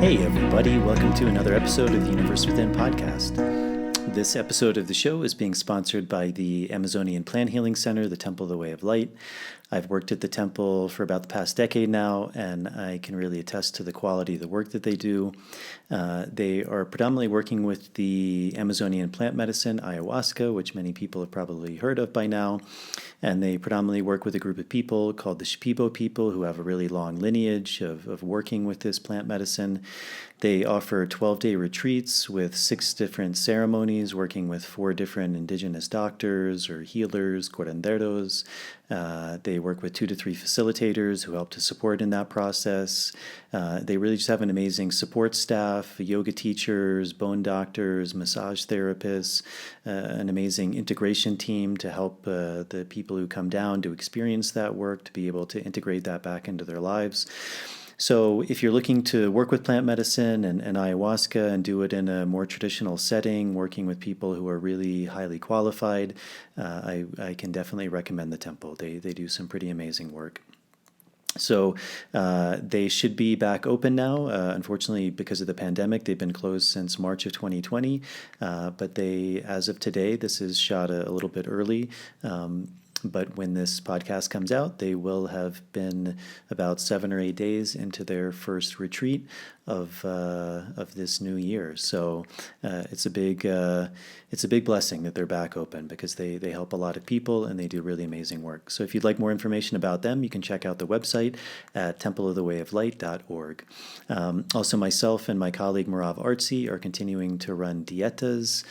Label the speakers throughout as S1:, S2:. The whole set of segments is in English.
S1: Hey everybody, welcome to another episode of the Universe Within podcast. This episode of the show is being sponsored by the Amazonian Plant Healing Center, the Temple of the Way of Light. I've worked at the temple for about the past decade now, and I can really attest to the quality of the work that they do. They are predominantly working with the Amazonian plant medicine, Ayahuasca, which many people have probably heard of by now. And they predominantly work with a group of people called the Shipibo people who have a really long lineage of working with this plant medicine. They offer 12-day retreats with 6 different ceremonies, working with 4 different indigenous doctors or healers, curanderos. They work with 2 to 3 facilitators who help to support in that process. They really just have an amazing support staff, yoga teachers, bone doctors, massage therapists, an amazing integration team to help the people who come down to experience that work, to be able to integrate that back into their lives. So if you're looking to work with plant medicine and ayahuasca and do it in a more traditional setting, working with people who are really highly qualified, I can definitely recommend the temple. They do some pretty amazing work. So they should be back open now. Unfortunately, because of the pandemic, they've been closed since March of 2020. But they, as of today, this is shot a little bit early. But when this podcast comes out, they will have been about 7 or 8 days into their first retreat of this new year. So it's a big blessing that they're back open because they help a lot of people and they do really amazing work. So if you'd like more information about them, you can check out the website at templeofthewayoflight.org. Also, myself and my colleague Marav Artsy are continuing to run dietas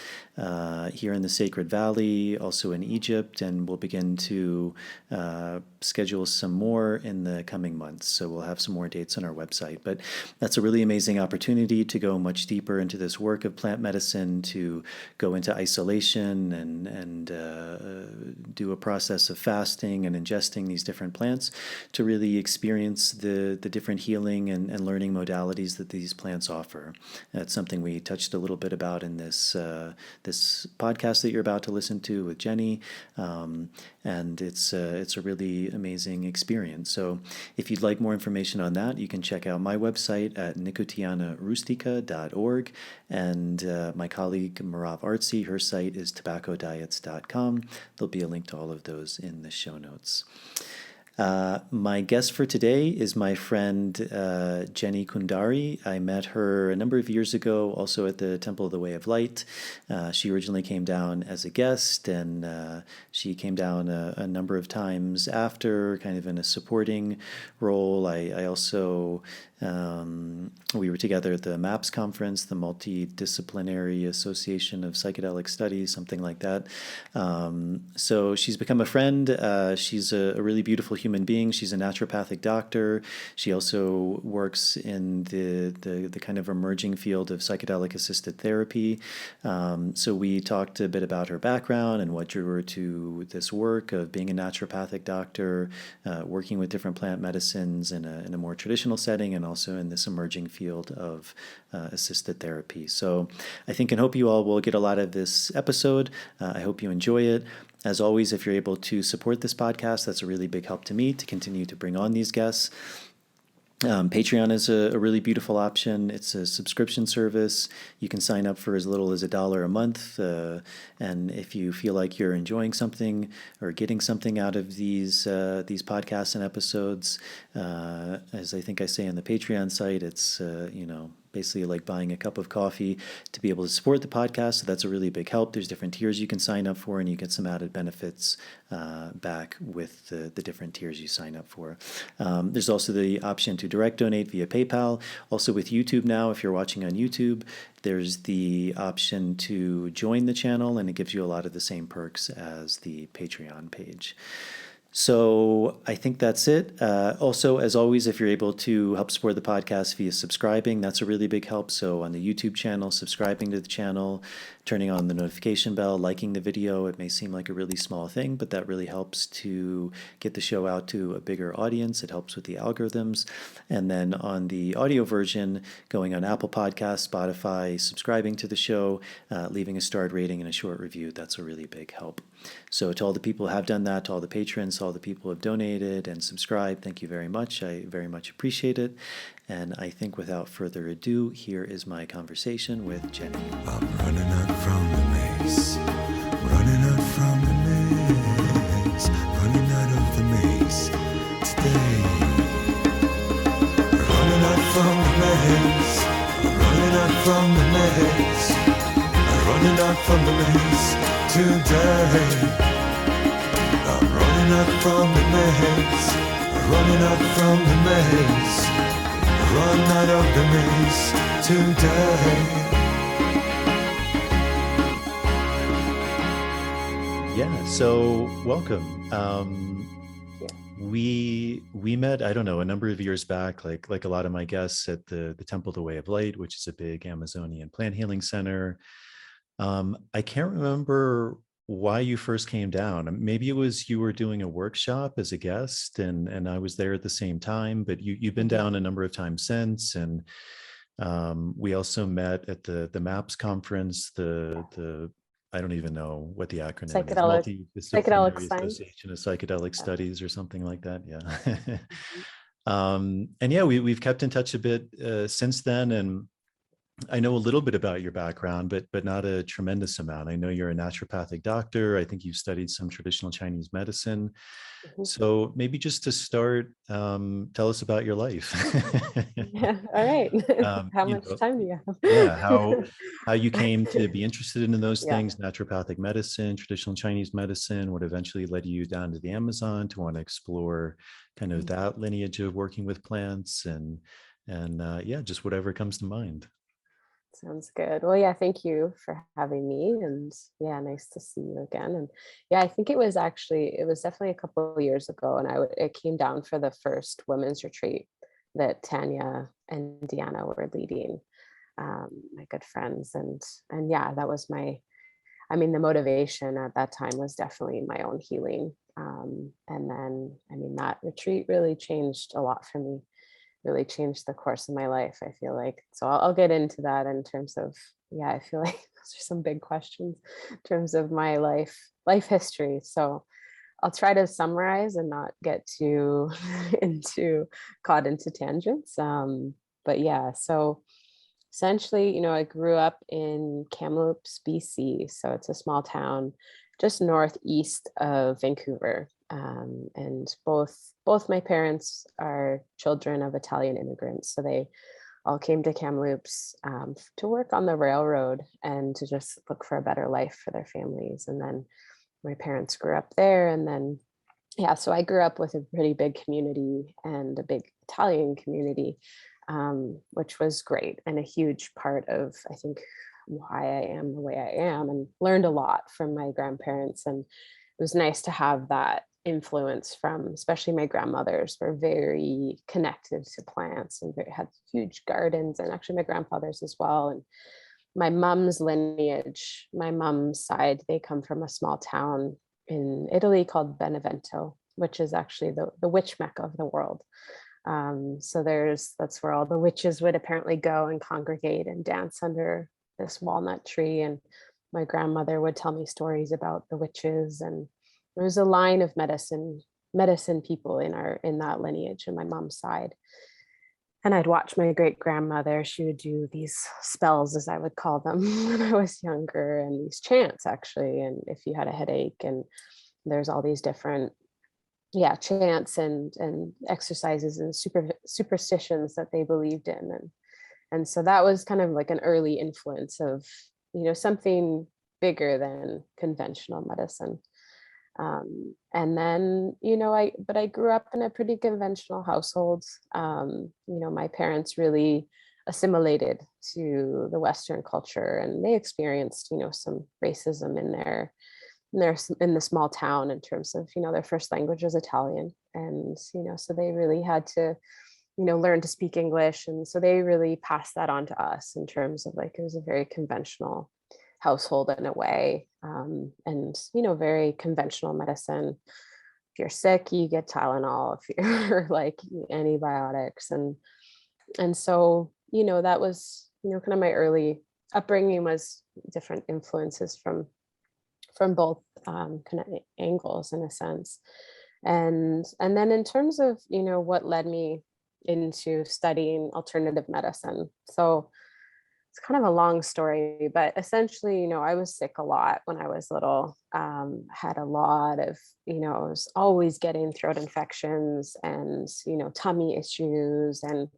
S1: here in the Sacred Valley, also in Egypt, and we'll begin to schedule some more in the coming months. So we'll have some more dates on our website. But that's a really amazing opportunity to go much deeper into this work of plant medicine, to go into isolation and do a process of fasting and ingesting these different plants to really experience the different healing and learning modalities that these plants offer. That's something we touched a little bit about in this podcast that you're about to listen to with Jenny, and it's a really amazing experience. So if you'd like more information on that, you can check out my website at nicotianarustica.org, and my colleague Marav Artsy, her site is tobaccodiets.com. There'll be a link to all of those in the show notes. My guest for today is my friend Jenny Cundari. I met her a number of years ago, also at the Temple of the Way of Light. She originally came down as a guest, and she came down a number of times after, kind of in a supporting role. I also... we were together at the MAPS conference, the Multidisciplinary Association of Psychedelic Studies, something like that. So she's become a friend. She's a really beautiful human being. She's a naturopathic doctor. She also works in the kind of emerging field of psychedelic assisted therapy. So we talked a bit about her background and what drew her to this work of being a naturopathic doctor, working with different plant medicines in a more traditional setting, and also in this emerging field of assisted therapy. So I think and hope you all will get a lot of this episode. I hope you enjoy it. As always, if you're able to support this podcast, that's a really big help to me to continue to bring on these guests. Patreon is a really beautiful option. It's a subscription service. You can sign up for as little as $1 a month. And if you feel like you're enjoying something or getting something out of these podcasts and episodes, as I think I say on the Patreon site, it's, basically like buying a cup of coffee to be able to support the podcast. So that's a really big help. There's different tiers you can sign up for, and you get some added benefits back with the different tiers you sign up for. There's also the option to direct donate via PayPal. Also with YouTube now, if you're watching on YouTube, there's the option to join the channel, and it gives you a lot of the same perks as the Patreon page. So I think that's it. Also, as always, if you're able to help support the podcast via subscribing, that's a really big help. So on the YouTube channel, subscribing to the channel, turning on the notification bell, liking the video. It may seem like a really small thing, but that really helps to get the show out to a bigger audience. It helps with the algorithms. And then on the audio version, going on Apple Podcasts, Spotify, subscribing to the show, leaving a starred rating and a short review, that's a really big help. So to all the people who have done that, to all the patrons, to all the people who have donated and subscribed, thank you very much. I very much appreciate it. And I think without further ado, here is my conversation with Jenny.
S2: I'm running out from the maze, running out from the maze, running out of the maze today. Running out from the maze, running out from the maze, running out from the maze today. I'm running out from the maze, running out from the maze, run out of the maze today.
S1: Yeah, so welcome. We met, I don't know, a number of years back, like a lot of my guests, at the Temple the Way of Light, which is a big Amazonian plant healing center. I can't remember why you first came down. Maybe it was you were doing a workshop as a guest, and I was there at the same time. But you've been down a number of times since, and we also met at the MAPS conference. The I don't even know what the acronym is.
S3: Psychedelic
S1: Multidisciplinary
S3: science.
S1: Association of Psychedelic Studies or something like that. Yeah.
S3: Mm-hmm.
S1: And yeah, we've kept in touch a bit since then. And I know a little bit about your background, but not a tremendous amount. I know you're a naturopathic doctor. I think you've studied some traditional Chinese medicine.
S3: Mm-hmm.
S1: So maybe just to start, tell us about your life.
S3: Yeah. All right. How much time do you have?
S1: Yeah. How you came to be interested in those
S3: Yeah.
S1: things, naturopathic medicine, traditional Chinese medicine, what eventually led you down to the Amazon to want to explore kind of that lineage of working with plants and yeah, just whatever comes to mind.
S3: Sounds good. Well, yeah, thank you for having me. And yeah, nice to see you again. And yeah, I think it was definitely a couple of years ago. And I came down for the first women's retreat that Tanya and Deanna were leading, my good friends. And yeah, that was the motivation at that time was definitely my own healing. And then, that retreat really changed a lot for me. Really changed the course of my life, I feel like. So I'll get into that in terms of, yeah, I feel like those are some big questions in terms of my life history. So I'll try to summarize and not get too caught into tangents. But yeah, so essentially, I grew up in Kamloops, BC. So it's a small town just northeast of Vancouver. And both my parents are children of Italian immigrants. So they all came to Kamloops to work on the railroad and to just look for a better life for their families. And then my parents grew up there. And then, yeah, so I grew up with a pretty big community and a big Italian community, which was great and a huge part of, I think, why I am the way I am, and learned a lot from my grandparents. And it was nice to have that influence from, especially my grandmothers were very connected to plants and had huge gardens, and actually my grandfathers as well. And my mom's lineage, my mom's side, they come from a small town in Italy called Benevento, which is actually the witch mecca of the world. So that's where all the witches would apparently go and congregate and dance under this walnut tree. And my grandmother would tell me stories about the witches, and there was a line of medicine people in that lineage on my mom's side. And I'd watch my great grandmother. She would do these spells, as I would call them, when I was younger, and these chants actually. And if you had a headache, and there's all these different chants and exercises and superstitions that they believed in. And so that was kind of like an early influence of, something bigger than conventional medicine. And then, I grew up in a pretty conventional household. My parents really assimilated to the Western culture, and they experienced, some racism in the small town in terms of, their first language was Italian. And, so they really had to, learn to speak English. And so they really passed that on to us in terms of it was a very conventional household in a way. And, very conventional medicine. If you're sick, you get Tylenol. If you're like antibiotics. And so, that was, kind of my early upbringing was different influences from from both kind of angles in a sense. And then in terms of, what led me into studying alternative medicine. So it's kind of a long story, but essentially, I was sick a lot when I was little. Had a lot of, I was always getting throat infections and, tummy issues. And,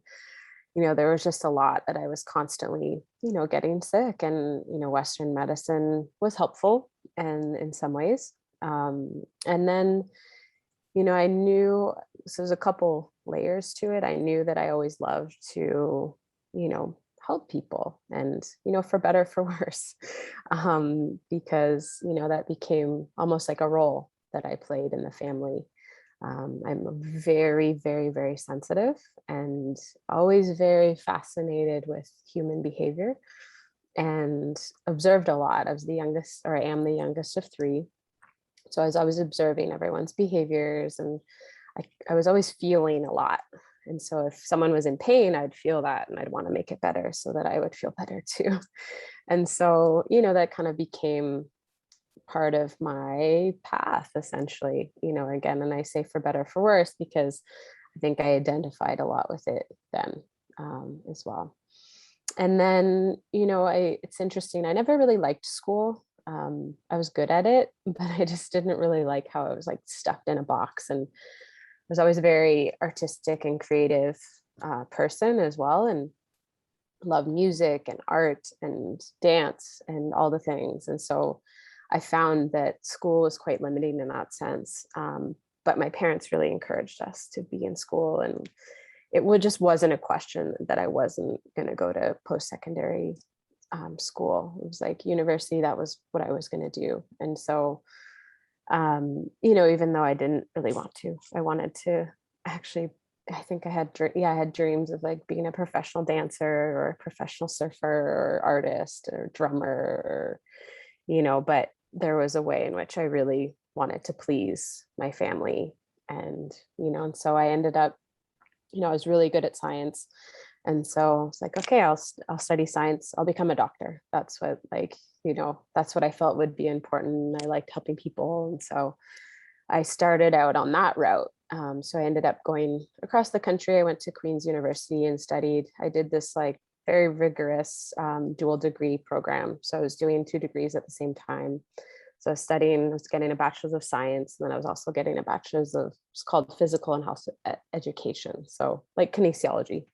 S3: there was just a lot that I was constantly, getting sick. And, Western medicine was helpful and in some ways. And then, I knew, so there's a couple layers to it. I knew that I always loved to, help people and, for better, for worse, because, that became almost like a role that I played in the family. I'm very, very, very sensitive and always very fascinated with human behavior and observed a lot. I was the youngest, or I am the youngest of three. So as I was observing everyone's behaviors, and I was always feeling a lot. And so if someone was in pain, I'd feel that and I'd want to make it better so that I would feel better too. And so, that kind of became part of my path, essentially, again, and I say for better, for worse, because I think I identified a lot with it then as well. And then, it's interesting. I never really liked school. I was good at it, but I just didn't really like how I was like stuffed in a box. And I was always a very artistic and creative person as well, and loved music and art and dance and all the things. And so I found that school was quite limiting in that sense. But my parents really encouraged us to be in school, and just wasn't a question that I wasn't going to go to post-secondary school. It was like university, that was what I was going to do. And so, even though I didn't really want to, I wanted to actually, I think I had dreams of like being a professional dancer or a professional surfer or artist or drummer, or, but there was a way in which I really wanted to please my family. And, and so I ended up, I was really good at science. And so it's like, okay, I'll study science. I'll become a doctor. That's what that's what I felt would be important. I liked helping people. And so I started out on that route. So I ended up going across the country. I went to Queen's University and studied. I did this like very rigorous dual degree program. So I was doing 2 degrees at the same time. So I was getting a bachelor's of science, and then I was also getting a bachelor's of, it's called physical and health education. So like kinesiology.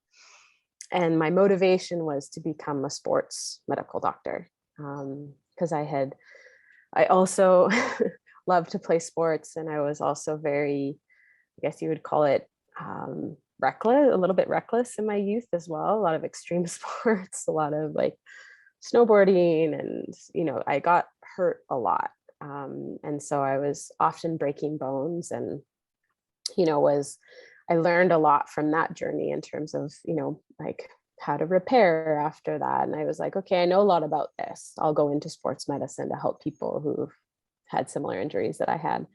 S3: And my motivation was to become a sports medical doctor, because I also loved to play sports, and I was also very, I guess you would call it reckless, a little bit reckless in my youth as well. A lot of extreme sports, a lot of like snowboarding, and I got hurt a lot, and so I was often breaking bones, and I learned a lot from that journey in terms of like how to repair after that. And I was like, okay, I know a lot about this. I'll go into sports medicine to help people who've had similar injuries that I had.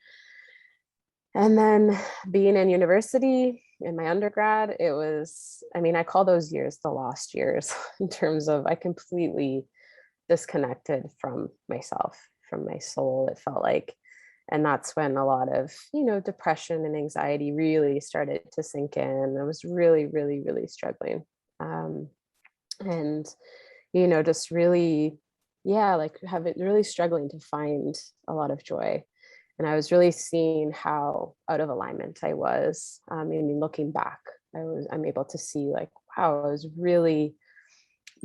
S3: And then being in university in my undergrad, it was, I call those years the lost years in terms of I completely disconnected from myself, from my soul, it felt like. And that's when a lot of, depression and anxiety really started to sink in. I was really, really, really struggling. And, just really, like really struggling to find a lot of joy. And I was really seeing how out of alignment I was. Looking back, I'm able to see like, wow, I was really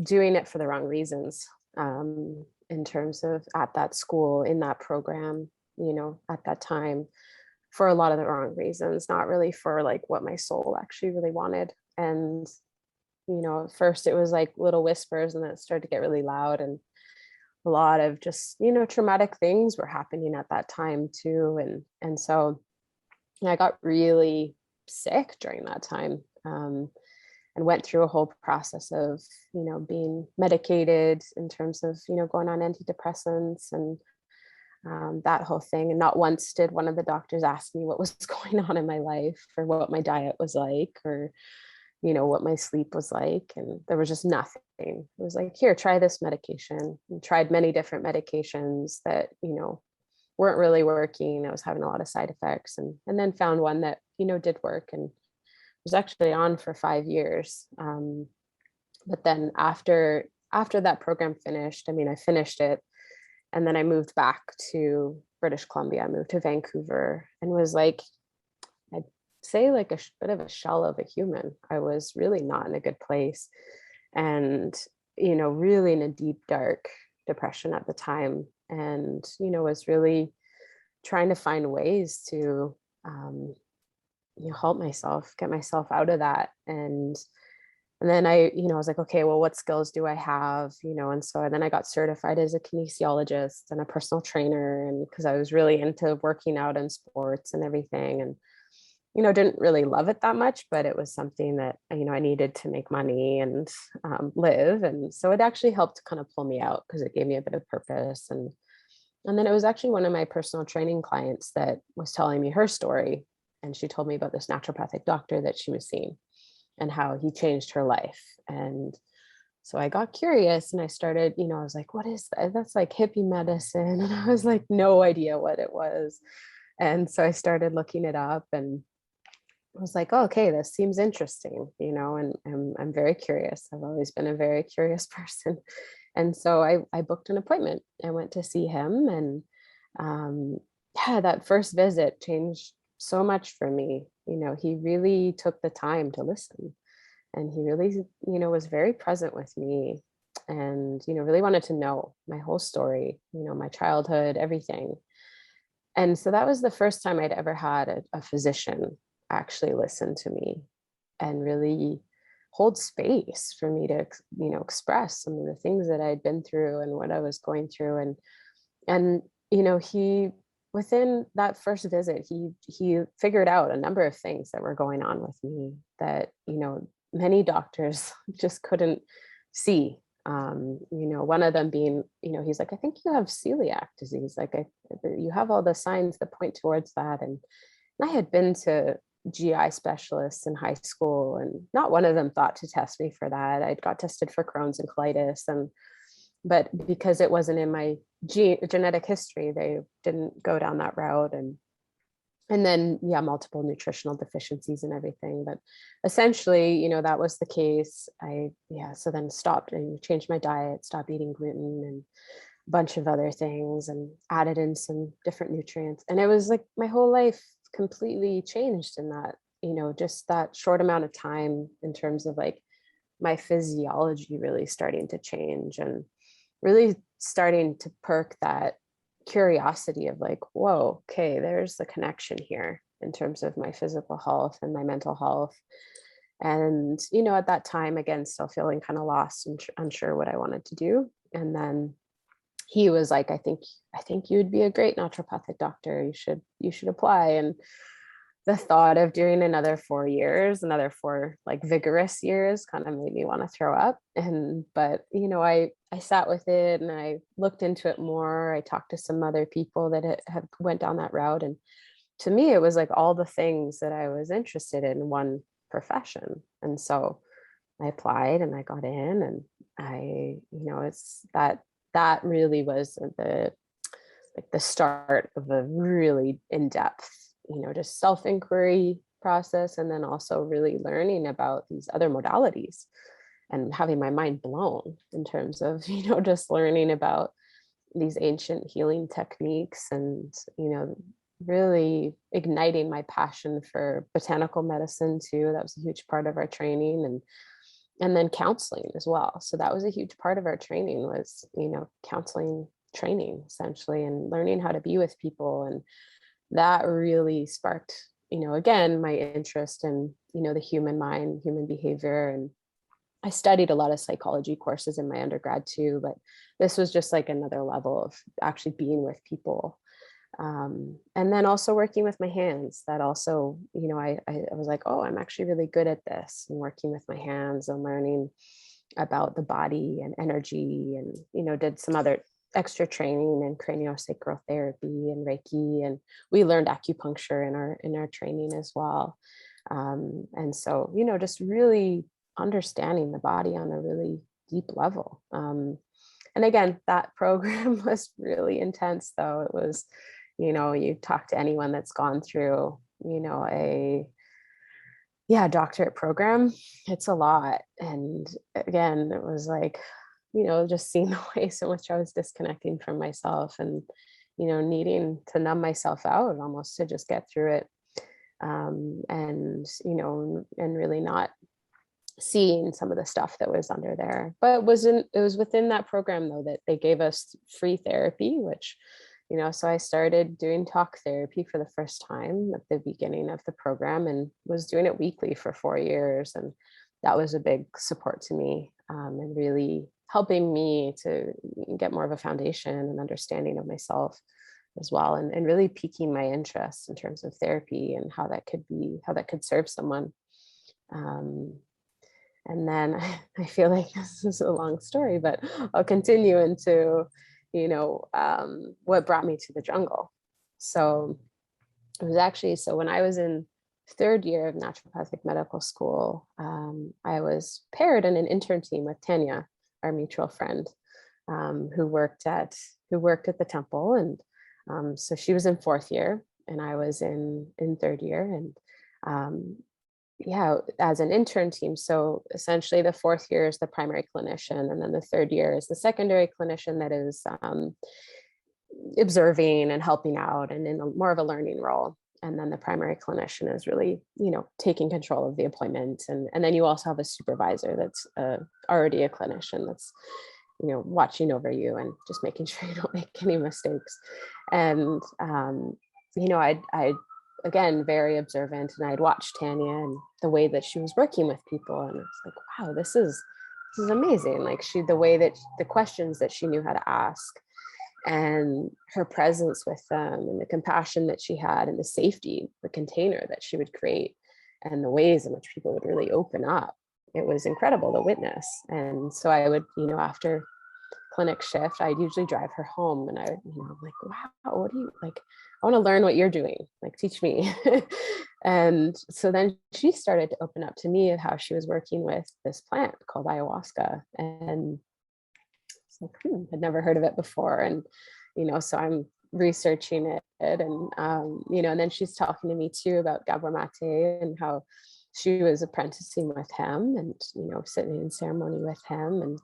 S3: doing it for the wrong reasons, in terms of at that school, in that program, at that time, for a lot of the wrong reasons, not really for like what my soul actually really wanted. And, at first it was like little whispers, and then it started to get really loud, and a lot of just, traumatic things were happening at that time too. And so I got really sick during that time, and went through a whole process of, being medicated in terms of, going on antidepressants and that whole thing. And not once did one of the doctors ask me what was going on in my life, or what my diet was like, or, what my sleep was like. And there was just nothing. It was like, here, try this medication. And tried many different medications that, weren't really working. I was having a lot of side effects, and then found one that, did work, and was actually on for 5 years. But then after that program finished, I mean, I finished it, and then I moved back to British Columbia. I moved to Vancouver, and was like, I'd say like a bit of a shell of a human. I was really not in a good place, and, really in a deep, dark depression at the time, and, was really trying to find ways to, help myself, get myself out of that. And then I was like, okay, well, what skills do I have? And so then I got certified as a kinesiologist and a personal trainer. And because I was really into working out and sports and everything. And, didn't really love it that much, but it was something that, I needed to make money and live. And so it actually helped kind of pull me out, because it gave me a bit of purpose. And then it was actually one of my personal training clients that was telling me her story. And she told me about this naturopathic doctor that she was seeing, and how he changed her life. And so I got curious, and I started, I was like, what is that? That's like hippie medicine. And I was like, no idea what it was. And so I started looking it up, and I was like, oh, okay, this seems interesting, and I'm very curious. I've always been a very curious person. And so I booked an appointment. I went to see him, and yeah, that first visit changed so much for me. He really took the time to listen, and he really, was very present with me, and, really wanted to know my whole story, my childhood, everything. And so that was the first time I'd ever had a physician actually listen to me and really hold space for me to, express some of the things that I'd been through and what I was going through. And, he, within that first visit, he figured out a number of things that were going on with me that, many doctors just couldn't see. One of them being, he's like, I think you have celiac disease. Like, you have all the signs that point towards that. And I had been to GI specialists in high school, and not one of them thought to test me for that. I got tested for Crohn's and colitis, but because it wasn't in my genetic history, they didn't go down that route. And then, yeah, multiple nutritional deficiencies and everything. But essentially, that was the case. So then stopped and changed my diet, stopped eating gluten and a bunch of other things, and added in some different nutrients. And it was like my whole life completely changed in that, just that short amount of time, in terms of like my physiology really starting to change, and really starting to perk that curiosity of like, whoa, okay, there's the connection here in terms of my physical health and my mental health. And, at that time, again, still feeling kind of lost and unsure what I wanted to do. And then he was like, I think you'd be a great naturopathic doctor. You should apply. And the thought of doing another 4 years, another 4 like vigorous years, kind of made me want to throw up. But I sat with it, and I looked into it more. I talked to some other people that had went down that route. And to me, it was like all the things that I was interested in one profession. And so I applied, and I got in, and it's that really was the start of a really in-depth, just self-inquiry process. And then also really learning about these other modalities, and having my mind blown in terms of, just learning about these ancient healing techniques, and, really igniting my passion for botanical medicine too. That was a huge part of our training, and then counseling as well. So that was a huge part of our training, was, counseling training essentially, and learning how to be with people. And that really sparked, again, my interest in, the human mind, human behavior. And I studied a lot of psychology courses in my undergrad too, but this was just like another level of actually being with people. And then also working with my hands. That also, I was like, oh, I'm actually really good at this, and working with my hands and learning about the body and energy, and, did some other extra training in craniosacral therapy and Reiki. And we learned acupuncture in our training as well. And so, just really understanding the body on a really deep level. And again, that program was really intense, though. It was, you talk to anyone that's gone through, a doctorate program, it's a lot. And again, it was like, just seeing the ways in which I was disconnecting from myself and, needing to numb myself out almost to just get through it. And really not seeing some of the stuff that was under there. But it was within that program though that they gave us free therapy, which, so I started doing talk therapy for the first time at the beginning of the program and was doing it weekly for 4 years. And that was a big support to me, and really helping me to get more of a foundation and understanding of myself as well, and really piquing my interest in terms of therapy and how that could serve someone. And then I feel like this is a long story, but I'll continue into, what brought me to the jungle. So it was actually, so when I was in 3rd year of naturopathic medical school, I was paired in an intern team with Tanya, our mutual friend, who worked at the temple. And so she was in 4th year and I was in 3rd year. And as an intern team. So essentially the 4th year is the primary clinician, and then the 3rd year is the secondary clinician that is observing and helping out and in more of a learning role. And then the primary clinician is really, taking control of the appointment. And then you also have a supervisor that's already a clinician that's, watching over you and just making sure you don't make any mistakes. And, I again, very observant, and I'd watched Tanya and the way that she was working with people. And it's like, wow, this is amazing. Like the way that the questions that she knew how to ask, and her presence with them, and the compassion that she had, and the safety, the container that she would create, and the ways in which people would really open up. It was incredible to witness. And so I would, after clinic shift, I'd usually drive her home, and I would, I'm like, wow, what do you like? I want to learn what you're doing. Like, teach me. And so then she started to open up to me of how she was working with this plant called ayahuasca. And it's like, I'd never heard of it before. And, so I'm researching it, and, and then she's talking to me too about Gabor Mate and how she was apprenticing with him and, sitting in ceremony with him. And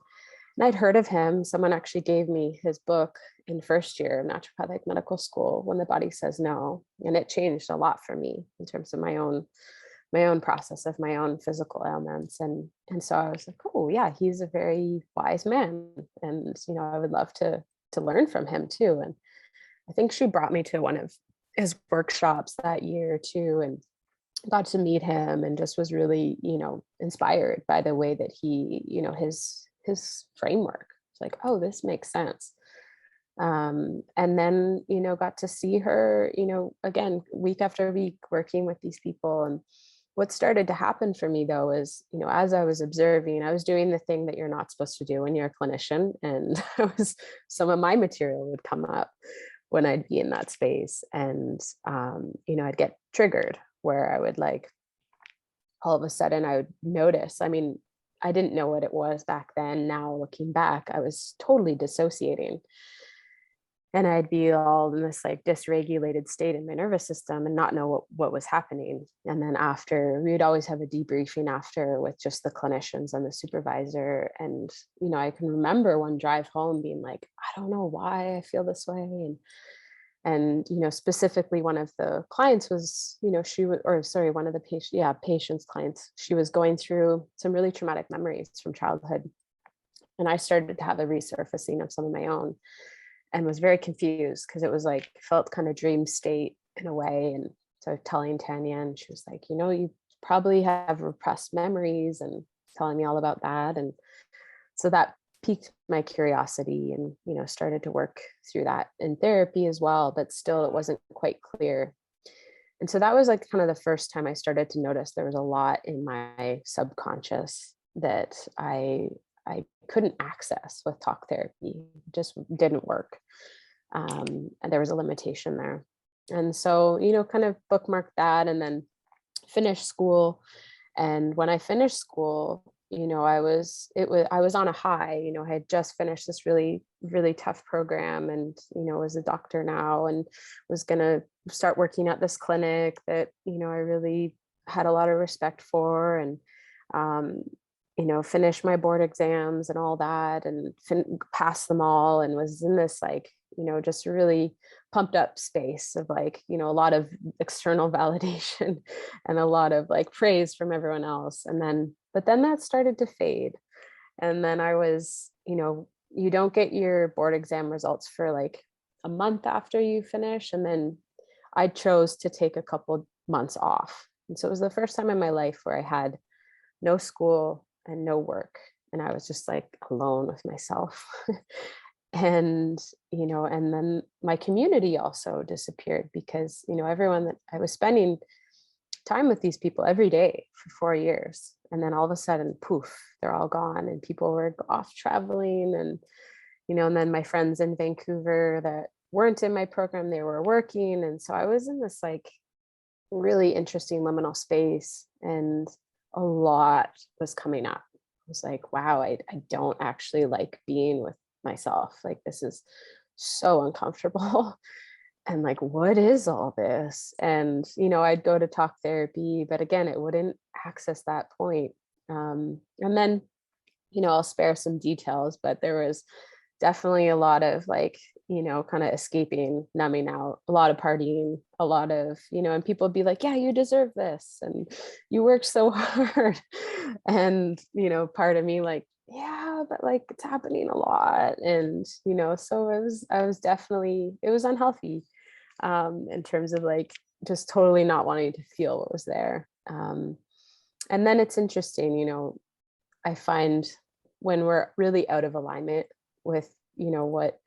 S3: I'd heard of him. Someone actually gave me his book in 1st year of naturopathic medical school, When the Body Says No. And it changed a lot for me in terms of my own process of my own physical ailments. And so I was like, oh yeah, he's a very wise man. And, I would love to learn from him too. And I think she brought me to one of his workshops that year too, and got to meet him, and just was really, inspired by the way that he, his framework. It's like, oh, this makes sense. And then, got to see her, again, week after week working with these people. And what started to happen for me though is, as I was observing, I was doing the thing that you're not supposed to do when you're a clinician. And some of my material would come up when I'd be in that space. And, I'd get triggered where I would like, all of a sudden I would notice, I didn't know what it was back then. Now looking back, I was totally dissociating. And I'd be all in this like dysregulated state in my nervous system and not know what was happening. And then after, we would always have a debriefing after with just the clinicians and the supervisor. And, I can remember one drive home being like, I don't know why I feel this way. And specifically one of the clients was, one of the patient's clients, she was going through some really traumatic memories from childhood. And I started to have a resurfacing of some of my own, and was very confused because it was like, felt kind of dream state in a way. And so telling Tanya, and she was like, you probably have repressed memories, and telling me all about that. And so that piqued my curiosity, and started to work through that in therapy as well, but still it wasn't quite clear. And so that was like kind of the first time I started to notice there was a lot in my subconscious that I couldn't access with talk therapy. It just didn't work, and there was a limitation there. And so kind of bookmarked that, and then finished school. And when I finished school, I was on a high. I had just finished this really, really tough program, and, was a doctor now, and was going to start working at this clinic that, I really had a lot of respect for, and, finish my board exams and all that, and pass them all, and was in this like, just really pumped up space of like, a lot of external validation and a lot of like praise from everyone else. But then that started to fade. And then I was, you don't get your board exam results for like a month after you finish. And then I chose to take a couple months off. And so it was the first time in my life where I had no school and no work. And I was just like alone with myself. And, and then my community also disappeared because, everyone that I was spending time with these people every day for 4 years. And then all of a sudden, poof, they're all gone, and people were off traveling. And, and then my friends in Vancouver that weren't in my program, they were working. And so I was in this like really interesting liminal space, and a lot was coming up. I was like, wow, I don't actually like being with myself. Like, this is so uncomfortable. And like, what is all this? And, I'd go to talk therapy, but again, it wouldn't access that point. And then, I'll spare some details, but there was definitely a lot of like, kind of escaping, numbing out, a lot of partying, a lot of, and people would be like, yeah, you deserve this, and you worked so hard. And, part of me like, yeah, but like it's happening a lot. And, so I was definitely, it was unhealthy, in terms of like just totally not wanting to feel what was there. And then it's interesting, I find when we're really out of alignment with, what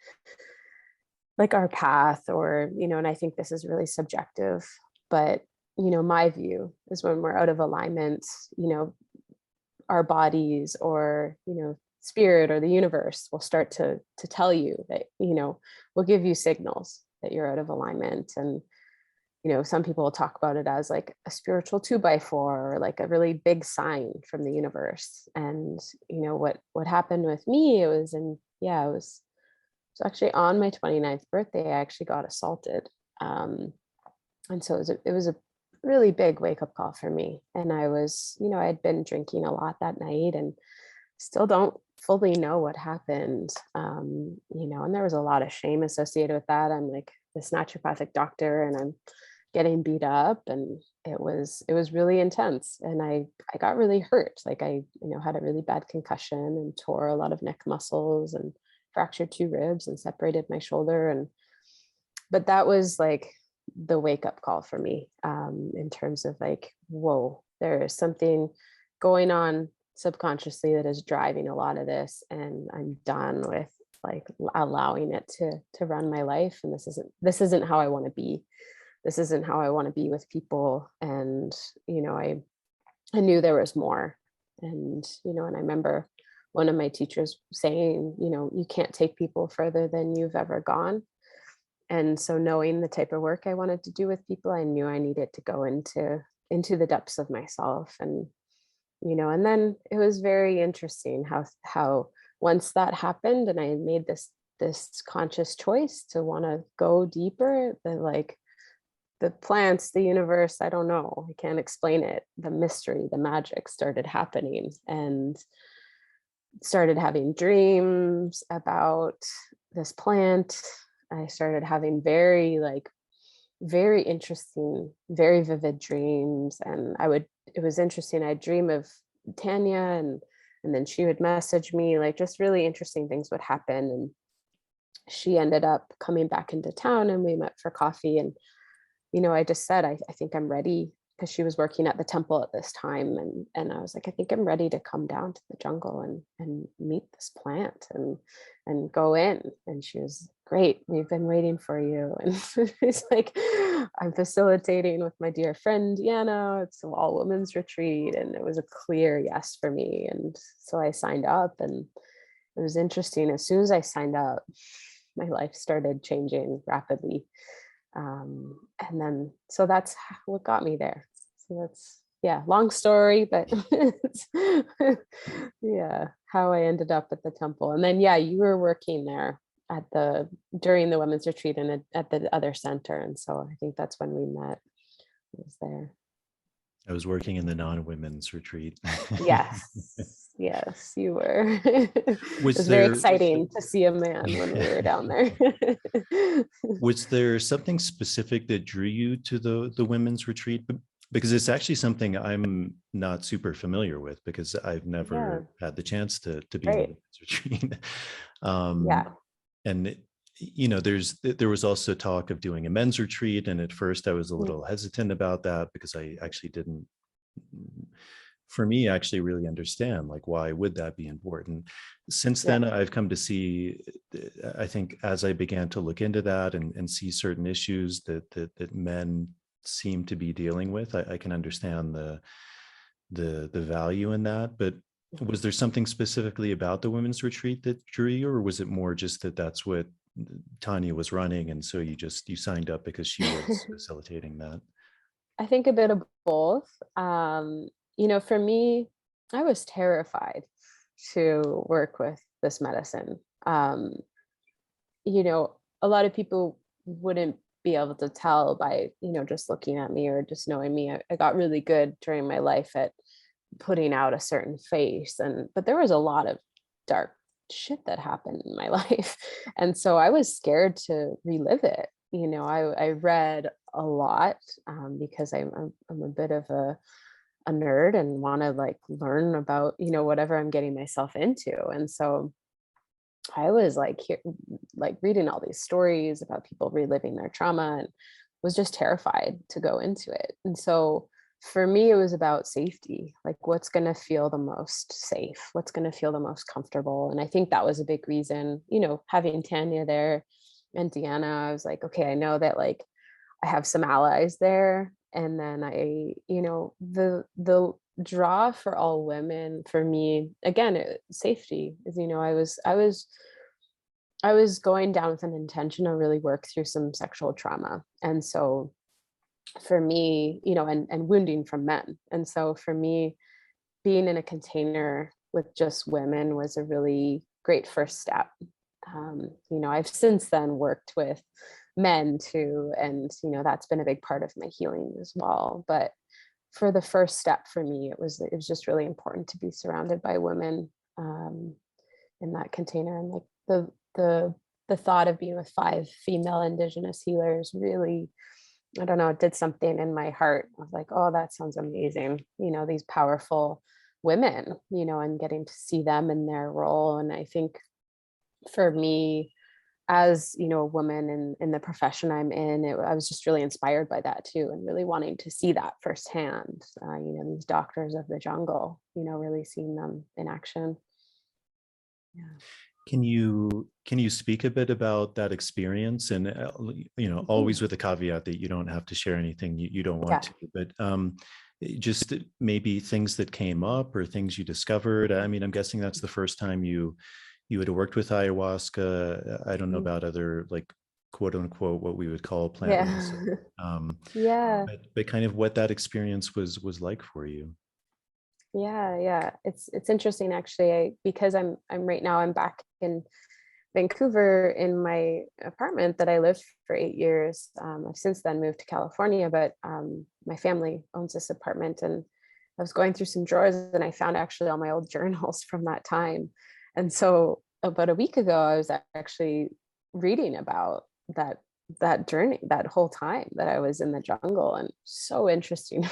S3: like our path, or, and I think this is really subjective, but, my view is when we're out of alignment, our bodies, or, spirit, or the universe will start to tell you that, will give you signals that you're out of alignment. And, some people will talk about it as like a spiritual 2x4, or like a really big sign from the universe. And, what happened with me, it was actually on my 29th birthday, I actually got assaulted. And so it was a really big wake up call for me. And I was, I'd been drinking a lot that night, and still don't fully know what happened. And there was a lot of shame associated with that. I'm like this naturopathic doctor, and I'm getting beat up, and it was really intense. And I got really hurt. Like I, had a really bad concussion, and tore a lot of neck muscles, and fractured 2 ribs, and separated my shoulder. But that was like the wake up call for me, in terms of like, whoa, there is something going on subconsciously that is driving a lot of this, and I'm done with like allowing it to run my life. And this isn't how I want to be. This isn't how I want to be with people. And, I knew there was more. And, and I remember one of my teachers saying, you can't take people further than you've ever gone. And so knowing the type of work I wanted to do with people, I knew I needed to go into the depths of myself. And, and then it was very interesting how once that happened, and I made this conscious choice to want to go deeper, the plants, the universe, I don't know, I can't explain it. The mystery, the magic started happening, and started having dreams about this plant. I started having very interesting, very vivid dreams. And it was interesting. I'd dream of Tanya, and then she would message me, like just really interesting things would happen. And she ended up coming back into town, and we met for coffee. And, I just said, I think I'm ready, because she was working at the temple at this time. And I was like, I think I'm ready to come down to the jungle and meet this plant and go in. And she was, great, we've been waiting for you. And she's like, I'm facilitating with my dear friend Yana. It's an all women's retreat. And it was a clear yes for me. And so I signed up, and it was interesting. As soon as I signed up, my life started changing rapidly. And then, so that's what got me there. So yeah, long story, but yeah, how I ended up at the temple. And then, yeah, you were working there during the women's retreat and at the other center. And so I think that's when we met. I was there.
S1: I was working in the non-women's retreat.
S3: Yes, yes, you were. It
S1: Was
S3: was very
S1: there
S3: exciting to see a man when we were down there.
S1: was there something specific that drew you to the women's retreat? Because it's actually something I'm not super familiar with because I've
S3: Yeah,
S1: never had the chance to be in a
S3: great.
S1: women's retreat. um,
S3: Yeah.
S1: and there was also talk of doing a men's retreat, and at first I was a
S3: Mm,
S1: little hesitant about that because I actually didn't, for me, actually really understand like why would that be important. Since
S3: yeah.
S1: then I've come to see, I think as I began to look into that and see certain issues that men seem to be dealing with, I can understand the value in that. But was there something specifically about the women's retreat that drew you, or was it more just that that's what Tanya was running and so you signed up because she was facilitating that?
S3: I think a bit of both. For me, I was terrified to work with this medicine. You know, a lot of people wouldn't be able to tell by, just looking at me or just knowing me. I got really good during my life at putting out a certain face, but there was a lot of dark shit that happened in my life. And so I was scared to relive it. I read a lot, because I'm a bit of a nerd and want to like learn about, whatever I'm getting myself into. And so I was like like reading all these stories about people reliving their trauma, and was just terrified to go into it. And so for me, it was about safety, like what's going to feel the most safe, what's going to feel the most comfortable. And I think that was a big reason, having Tanya there and Deanna. I was like, okay, I know that like I have some allies there. And then the draw for all women for me, again, safety is, I was going down with an intention to really work through some sexual trauma. And so for me, and wounding from men. And so for me, being in a container with just women was a really great first step. I've since then worked with men too, and that's been a big part of my healing as well. But for the first step for me, it was just really important to be surrounded by women, in that container. And like the thought of being with 5 female Indigenous healers really, I don't know, it did something in my heart. I was like, oh, that sounds amazing. These powerful women, and getting to see them in their role. And I think for me, as a woman in the profession I'm in, I was just really inspired by that too, and really wanting to see that firsthand. These doctors of the jungle, really seeing them in action. Yeah.
S1: Can you speak a bit about that experience? And always with the caveat that you don't have to share anything you don't want to, but just maybe things that came up or things you discovered. I mean, I'm guessing that's the first time you had worked with ayahuasca. I don't know
S3: Yeah.
S1: about other like quote unquote what we would call plant
S3: Yeah.
S1: medicine.
S3: Yeah.
S1: But kind of what that experience was like for you.
S3: Yeah. It's interesting actually. Because I'm right now, I'm back in Vancouver in my apartment that I lived for 8 years. I've since then moved to California, but my family owns this apartment, and I was going through some drawers and I found actually all my old journals from that time. And so about a week ago, I was actually reading about that journey, that whole time that I was in the jungle, and so interesting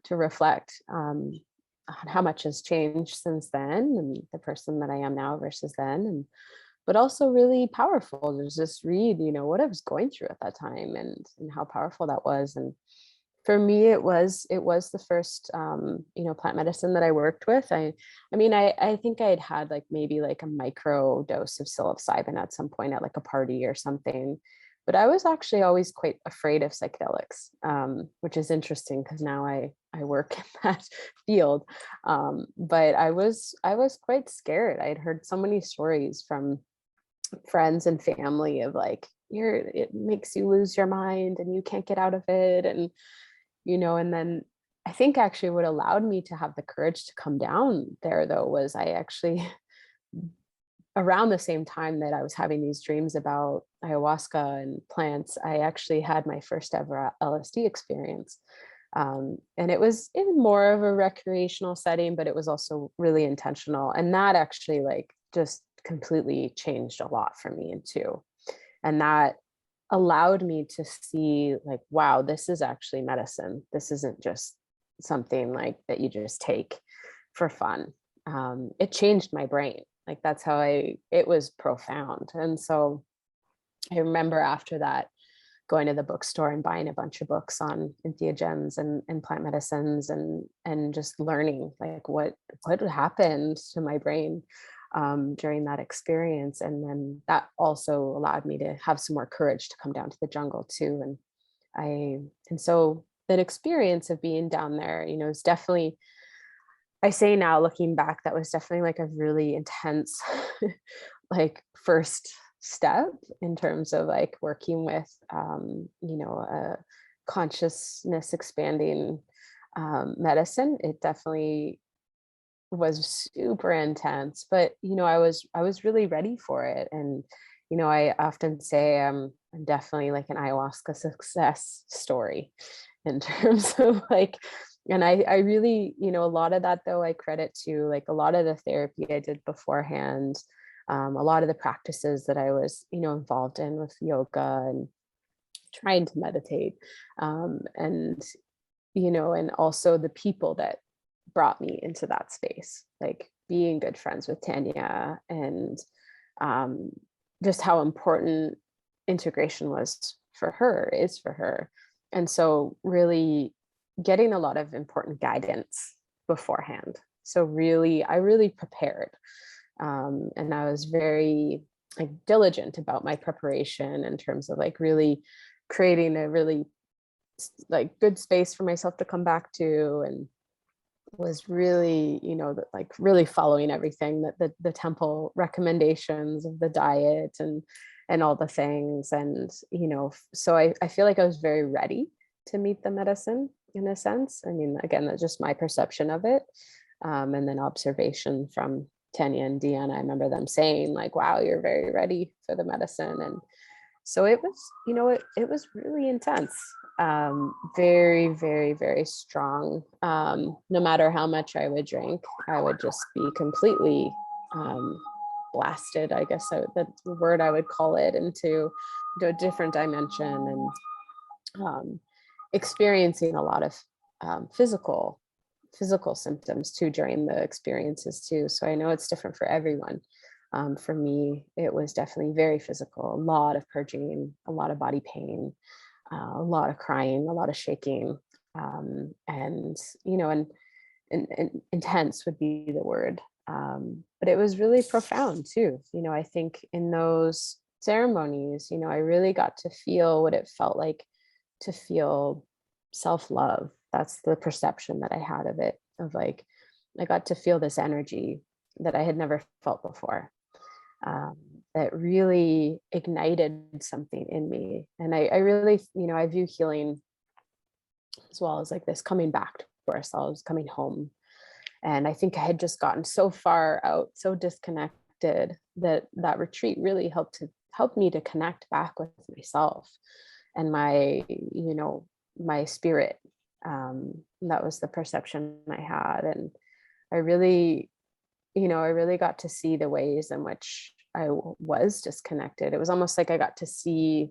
S3: to reflect on how much has changed since then, and the person that I am now versus then. And but also really powerful to just read, what I was going through at that time, and how powerful that was. And for me, it was the first, plant medicine that I worked with. I think I had like maybe like a micro dose of psilocybin at some point at like a party or something. But I was actually always quite afraid of psychedelics, which is interesting because now I work in that field. But I was quite scared. I had heard so many stories from friends and family of like, it makes you lose your mind and you can't get out of it. And and then I I think actually what allowed me to have the courage to come down there though was I actually around the same time that I was having these dreams about ayahuasca and plants, I actually had my first ever LSD experience. And it was in more of a recreational setting, but it was also really intentional. And that actually like just completely changed a lot for me too. And that allowed me to see like, wow, this is actually medicine. This isn't just something like that you just take for fun. It changed my brain. Like that's how it was profound. And so I remember after that going to the bookstore and buying a bunch of books on entheogens and plant medicines and just learning like what happened to my brain during that experience. And then that also allowed me to have some more courage to come down to the jungle too. And so that experience of being down there, you know, is definitely, I say now looking back, that was definitely like a really intense like first step in terms of like working with you know, a consciousness expanding medicine. It definitely was super intense, but you know, I was really ready for it. And you know, I often say I'm definitely like an ayahuasca success story in terms of like, and I really, you know, a lot of that though I credit to like a lot of the therapy I did beforehand, a lot of the practices that I was, you know, involved in with yoga and trying to meditate, and you know, and also the people that brought me into that space, like being good friends with Tanya, and um, just how important integration was for her, is for her. And so really getting a lot of important guidance beforehand. So really, I really prepared. And I was very like diligent about my preparation in terms of like really creating a really like good space for myself to come back to, and was really, you know, like really following everything that the temple recommendations of the diet and all the things. And you know, so I feel like I was very ready to meet the medicine in a sense. I mean, again, that's just my perception of it, and then observation from Tanya and Deanna. I remember them saying like, wow, you're very ready for the medicine. And so it was, you know, it was really intense, very, very, very strong. No matter how much I would drink, I would just be completely blasted, I guess that's the word I would call it, into a different dimension, and experiencing a lot of physical symptoms too during the experiences too. So I know it's different for everyone. For me, it was definitely very physical, a lot of purging, a lot of body pain, a lot of crying, a lot of shaking, and you know, and intense would be the word. But it was really profound too. You know, I think in those ceremonies, you know, I really got to feel what it felt like to feel self-love. That's the perception that I had of it, of like, I got to feel this energy that I had never felt before, that really ignited something in me. And I really, you know, I view healing as well as like this coming back to ourselves, coming home. And I think I had just gotten so far out, so disconnected, that retreat really helped me to connect back with myself and my, you know, my spirit. That was the perception I had. And I really, you know, I really got to see the ways in which I was disconnected. It was almost like I got to see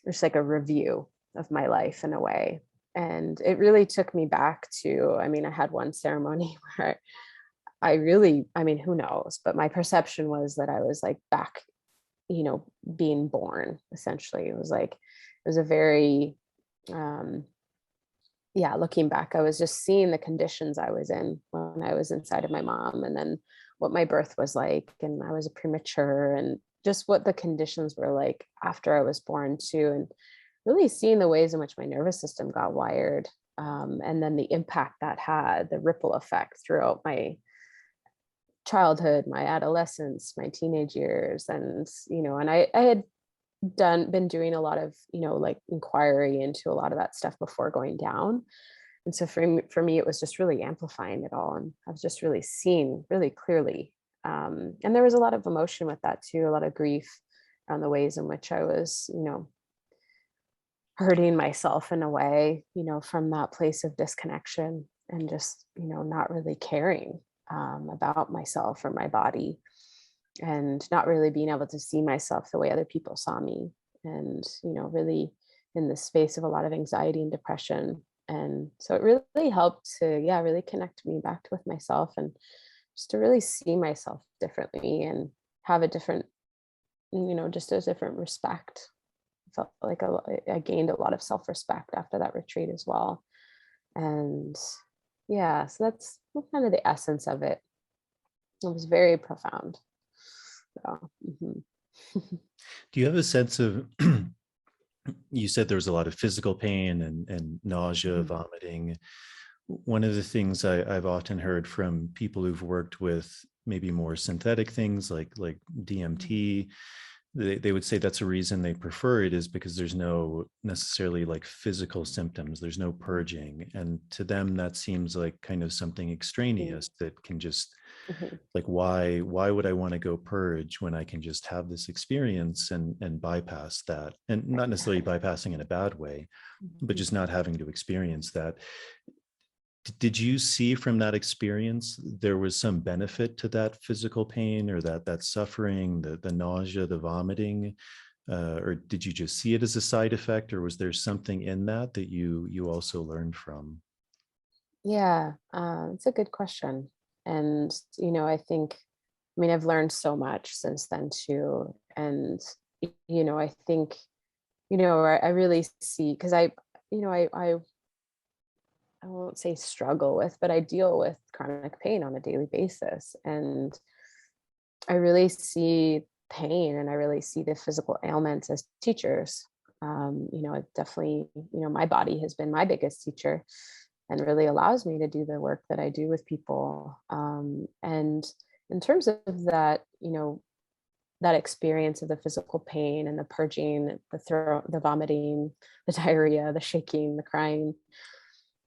S3: just like a review of my life in a way. And it really took me back to, I mean, I had one ceremony where I really, I mean, who knows, but my perception was that I was like back, you know, being born, essentially. It was like, it was a very, yeah, looking back, I was just seeing the conditions I was in when I was inside of my mom, and then what my birth was like, and I was a premature, and just what the conditions were like after I was born too, and really seeing the ways in which my nervous system got wired, and then the impact that had, the ripple effect throughout my childhood, my adolescence, my teenage years. And you know, and I had been doing a lot of, you know, like inquiry into a lot of that stuff before going down. And so for me, it was just really amplifying it all. And I was just really seeing really clearly. And there was a lot of emotion with that too, a lot of grief around the ways in which I was, hurting myself in a way, from that place of disconnection and just, not really caring about myself or my body, and not really being able to see myself the way other people saw me. And, really in the space of a lot of anxiety and depression. And so it really helped to, really connect me back with myself, and just to really see myself differently and have a different, just a different respect. I felt like I gained a lot of self-respect after that retreat as well. And yeah, so that's kind of the essence of it. It was very profound. So,
S1: Do you have a sense of, you said there was a lot of physical pain and nausea, vomiting. One of the things I've often heard from people who've worked with maybe more synthetic things like DMT, they would say that's a reason they prefer it, is because there's no necessarily like physical symptoms. There's no purging. And to them, that seems like kind of something extraneous that can just like, why would I want to go purge when I can just have this experience and bypass that? And not necessarily bypassing in a bad way, but just not having to experience that. Did you see from that experience there was some benefit to that physical pain or that suffering, the nausea, the vomiting, or did you just see it as a side effect, or was there something in that you also learned from?
S3: Yeah, it's a good question. And, I've learned so much since then too. And, I think, I really see, because I won't say struggle with, but I deal with chronic pain on a daily basis. And I really see pain, and I really see the physical ailments as teachers. It definitely, my body has been my biggest teacher, and really allows me to do the work that I do with people. And in terms of that, that experience of the physical pain and the purging, the throat, the vomiting, the diarrhea, the shaking, the crying,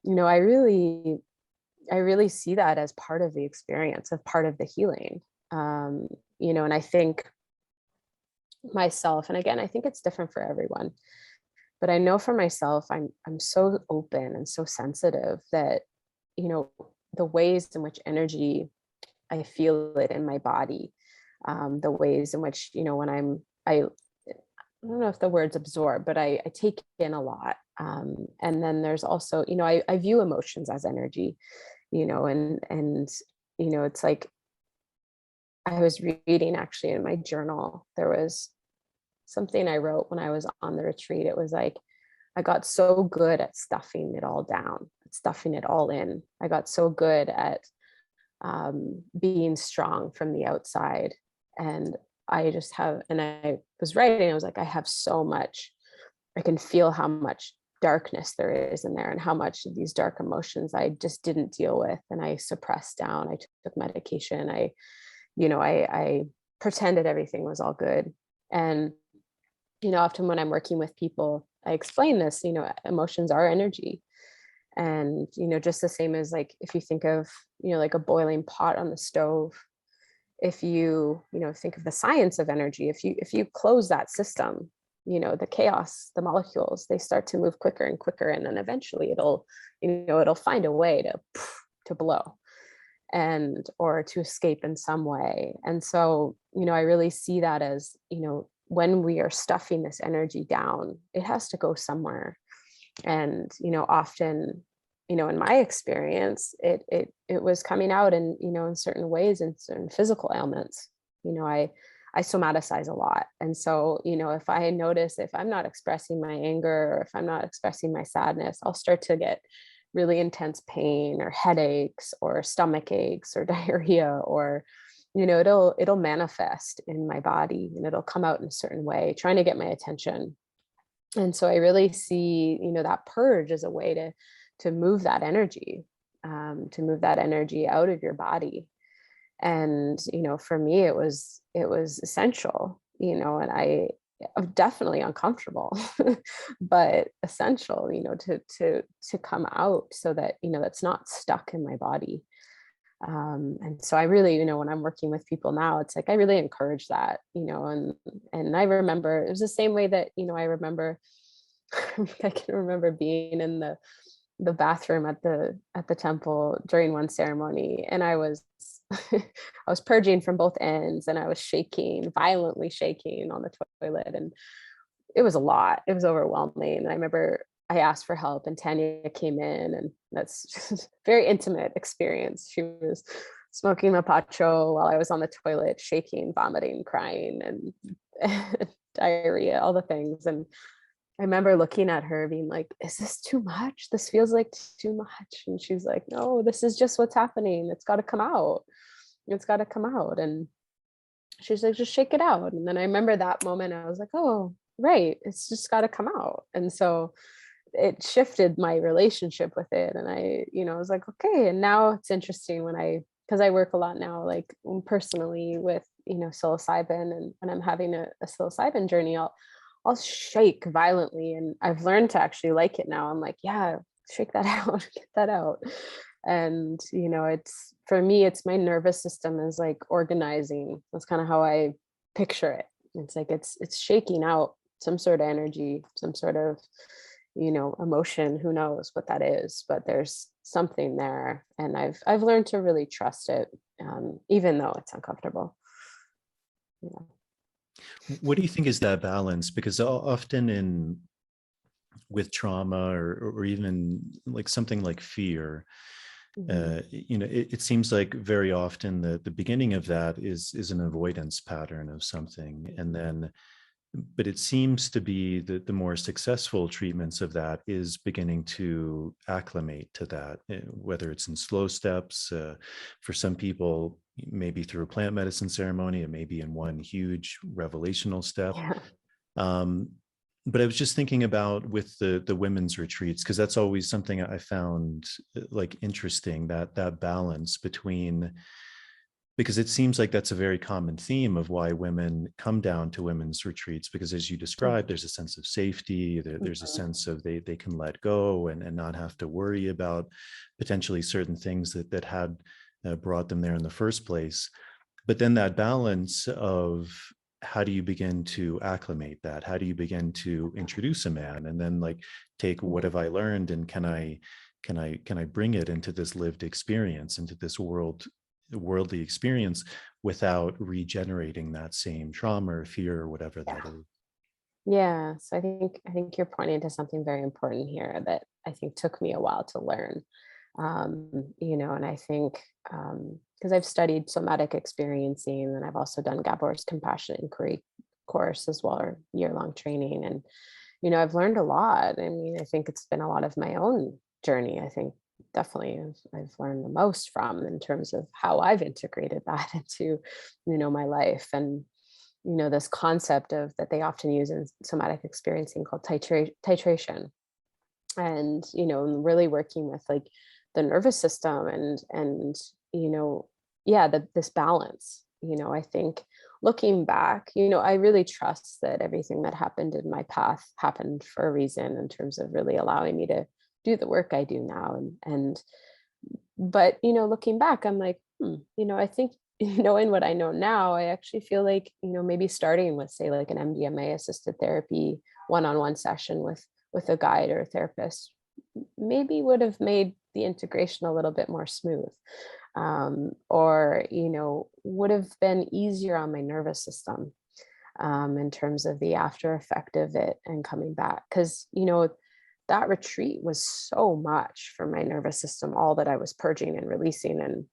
S3: I really see that as part of the experience, of part of the healing. And I think myself, and again, I think it's different for everyone, but I know for myself, I'm so open and so sensitive that, the ways in which energy, I feel it in my body, the ways in which, when I don't know if the word's absorb, but I take in a lot. And then there's also, I view emotions as energy, and it's like, I was reading actually in my journal, there was something I wrote when I was on the retreat. It was like, I got so good at stuffing it all down, stuffing it all in. I got so good at being strong from the outside. And I was writing, I was like, I have so much, I can feel how much darkness there is in there, and how much of these dark emotions I just didn't deal with. And I suppressed down, I took medication. I pretended everything was all good. And, often when I'm working with people, I explain this, emotions are energy. And, just the same as like, if you think of, like a boiling pot on the stove, if you think of the science of energy, if you close that system, the chaos, the molecules, they start to move quicker and quicker, and then eventually it'll find a way to blow, and or to escape in some way. And so I really see that as, when we are stuffing this energy down, it has to go somewhere. And often, in my experience, it was coming out in certain ways, in certain physical ailments. I somaticize a lot. And so, if I notice, if I'm not expressing my anger, or if I'm not expressing my sadness, I'll start to get really intense pain, or headaches, or stomach aches, or diarrhea, or, it'll manifest in my body, and it'll come out in a certain way, trying to get my attention. And so I really see, that purge as a way to move that energy, out of your body. And for me, it was essential, and definitely uncomfortable, but essential, to come out so that, that's not stuck in my body. And so I really, when I'm working with people now, it's like, I really encourage that, and I remember it was the same way that, I remember, I can remember being in the bathroom at the temple during one ceremony, and I was I was purging from both ends, and I was violently shaking on the toilet, and it was a lot. It was overwhelming. And I remember I asked for help, and Tanya came in, and that's just very intimate experience. She was smoking mapacho while I was on the toilet, shaking, vomiting, crying, and diarrhea, all the things. And I remember looking at her being like, is this too much? This feels like too much. And she's like, no, this is just what's happening. It's got to come out. It's got to come out. And she's like, just shake it out. And then I remember that moment, I was like, oh, right. It's just got to come out. And so it shifted my relationship with it. And I was like, okay. And now it's interesting because I work a lot now, like personally with, psilocybin, and when I'm having a psilocybin journey, I'll shake violently, and I've learned to actually like it now. I'm like, yeah, shake that out, get that out. And, it's, for me, it's my nervous system is like organizing. That's kind of how I picture it. It's like, it's shaking out some sort of energy, some sort of, emotion, who knows what that is, but there's something there. And I've learned to really trust it, even though it's uncomfortable. Yeah.
S1: What do you think is that balance? Because often with trauma or even like something like fear, it seems like very often the beginning of that is an avoidance pattern of something, and then, but it seems to be that the more successful treatments of that is beginning to acclimate to that, whether it's in slow steps. For some people, maybe through a plant medicine ceremony, it may be in one huge revelational step.
S3: Yeah.
S1: But I was just thinking about with the women's retreats, because that's always something I found like interesting, that balance between, because it seems like that's a very common theme of why women come down to women's retreats, because as you described, there's a sense of safety, there's a sense of they can let go and not have to worry about potentially certain things that had brought them there in the first place. But then that balance of, how do you begin to acclimate that? How do you begin to introduce a man, and then like take what have I learned, and can I bring it into this lived experience, into this worldly experience, without regenerating that same trauma or fear or whatever that is?
S3: Yeah. So I think you're pointing to something very important here that I think took me a while to learn. And I think because I've studied somatic experiencing, and I've also done Gabor's compassionate inquiry course as well, or year-long training. And, I've learned a lot. I mean, I think it's been a lot of my own journey. I think definitely I've learned the most from, in terms of how I've integrated that into, my life. And, this concept of that they often use in somatic experiencing called titration. And, really working with like the nervous system and this balance. I think looking back, I really trust that everything that happened in my path happened for a reason, in terms of really allowing me to do the work I do now. But looking back, I'm like, I think, knowing what I know now, I actually feel like, maybe starting with, say, like an MDMA assisted therapy one-on-one session with a guide or a therapist maybe would have made the integration a little bit more smooth, or would have been easier on my nervous system, in terms of the after effect of it and coming back. Because that retreat was so much for my nervous system, all that I was purging and releasing, and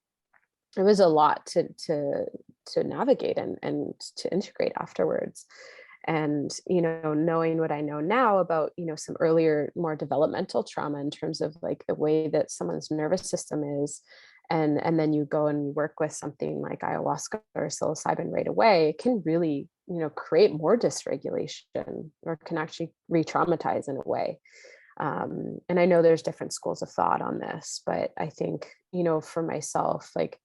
S3: it was a lot to navigate and to integrate afterwards. And knowing what I know now about some earlier, more developmental trauma, in terms of like the way that someone's nervous system is, and then you go and work with something like ayahuasca or psilocybin right away, it can really create more dysregulation, or can actually re-traumatize in a way. And I know there's different schools of thought on this, but I think for myself, like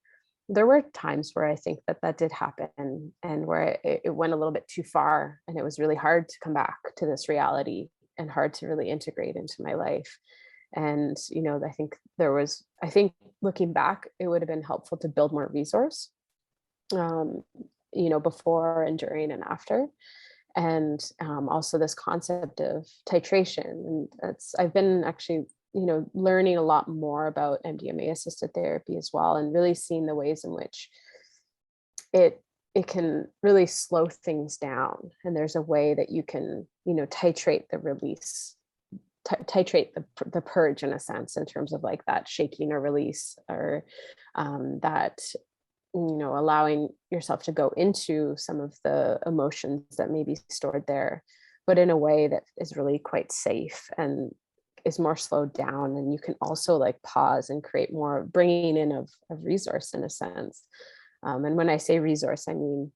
S3: there were times where I think that that did happen, and where it went a little bit too far, and it was really hard to come back to this reality and hard to really integrate into my life. And, I think looking back, it would have been helpful to build more resource, um, before and during and after. And also this concept of titration. And I've been actually, learning a lot more about MDMA assisted therapy as well, and really seeing the ways in which it can really slow things down. And there's a way that you can, titrate the release, titrate the purge, in a sense, in terms of like that shaking or release, or that, allowing yourself to go into some of the emotions that may be stored there, but in a way that is really quite safe and is more slowed down. And you can also like pause and create more bringing in of resource, in a sense. And when I say resource, I mean,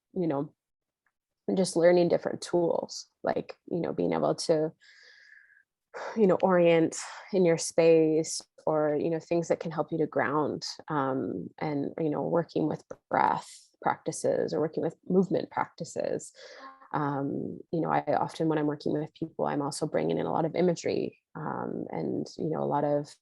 S3: just learning different tools, like, being able to, orient in your space, or, things that can help you to ground, and, working with breath practices or working with movement practices. I often, when I'm working with people, I'm also bringing in a lot of imagery, and, a lot of,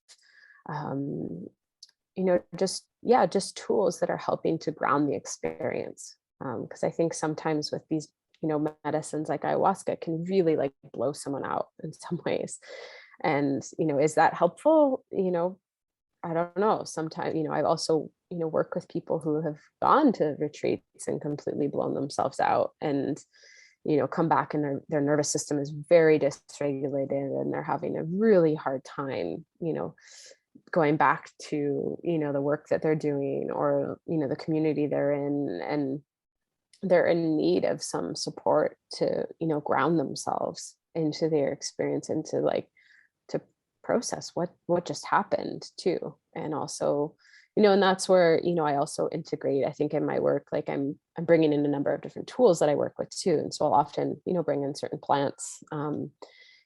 S3: just tools that are helping to ground the experience. Because I think sometimes with these, medicines like ayahuasca can really like blow someone out in some ways. And, is that helpful? I don't know. Sometimes, I also, work with people who have gone to retreats and completely blown themselves out, and, come back and their nervous system is very dysregulated, and they're having a really hard time, going back to, the work that they're doing, or, the community they're in, and they're in need of some support to, ground themselves into their experience, and to like, to process what just happened too. And also, and that's where, I also integrate, I think, in my work, like I'm bringing in a number of different tools that I work with too. And so I'll often, bring in certain plants,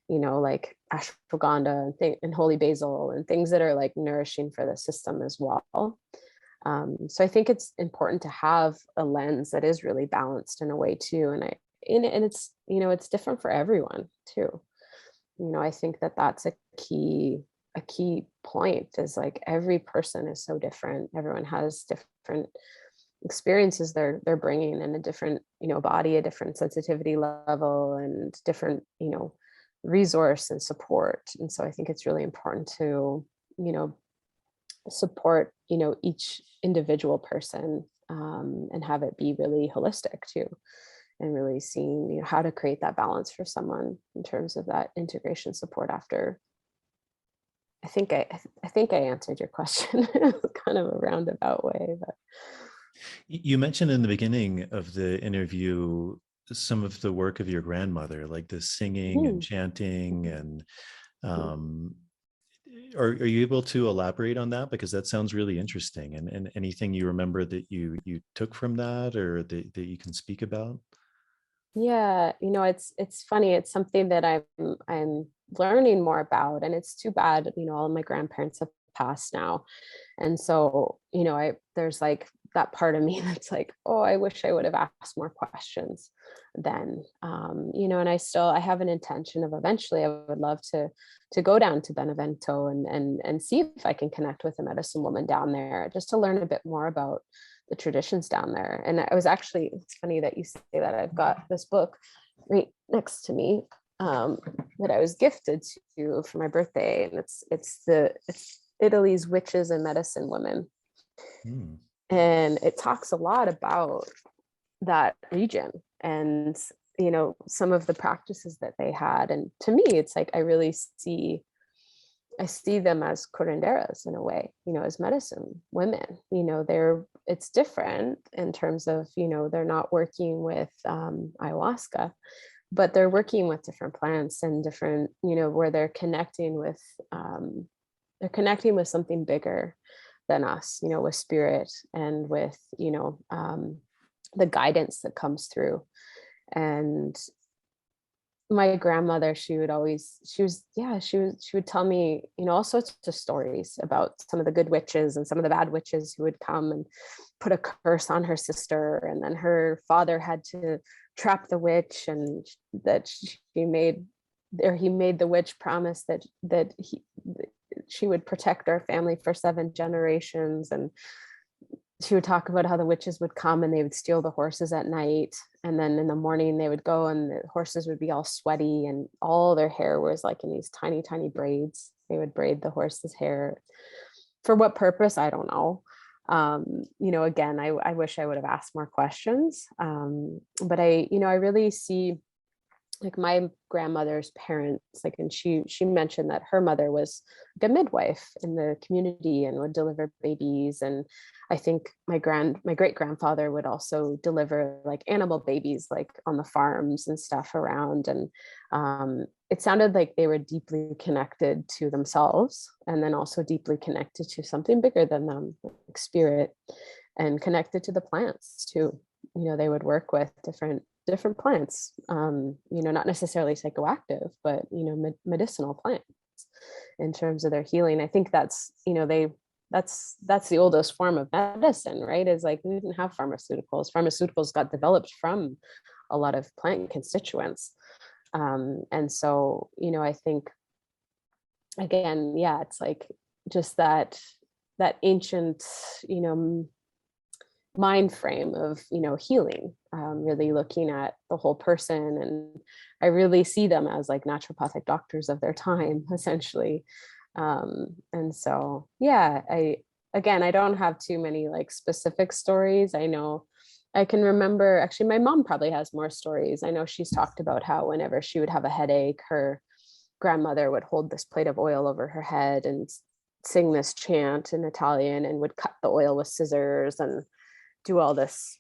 S3: like ashwagandha and holy basil, and things that are like nourishing for the system as well. So I think it's important to have a lens that is really balanced in a way too. And it's, it's different for everyone too. I think that that's a key point, is like every person is so different. Everyone has different experiences they're bringing, and a different, body, a different sensitivity level, and different, resource and support. And so I think it's really important to, support, each individual person, and have it be really holistic too, and really seeing, how to create that balance for someone in terms of that integration support after. I think I answered your question kind of a roundabout way, but
S1: You mentioned in the beginning of the interview some of the work of your grandmother, like the singing and chanting, and um, are you able to elaborate on that? Because that sounds really interesting. And anything you remember that you took from that, or that you can speak about?
S3: yeah, it's funny. It's something that I'm learning more about, and it's too bad, all of my grandparents have passed now. And so, there's like that part of me that's like, oh, I wish I would have asked more questions then. And I have an intention of eventually, I would love to go down to Benevento, and see if I can connect with a medicine woman down there, just to learn a bit more about the traditions down there. And it's funny that you say that. I've got this book right next to me, that I was gifted to for my birthday, and it's Italy's Witches and Medicine Women.
S1: Hmm.
S3: And it talks a lot about that region, and, some of the practices that they had. And to me, it's like, I see them as curanderas in a way, as medicine women. It's different in terms of, they're not working with ayahuasca, but they're working with different plants and different, where they're connecting with something bigger than us, with spirit, and with, the guidance that comes through. And my grandmother, she would tell me, all sorts of stories about some of the good witches and some of the bad witches who would come and put a curse on her sister. And then her father had to trap the witch, and that he made the witch promise that she would protect our family for 7 generations. And she would talk about how the witches would come and they would steal the horses at night. And then in the morning they would go and the horses would be all sweaty and all their hair was like in these tiny, tiny braids. They would braid the horse's hair. For what purpose? I don't know. Again, I wish I would have asked more questions. But I really see like my grandmother's parents, like, and she mentioned that her mother was like a midwife in the community and would deliver babies. And I think my great grandfather would also deliver like animal babies, like on the farms and stuff around. And it sounded like they were deeply connected to themselves, and then also deeply connected to something bigger than them, like spirit, and connected to the plants too. They would work with different plants, not necessarily psychoactive, but medicinal plants in terms of their healing. I think that's that's the oldest form of medicine, right? Is like we didn't have pharmaceuticals got developed from a lot of plant constituents. And so I think, again, yeah, it's like just that ancient mind frame of healing, really looking at the whole person. And I really see them as like naturopathic doctors of their time, essentially. And so yeah, I don't have too many like specific stories. I know I can remember, actually my mom probably has more stories. I know she's talked about how whenever she would have a headache, her grandmother would hold this plate of oil over her head and sing this chant in Italian, and would cut the oil with scissors and do all this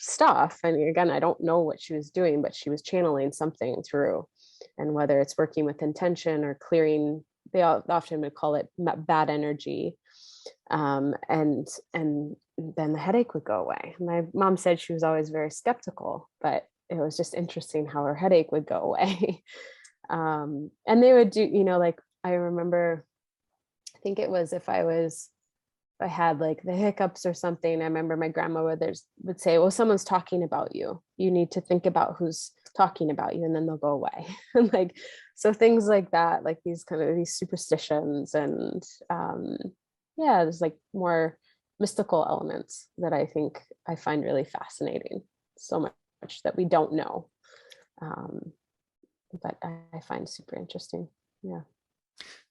S3: stuff. And again, I don't know what she was doing, but she was channeling something through. And whether it's working with intention or clearing, they often would call it bad energy. And then the headache would go away. My mom said she was always very skeptical, but it was just interesting how her headache would go away. And they would do, like I remember, I think it was if I had like the hiccups or something, I remember my grandmother would say, well, someone's talking about you. You need to think about who's talking about you, and then they'll go away. And like, so things like that, like these superstitions, and there's like more mystical elements that I think I find really fascinating. So much that we don't know, but I find super interesting. Yeah.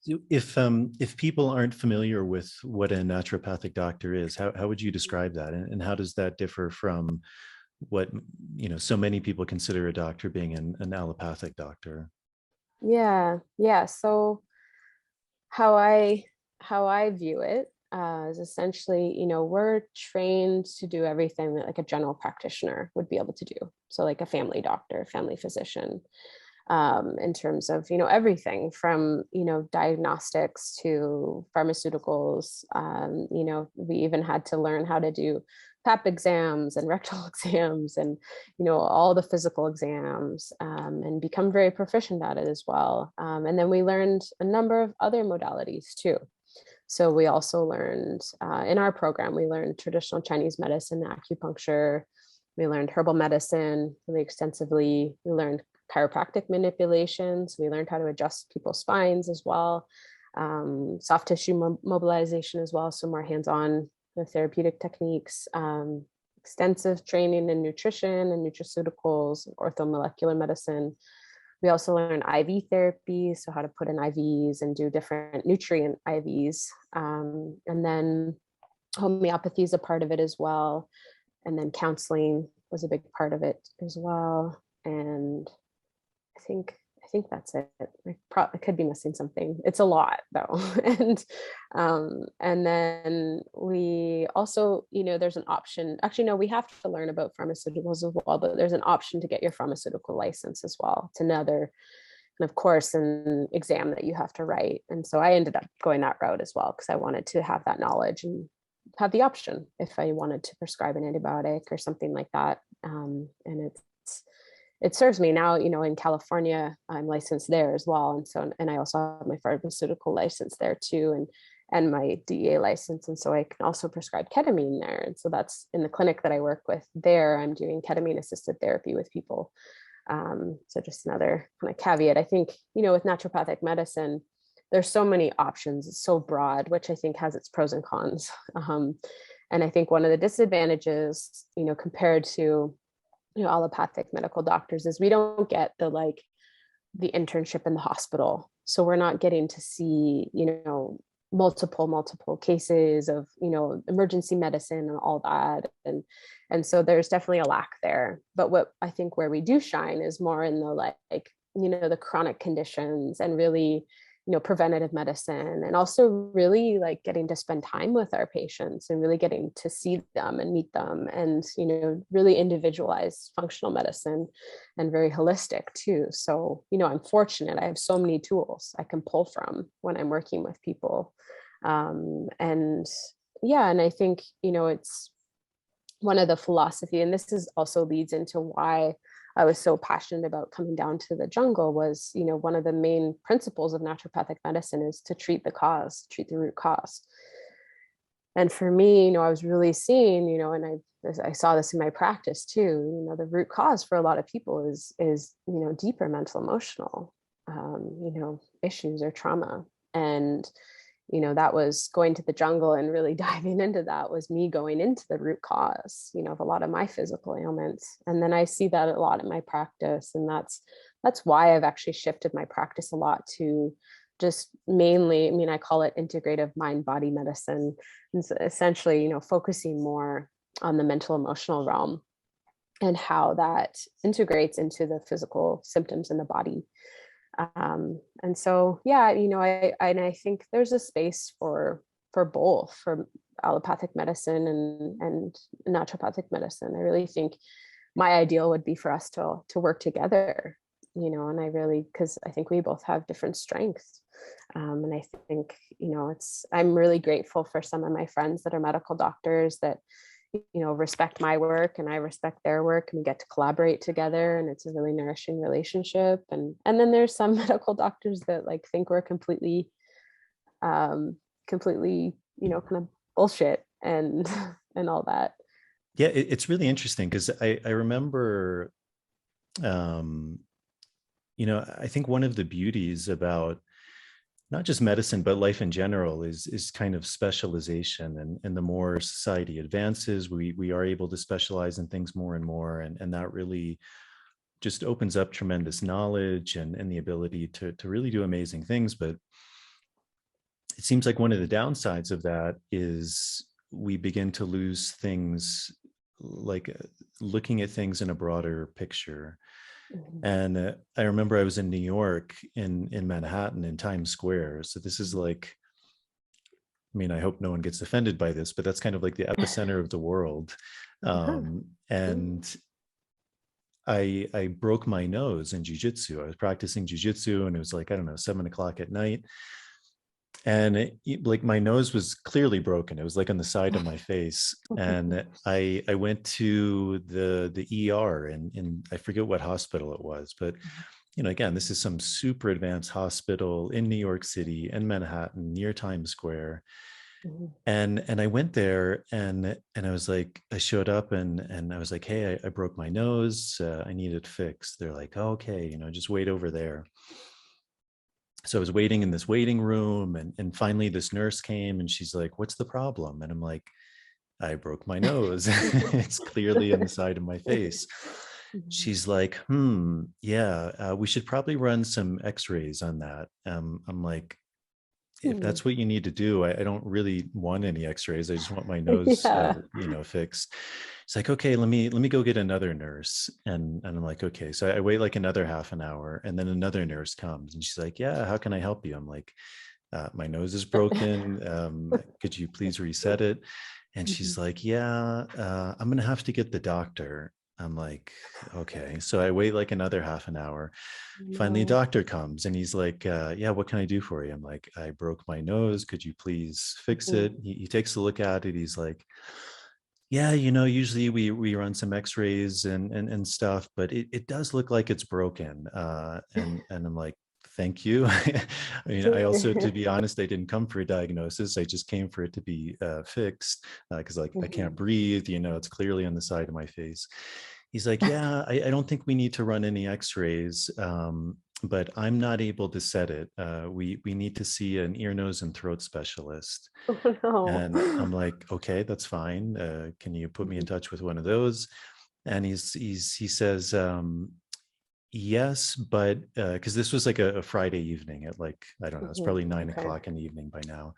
S1: So if people aren't familiar with what a naturopathic doctor is, how would you describe that, and how does that differ from what so many people consider a doctor being an allopathic doctor?
S3: Yeah. So how I view it is essentially, we're trained to do everything that like a general practitioner would be able to do. So like a family doctor, family physician, in terms of everything from diagnostics to pharmaceuticals. We even had to learn how to do pap exams and rectal exams, and all the physical exams, and become very proficient at it as well. And then we learned a number of other modalities too. So we also learned in our program, we learned traditional Chinese medicine, acupuncture. We learned herbal medicine really extensively. We learned chiropractic manipulations. We learned how to adjust people's spines as well. Soft tissue mobilization as well. So more hands-on with therapeutic techniques, extensive training in nutrition and nutraceuticals, orthomolecular medicine. We also learned IV therapy, so how to put in IVs and do different nutrient IVs. And then homeopathy is a part of it as well. And then counseling was a big part of it as well. And I think that's it. I could be missing something. It's a lot though. And then we also, there's an option. Actually, no, we have to learn about pharmaceuticals as well, but there's an option to get your pharmaceutical license as well. It's another kind of course and exam that you have to write. And so I ended up going that route as well, because I wanted to have that knowledge and have the option if I wanted to prescribe an antibiotic or something like that. And it serves me now. In California, I'm licensed there as well. And so, and I also have my pharmaceutical license there too. And my DEA license. And so I can also prescribe ketamine there. And so that's in the clinic that I work with there. I'm doing ketamine assisted therapy with people. So just another kind of caveat. I think, with naturopathic medicine, there's so many options. It's so broad, which I think has its pros and cons. And I think one of the disadvantages, compared to, allopathic medical doctors is we don't get the internship in the hospital. So we're not getting to see, multiple cases of, emergency medicine and all that. And so there's definitely a lack there. But what I think where we do shine is more in the the chronic conditions and really, preventative medicine, and also really getting to spend time with our patients and really getting to see them and meet them, and, really individualized functional medicine and very holistic too. So, I'm fortunate. I have so many tools I can pull from when I'm working with people. And I think, it's one of the philosophy, and this is also leads into why I was so passionate about coming down to the jungle was, one of the main principles of naturopathic medicine is to treat the root cause. And for me, I was really seeing, and I saw this in my practice too, the root cause for a lot of people is, deeper mental, emotional, issues or trauma. And that was going to the jungle and really diving into that was me going into the root cause, of a lot of my physical ailments. And then I see that a lot in my practice. And that's why I've actually shifted my practice a lot to just mainly, I call it integrative mind body medicine. And so essentially, focusing more on the mental emotional realm and how that integrates into the physical symptoms in the body. And so, I think there's a space for both, for allopathic medicine and naturopathic medicine. I really think my ideal would be for us to work together, and I really, because I think we both have different strengths. And I think, I'm really grateful for some of my friends that are medical doctors that, respect my work and I respect their work, and we get to collaborate together, and it's a really nourishing relationship. And then there's some medical doctors that think we're completely, kind of bullshit and all that.
S1: Yeah, it's really interesting because I remember, I think one of the beauties about not just medicine, but life in general is kind of specialization. And the more society advances, we are able to specialize in things more and more. And that really just opens up tremendous knowledge and the ability to really do amazing things. But it seems like one of the downsides of that is we begin to lose things looking at things in a broader picture.
S3: Mm-hmm.
S1: And I remember I was in New York in Manhattan in Times Square. So this is I hope no one gets offended by this, but that's kind of the epicenter of the world. And I broke my nose in jiu-jitsu. I was practicing jiu-jitsu and it was 7:00 at night. And my nose was clearly broken. It was on the side of my face. And I went to the ER and I forget what hospital it was, but again, this is some super advanced hospital in New York City, in Manhattan, near Times Square.
S3: Mm-hmm.
S1: And I went there and I was I showed up and I was like, hey, I broke my nose. I need it fixed. They're like, oh, okay, just wait over there. So I was waiting in this waiting room and finally this nurse came and she's like, what's the problem? And I'm like, I broke my nose. It's clearly in the side of my face.
S3: Mm-hmm.
S1: She's like, we should probably run some x-rays on that. I'm like, if that's what you need to do, I don't really want any x-rays. I just want my nose, fixed. It's like, okay, let me go get another nurse. And I'm like, okay. So I wait another half an hour and then another nurse comes and she's like, yeah, how can I help you? I'm like, my nose is broken. Could you please reset it? And she's like, yeah, I'm going to have to get the doctor. I'm like, okay. So I wait another half an hour. Finally, a doctor comes and he's like, yeah, what can I do for you? I'm like, I broke my nose. Could you please fix it? He takes a look at it. He's like, yeah, usually we run some x-rays and stuff, but it does look like it's broken. And I'm like, thank you. I mean, I also, to be honest, I didn't come for a diagnosis. I just came for it to be fixed, because like I can't
S3: Mhm.
S1: breathe, it's clearly on the side of my face. He's like, yeah, I don't think we need to run any x-rays. But I'm not able to set it. We need to see an ear, nose, and throat specialist.
S3: Oh
S1: And I'm
S3: no.
S1: like, okay, that's fine. Can you put me in
S3: Mhm.
S1: touch with one of those? And he says, yes, but because this was like a Friday evening at, like, I don't know, it's
S3: Mhm.
S1: probably nine
S3: Okay.
S1: o'clock in the evening by now.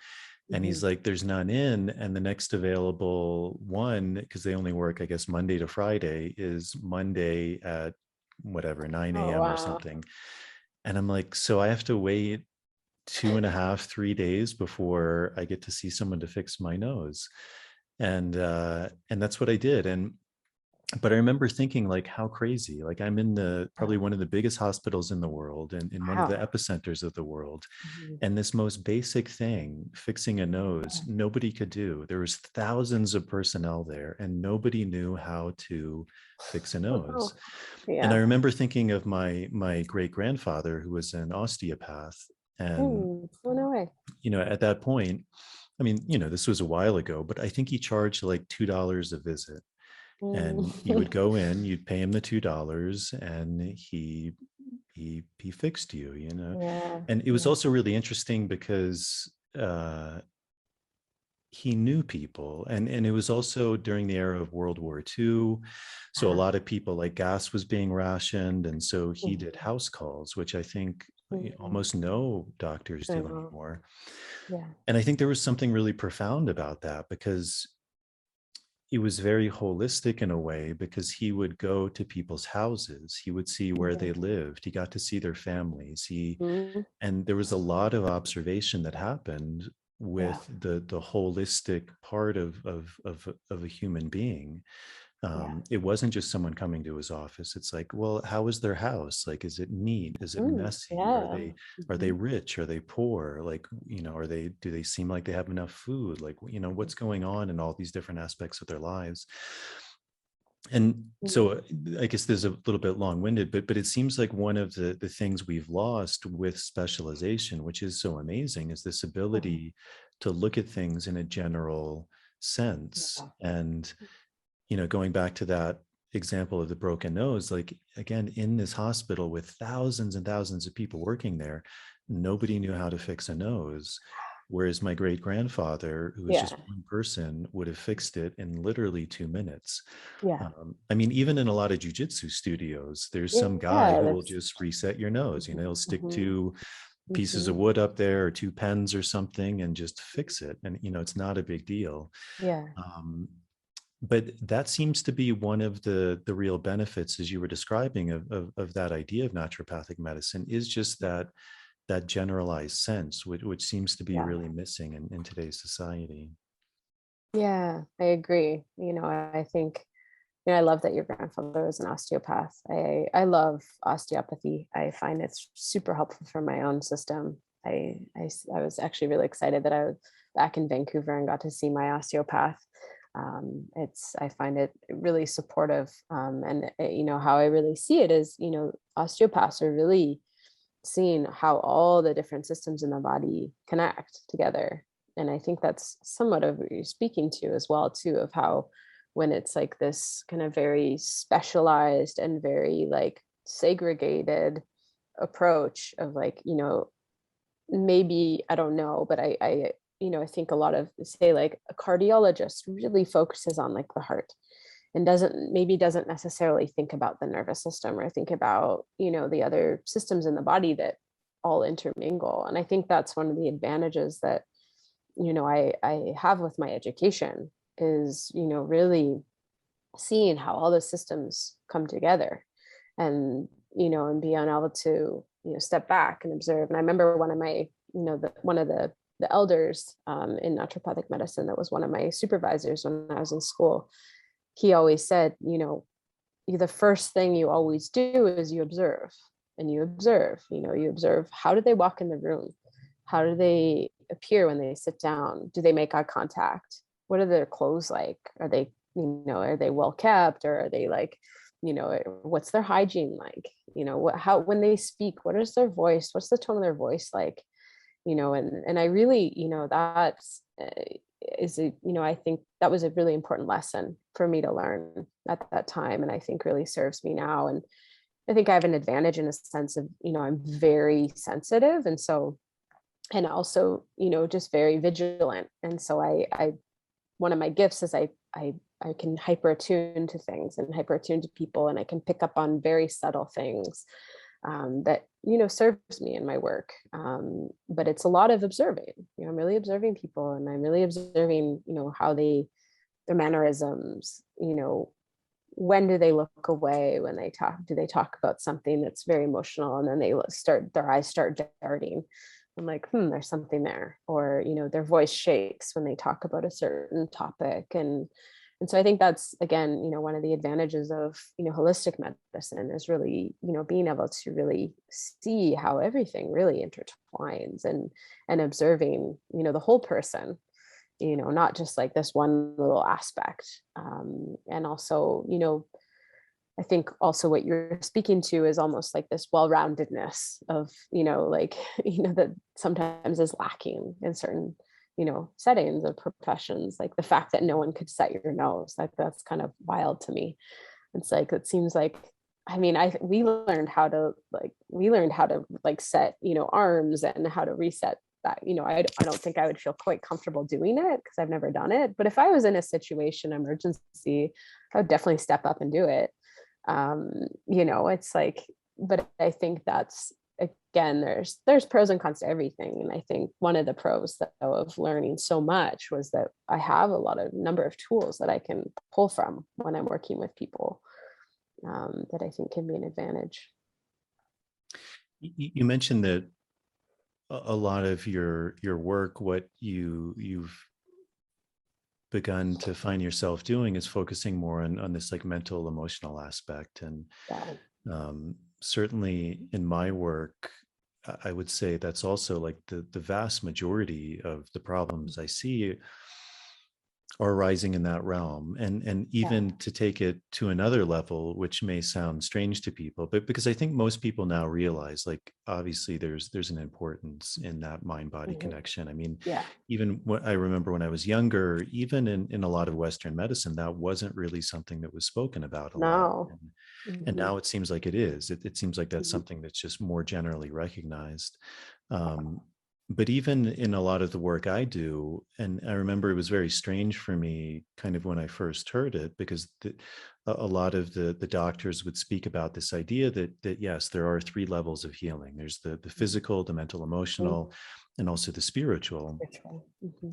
S1: And he's
S3: Mhm.
S1: like, there's none in. And the next available one, because they only work, I guess, Monday to Friday, is Monday at whatever, 9
S3: Oh
S1: a.m. or
S3: wow.
S1: something. And I'm like, so I have to wait 2.5, 3 days before I get to see someone to fix my nose. And that's what I did. But I remember thinking, like, how crazy. Like, I'm in the probably
S3: Yeah.
S1: one of the biggest hospitals in the world, and in one of the
S3: Wow.
S1: epicenters of the world.
S3: Mhm.
S1: And this most basic thing, fixing a nose,
S3: Yeah.
S1: nobody could do. There was thousands of personnel there, and nobody knew how to fix a
S3: Oh
S1: nose.
S3: no.
S1: And I
S3: Yeah.
S1: remember thinking of my great grandfather, who was an osteopath. And
S3: Oh no way.
S1: at that point, I mean, this was a while ago, but I think he charged like $2 a visit.
S3: Mm.
S1: And you would go in, you'd pay him the $2, and he fixed you.
S3: Yeah.
S1: And it was
S3: Yeah.
S1: also really interesting because he knew people, and it was also during the era of World War II. So a
S3: Uh-huh.
S1: lot of people, like, gas was being rationed, and so he did
S3: Mhm.
S1: house calls, which I think
S3: Mhm.
S1: almost no doctors do
S3: Oh,
S1: anymore.
S3: yeah.
S1: And I think there was something really profound about that, because it was very holistic in a way, because he would go to people's houses, he would see where they
S3: Yeah.
S1: lived, he got to see their families, he
S3: Mhm.
S1: and there was a lot of observation that happened
S3: Yeah.
S1: with the holistic part of a human being.
S3: Yeah.
S1: It wasn't just someone coming to his office. It's like, well, how is their house? Like, is it neat? Is it
S3: Mm.
S1: messy? Are
S3: Yeah.
S1: they
S3: Mhm.
S1: rich? Are they poor? Like, do they seem like they have enough food? Like,
S3: Mhm.
S1: what's going on in all these different aspects of their lives? And so,
S3: Mhm.
S1: I guess this is a little bit long-winded, but it seems like one of the things we've lost with specialization, which is so amazing, is this
S3: Uh-huh.
S1: ability to look at things in a general sense.
S3: Yeah.
S1: And going back to that example of the broken nose, like, again, in this hospital with thousands and thousands of people working there, nobody knew how to fix a nose. Whereas my great grandfather, who was just
S3: Yeah.
S1: one person, would have fixed it in literally 2 minutes.
S3: Yeah.
S1: I mean, even in a lot of jujitsu studios, there's some guy
S3: Yeah.
S1: who will
S3: That's.
S1: just reset your nose.
S3: Mhm.
S1: He'll stick
S3: Mhm.
S1: 2 pieces of
S3: Mhm.
S1: wood up there, or 2 pens or something, and just fix it. And it's not a big deal.
S3: Yeah.
S1: Um, but that seems to be one of the real benefits, as you were describing, of that idea of naturopathic medicine, is just that generalized sense, which seems to be
S3: Yeah.
S1: really missing in today's society.
S3: Yeah. I agree. I think. I love that your grandfather was an osteopath. I love osteopathy. I find it's super helpful for my own system. I was actually really excited that I was back in Vancouver and got to see my osteopath. I find it really supportive, and how I really see it is, osteopaths are really seeing how all the different systems in the body connect together. And I think that's somewhat of what you're speaking to as well, too, of how when it's like this kind of very specialized and very like segregated approach of like, maybe I don't know, but I think a lot of, say, like a cardiologist really focuses on like the heart and doesn't necessarily think about the nervous system or think about the other systems in the body that all intermingle. And I think that's one of the advantages that I have with my education is really seeing how all the systems come together, and and being able to step back and observe. And I remember one of my one of the elders in naturopathic medicine that was one of my supervisors when I was in school. He always said, the first thing you always do is you observe, and you observe, how do they walk in the room, how do they appear when they sit down, do they make eye contact, what are their clothes like, are they are they well kept, or are they like, what's their hygiene like, how, when they speak, what is their voice, what's the tone of their voice like, and I really, that's is a, I think that was a really important lesson for me to learn at that time, and I think really serves me now. And I think I have an advantage in a sense of, I'm very sensitive, and so, and also, just very vigilant. And so I one of my gifts is I can hyper attune to things and hyper attune to people, and I can pick up on very subtle things that, serves me in my work. But it's a lot of observing. I'm really observing people, and I'm really observing, how their mannerisms, when do they look away when they talk? Do they talk about something that's very emotional, and then their eyes start darting? I'm like, there's something there. Or, their voice shakes when they talk about a certain topic. And so I think that's, again, one of the advantages of, holistic medicine is really, being able to really see how everything really intertwines, and observing, the whole person, not just like this one little aspect. And also, I think also what you're speaking to is almost like this well-roundedness of, like, that sometimes is lacking in certain, settings of professions, like the fact that no one could set your nose, like that's kind of wild to me. It's like, it seems like, I mean, we learned how to set, arms, and how to reset that. I don't think I would feel quite comfortable doing it because I've never done it. But if I was in a situation, emergency, I would definitely step up and do it. It's like, but I think that's, again, there's pros and cons to everything. And I think one of the pros of learning so much was that I have a number of tools that I can pull from when I'm working with people, that I think can be an advantage.
S1: You mentioned that a lot of your work, what you've begun to find yourself doing, is focusing more on this like mental emotional aspect. And certainly in my work, I would say that's also like the vast majority of the problems I see are arising in that realm. And even to take it to another level, which may sound strange to people, but because I think most people now realize, like, obviously there's an importance in that mind-body connection. I mean, even what I remember when I was younger, even in a lot of Western medicine, that wasn't really something that was spoken about a lot. And now it seems like it is. It seems like that's something that's just more generally recognized. But even in a lot of the work I do, and I remember it was very strange for me kind of when I first heard it, because a lot of the doctors would speak about this idea that yes, there are 3 levels of healing. There's the physical, the mental, emotional, and also the spiritual.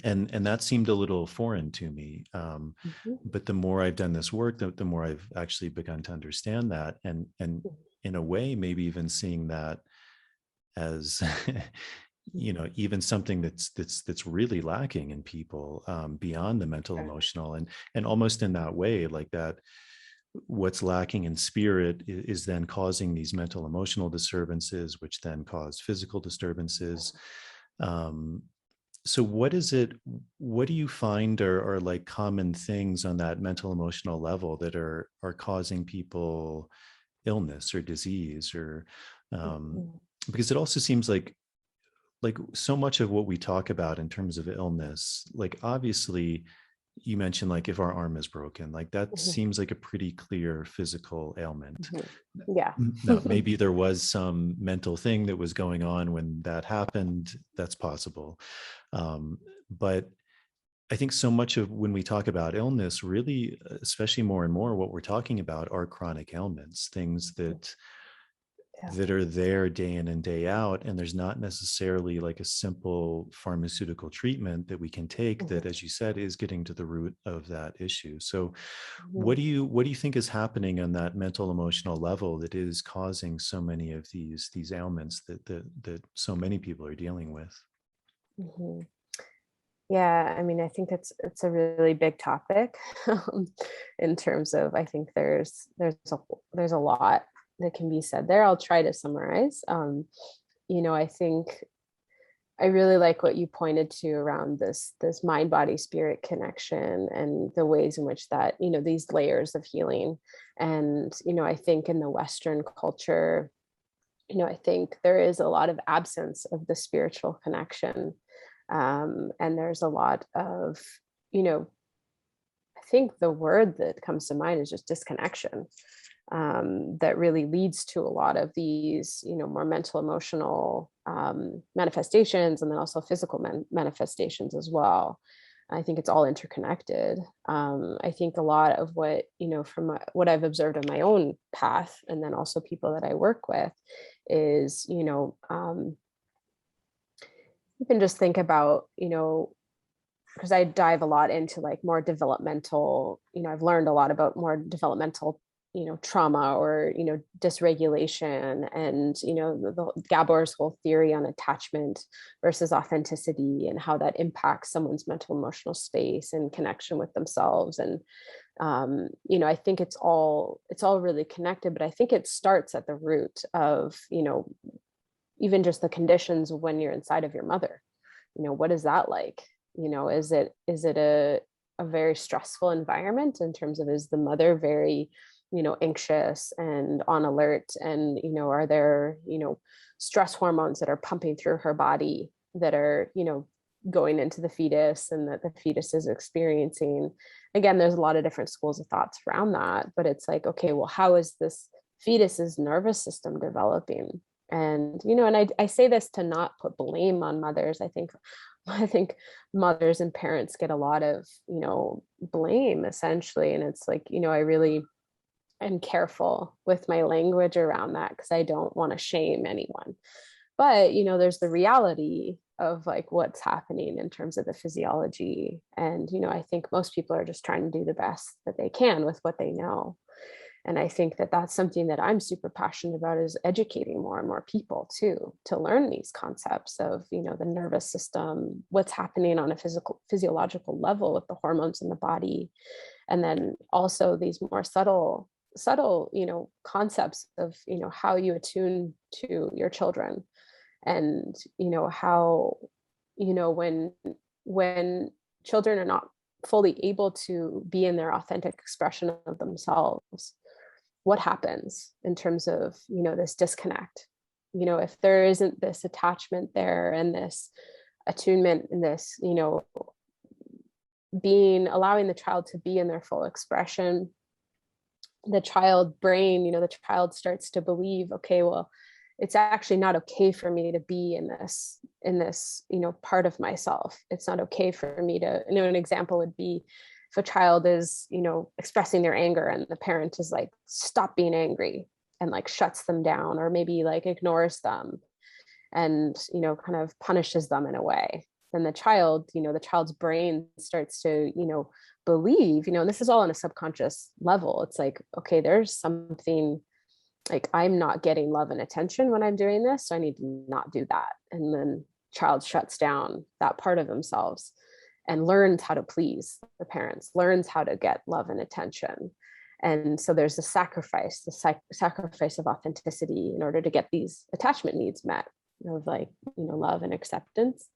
S1: And that seemed a little foreign to me. But the more I've done this work, the more I've actually begun to understand that. And in a way, maybe even seeing that as even something that's really lacking in people, beyond the mental, emotional, and almost in that way, like that what's lacking in spirit is then causing these mental emotional disturbances, which then cause physical disturbances. So what do you find are like common things on that mental emotional level that are causing people illness or disease, or because it also seems like so much of what we talk about in terms of illness, like obviously you mentioned, like if our arm is broken, like that seems like a pretty clear physical ailment. Now, maybe there was some mental thing that was going on when that happened. That's possible. But I think so much of when we talk about illness, really, especially more and more, what we're talking about are chronic ailments, things that are there day in and day out. And there's not necessarily like a simple pharmaceutical treatment that we can take that, as you said, is getting to the root of that issue. So what do you think is happening on that mental emotional level that is causing so many of these ailments that so many people are dealing with?
S3: Yeah, I mean, I think it's a really big topic, in terms of, I think there's a lot that can be said there. I'll try to summarize. I think I really like what you pointed to around this mind body spirit connection and the ways in which that, you know, these layers of healing. And, you know, I think in the Western culture, you know, I think there is a lot of absence of the spiritual connection. And there's a lot of, you know, I think the word that comes to mind is just disconnection, that really leads to a lot of these, you know, more mental, emotional manifestations, and then also physical manifestations as well. I think it's all interconnected. I think a lot of what, you know, from what I've observed on my own path, and then also people that I work with, is, you know, you can just think about, you know, because I dive a lot into like more developmental, you know, I've learned a lot about more developmental, you know, trauma or, you know, dysregulation, and, you know, Gabor's whole theory on attachment versus authenticity, and how that impacts someone's mental emotional space and connection with themselves. And, you know, I think it's all really connected, but I think it starts at the root of, you know, even just the conditions when you're inside of your mother. You know, what is that like? You know, is it a very stressful environment in terms of, is the mother very, you know, anxious and on alert, and, you know, are there, you know, stress hormones that are pumping through her body that are, you know, going into the fetus, and that the fetus is experiencing? Again, there's a lot of different schools of thoughts around that, but it's like, okay, well, how is this fetus's nervous system developing? And, you know, and I say this to not put blame on mothers. I think mothers and parents get a lot of, you know, blame essentially. And it's like, you know, I really am careful with my language around that, because I don't want to shame anyone. But, you know, there's the reality of like what's happening in terms of the physiology. And, you know, I think most people are just trying to do the best that they can with what they know. And I think that that's something that I'm super passionate about, is educating more and more people too, to learn these concepts of, you know, the nervous system, what's happening on a physiological level with the hormones in the body. And then also these more subtle, you know, concepts of, you know, how you attune to your children. And, you know, how, you know, when children are not fully able to be in their authentic expression of themselves, what happens in terms of, you know, this disconnect? You know, if there isn't this attachment there, and this attunement, and this, you know, allowing the child to be in their full expression, the child brain, you know, the child starts to believe, okay, well, it's actually not okay for me to be in this, you know, part of myself. It's not okay for me to, you know, an example would be if a child is, you know, expressing their anger, and the parent is like, stop being angry, and like shuts them down, or maybe like ignores them, and, you know, kind of punishes them in a way, then the child, you know, the child's brain starts to, you know, believe, you know, and this is all on a subconscious level. It's like, okay, there's something, like, I'm not getting love and attention when I'm doing this, so I need to not do that. And then child shuts down that part of themselves and learns how to please the parents, learns how to get love and attention. And so there's a sacrifice, sacrifice of authenticity in order to get these attachment needs met, of like, you know, love and acceptance.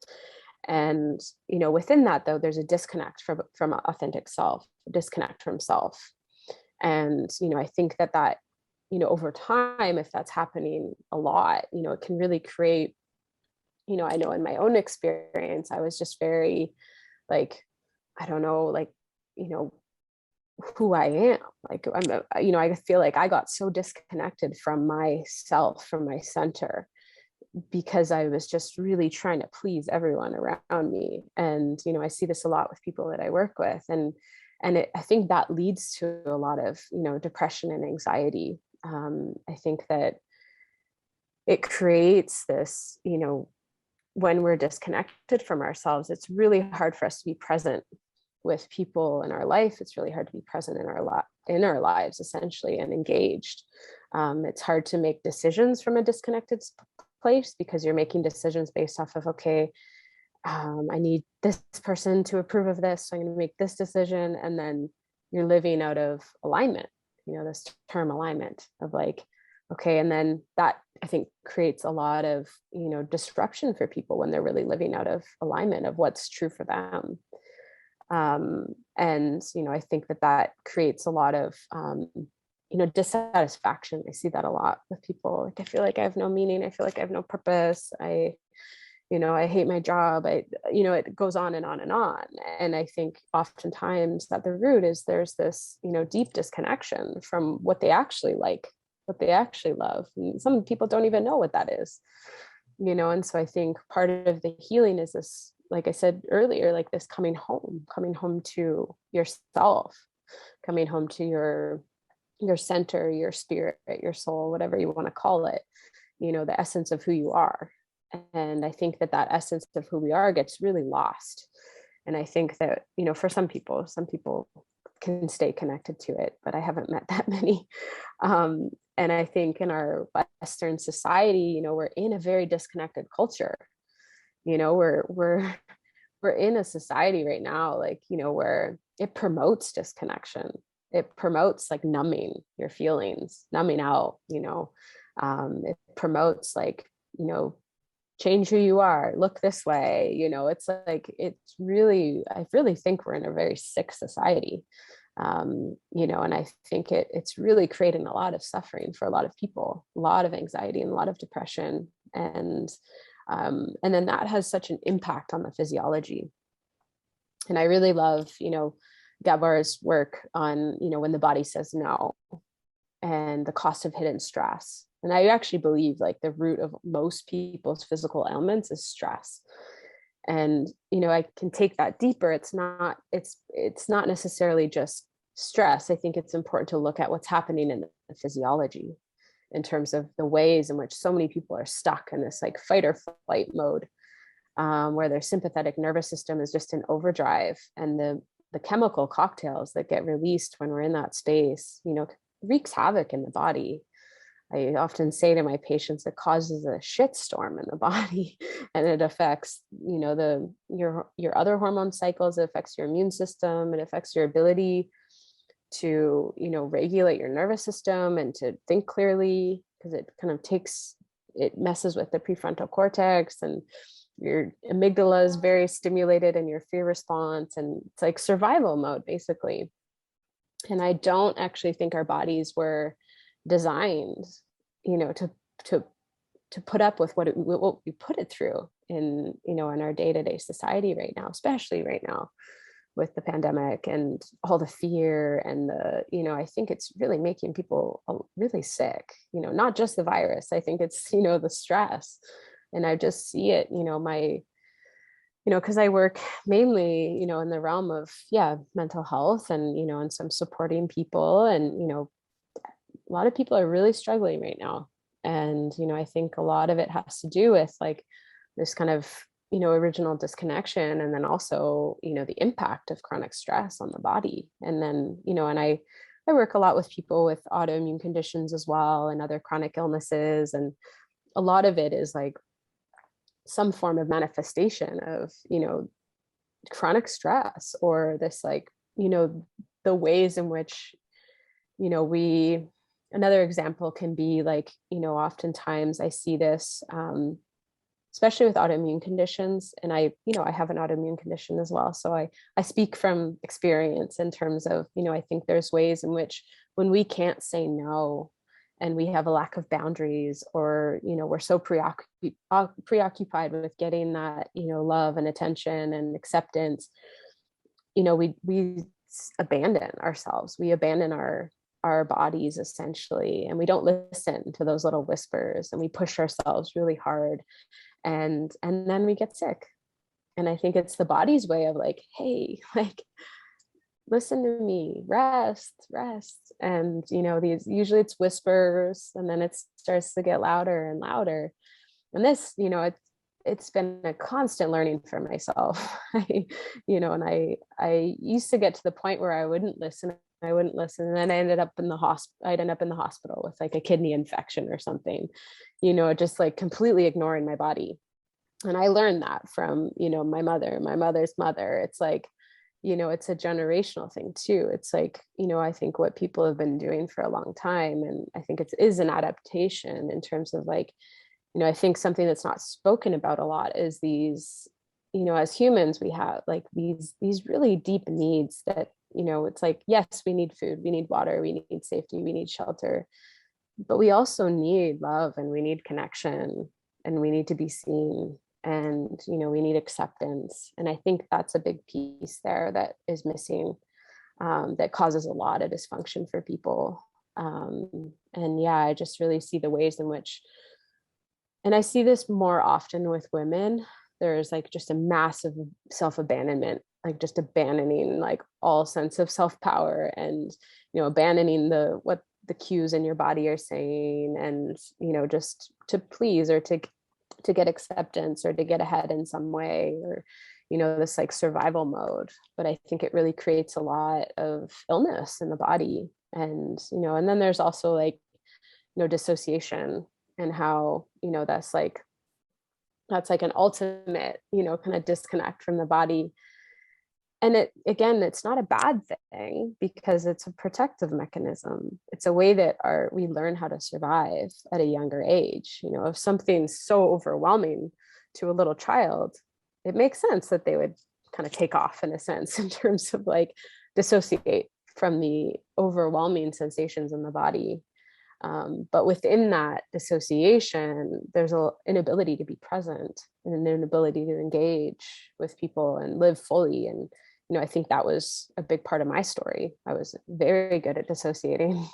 S3: And, you know, within that though, there's a disconnect from authentic self, disconnect from self. And, you know, I think that, you know, over time, if that's happening a lot, you know, it can really create, you know, I know in my own experience, I was just very like, I don't know, like, you know, who I am. Like, you know, I feel like I got so disconnected from myself, from my center, because I was just really trying to please everyone around me. And, you know, I see this a lot with people that I work with. And I think that leads to a lot of, you know, depression and anxiety. I think that it creates this, you know, when we're disconnected from ourselves, it's really hard for us to be present with people in our life. It's really hard to be present in our lives, essentially, and engaged. It's hard to make decisions from a disconnected place, because you're making decisions based off of, okay, I need this person to approve of this, so I'm going to make this decision. And then you're living out of alignment, you know, this term alignment of like, Okay. And then that, I think, creates a lot of, disruption for people when they're really living out of alignment of what's true for them. And, I think that creates a lot of, dissatisfaction. I see that a lot with people. Like, I feel like I have no meaning. I feel like I have no purpose. I hate my job. It goes on and on and on. And I think oftentimes at the root is there's this, deep disconnection from what they actually like, what they actually love. And some people don't even know what that is, and so I think part of the healing is this, like I said earlier, like this coming home to yourself, coming home to your center, your spirit, your soul, whatever you want to call it, the essence of who you are. And I think that essence of who we are gets really lost. And I think that, for some people can stay connected to it, but I haven't met that many. And I think in our Western society, we're in a very disconnected culture. We're in a society right now, like, where it promotes disconnection. It promotes like numbing your feelings, numbing out, it promotes like, change who you are, look this way, it's like, I really think we're in a very sick society. And I think it's really creating a lot of suffering for a lot of people, a lot of anxiety and a lot of depression. And then that has such an impact on the physiology. And I really love, Gabor's work on, when the body says no, and the cost of hidden stress. And I actually believe like the root of most people's physical ailments is stress. And, I can take that deeper. It's not necessarily just stress. I think it's important to look at what's happening in the physiology in terms of the ways in which so many people are stuck in this like fight or flight mode, where their sympathetic nervous system is just in overdrive, and the chemical cocktails that get released when we're in that space, wreaks havoc in the body. I often say to my patients, it causes a shitstorm in the body, and it affects, your other hormone cycles. It affects your immune system. It affects your ability to, regulate your nervous system and to think clearly, because it messes with the prefrontal cortex, and your amygdala is very stimulated in your fear response. And it's like survival mode, basically. And I don't actually think our bodies were designed, to put up with what we put it through in our day-to-day society right now, especially right now with the pandemic and all the fear and I think it's really making people really sick, not just the virus. I think it's, the stress. And I just see it, because I work mainly, in the realm of, mental health and, and some supporting people. And, a lot of people are really struggling right now. And, I think a lot of it has to do with like this kind of, original disconnection. And then also, the impact of chronic stress on the body. And then, and I work a lot with people with autoimmune conditions as well, and other chronic illnesses. And a lot of it is like some form of manifestation of, chronic stress, or this like, the ways in which, another example can be like, oftentimes I see this, especially with autoimmune conditions. And I have an autoimmune condition as well. So I speak from experience in terms of, I think there's ways in which when we can't say no, and we have a lack of boundaries, or, we're so preoccupied with getting that, love and attention and acceptance, we abandon ourselves. We abandon our bodies essentially, and we don't listen to those little whispers, and we push ourselves really hard, and then we get sick. And I think it's the body's way of like, hey, like, listen to me, rest. And these, usually it's whispers, and then it starts to get louder and louder. And this, it's been a constant learning for myself. And I used to get to the point where I wouldn't listen, and then I'd end up in the hospital with like a kidney infection or something, just like completely ignoring my body. And I learned that from, my mother's mother. It's like, it's a generational thing too. It's like, I think what people have been doing for a long time, and I think it is an adaptation in terms of like, I think something that's not spoken about a lot is these, as humans, we have like these really deep needs that, it's like, yes, we need food, we need water, we need safety, we need shelter, but we also need love, and we need connection, and we need to be seen, and we need acceptance. And I think that's a big piece there that is missing, that causes a lot of dysfunction for people. And yeah, I just really see the ways in which, and I see this more often with women, there's like just a massive self-abandonment, like just abandoning like all sense of self-power, and abandoning what the cues in your body are saying, and just to please, or to get acceptance, or to get ahead in some way, or this like survival mode. But I think it really creates a lot of illness in the body. And then there's also like dissociation, and how that's like an ultimate kind of disconnect from the body. And it's not a bad thing, because it's a protective mechanism. It's a way that we learn how to survive at a younger age. If something's so overwhelming to a little child, it makes sense that they would kind of take off, in a sense, in terms of like dissociate from the overwhelming sensations in the body. But within that dissociation, there's an inability to be present, and an inability to engage with people and live fully. And I think that was a big part of my story. I was very good at dissociating.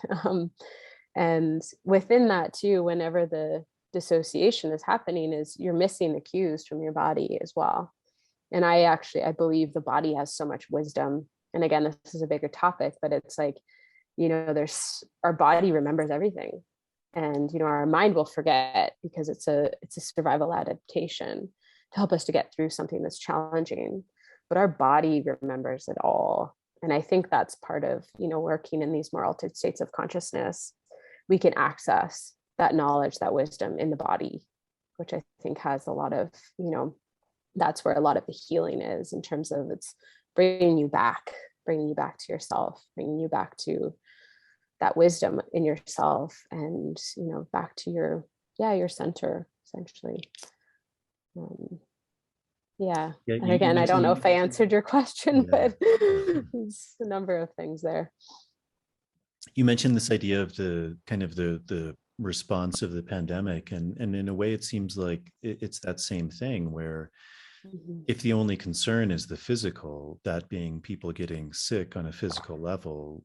S3: And within that too, whenever the dissociation is happening, is you're missing the cues from your body as well. And I believe the body has so much wisdom. And again, this is a bigger topic, but it's like, there's, our body remembers everything, and our mind will forget, because it's a survival adaptation to help us to get through something that's challenging. But our body remembers it all. And I think that's part of working in these more altered states of consciousness. We can access that knowledge, that wisdom in the body, which I think has a lot of, that's where a lot of the healing is, in terms of it's bringing you back to yourself, bringing you back to that wisdom in yourself, and back to your center, essentially. Yeah. And
S1: you
S3: again, I don't know
S1: mentioned,
S3: if I answered your question,
S1: yeah,
S3: but there's a number of things there.
S1: you mentioned this idea of the kind of the response of the pandemic, and in a way it seems like it's that same thing, where if the only concern is the physical, that being people getting sick on a physical level,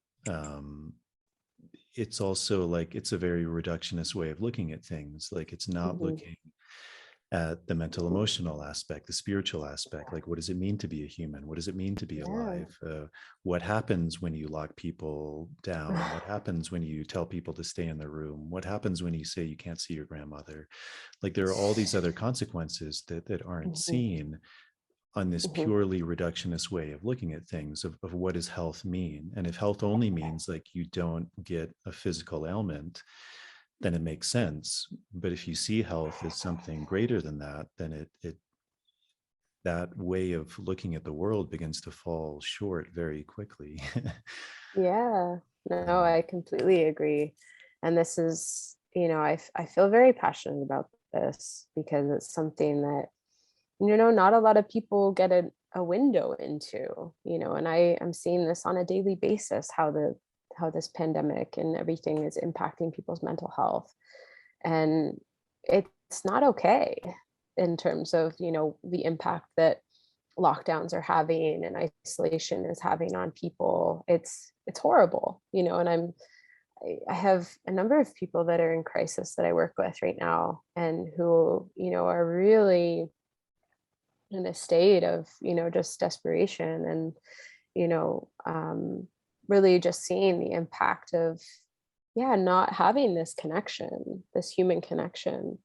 S1: it's also like, it's a very reductionist way of looking at things. Like, it's not looking at the mental emotional aspect, the spiritual aspect. Like, what does it mean to be a human? What does it mean to be alive? What happens when you lock people down? What happens when you tell people to stay in their room? What happens when you say you can't see your grandmother? Like, there are all these other consequences that aren't seen on this purely reductionist way of looking at things, of what does health mean? And if health only means like you don't get a physical ailment, then it makes sense. But if you see health as something greater than that, then that way of looking at the world begins to fall short very quickly.
S3: Yeah, no, I completely agree. And this is, I feel very passionate about this, because it's something that, not a lot of people get a window into, and I'm seeing this on a daily basis, how this pandemic and everything is impacting people's mental health. And it's not okay, in terms of, the impact that lockdowns are having and isolation is having on people. It's horrible, and I have a number of people that are in crisis that I work with right now, and who, are really in a state of, just desperation, and, really just seeing the impact of, not having this connection, this human connection.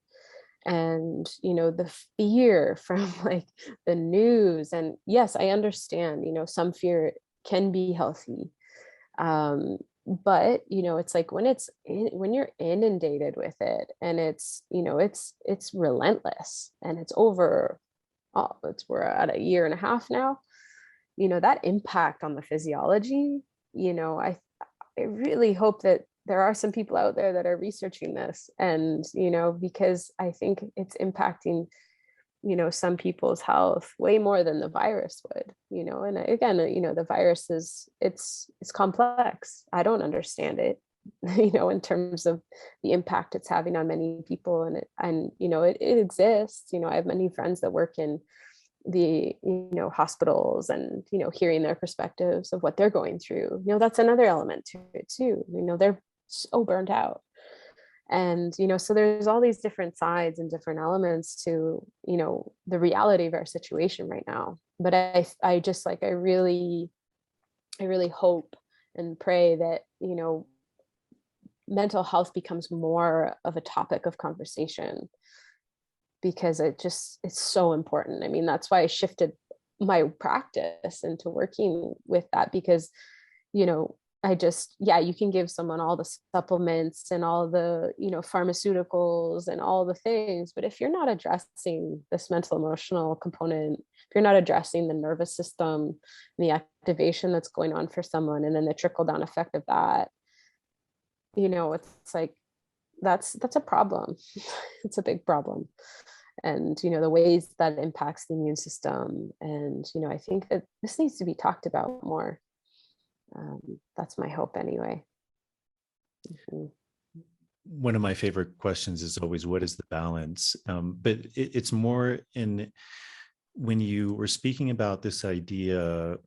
S3: And, the fear from like the news. And yes, I understand, some fear can be healthy. But, it's like when you're inundated with it, and it's, it's relentless, and it's over, we're at a year and a half now. that impact on the physiology, I really hope that there are some people out there that are researching this, and because I think it's impacting some people's health way more than the virus would. And again, the virus it's complex. I don't understand it, in terms of the impact it's having on many people, it exists. I have many friends that work in the hospitals, and hearing their perspectives of what they're going through, that's another element to it too. They're so burned out, and so there's all these different sides and different elements to the reality of our situation right now. But I just like, I really hope and pray that mental health becomes more of a topic of conversation, because it's so important. I mean, that's why I shifted my practice into working with that, because you can give someone all the supplements and all the pharmaceuticals and all the things, but if you're not addressing this mental emotional component, if you're not addressing the nervous system, the activation that's going on for someone, and then the trickle down effect of that, it's like, that's a problem. It's a big problem. And the ways that impacts the immune system, and I think that this needs to be talked about more. That's my hope anyway. Mm-hmm.
S1: One of my favorite questions is always, what is the balance? But it's more in, when you were speaking about this idea,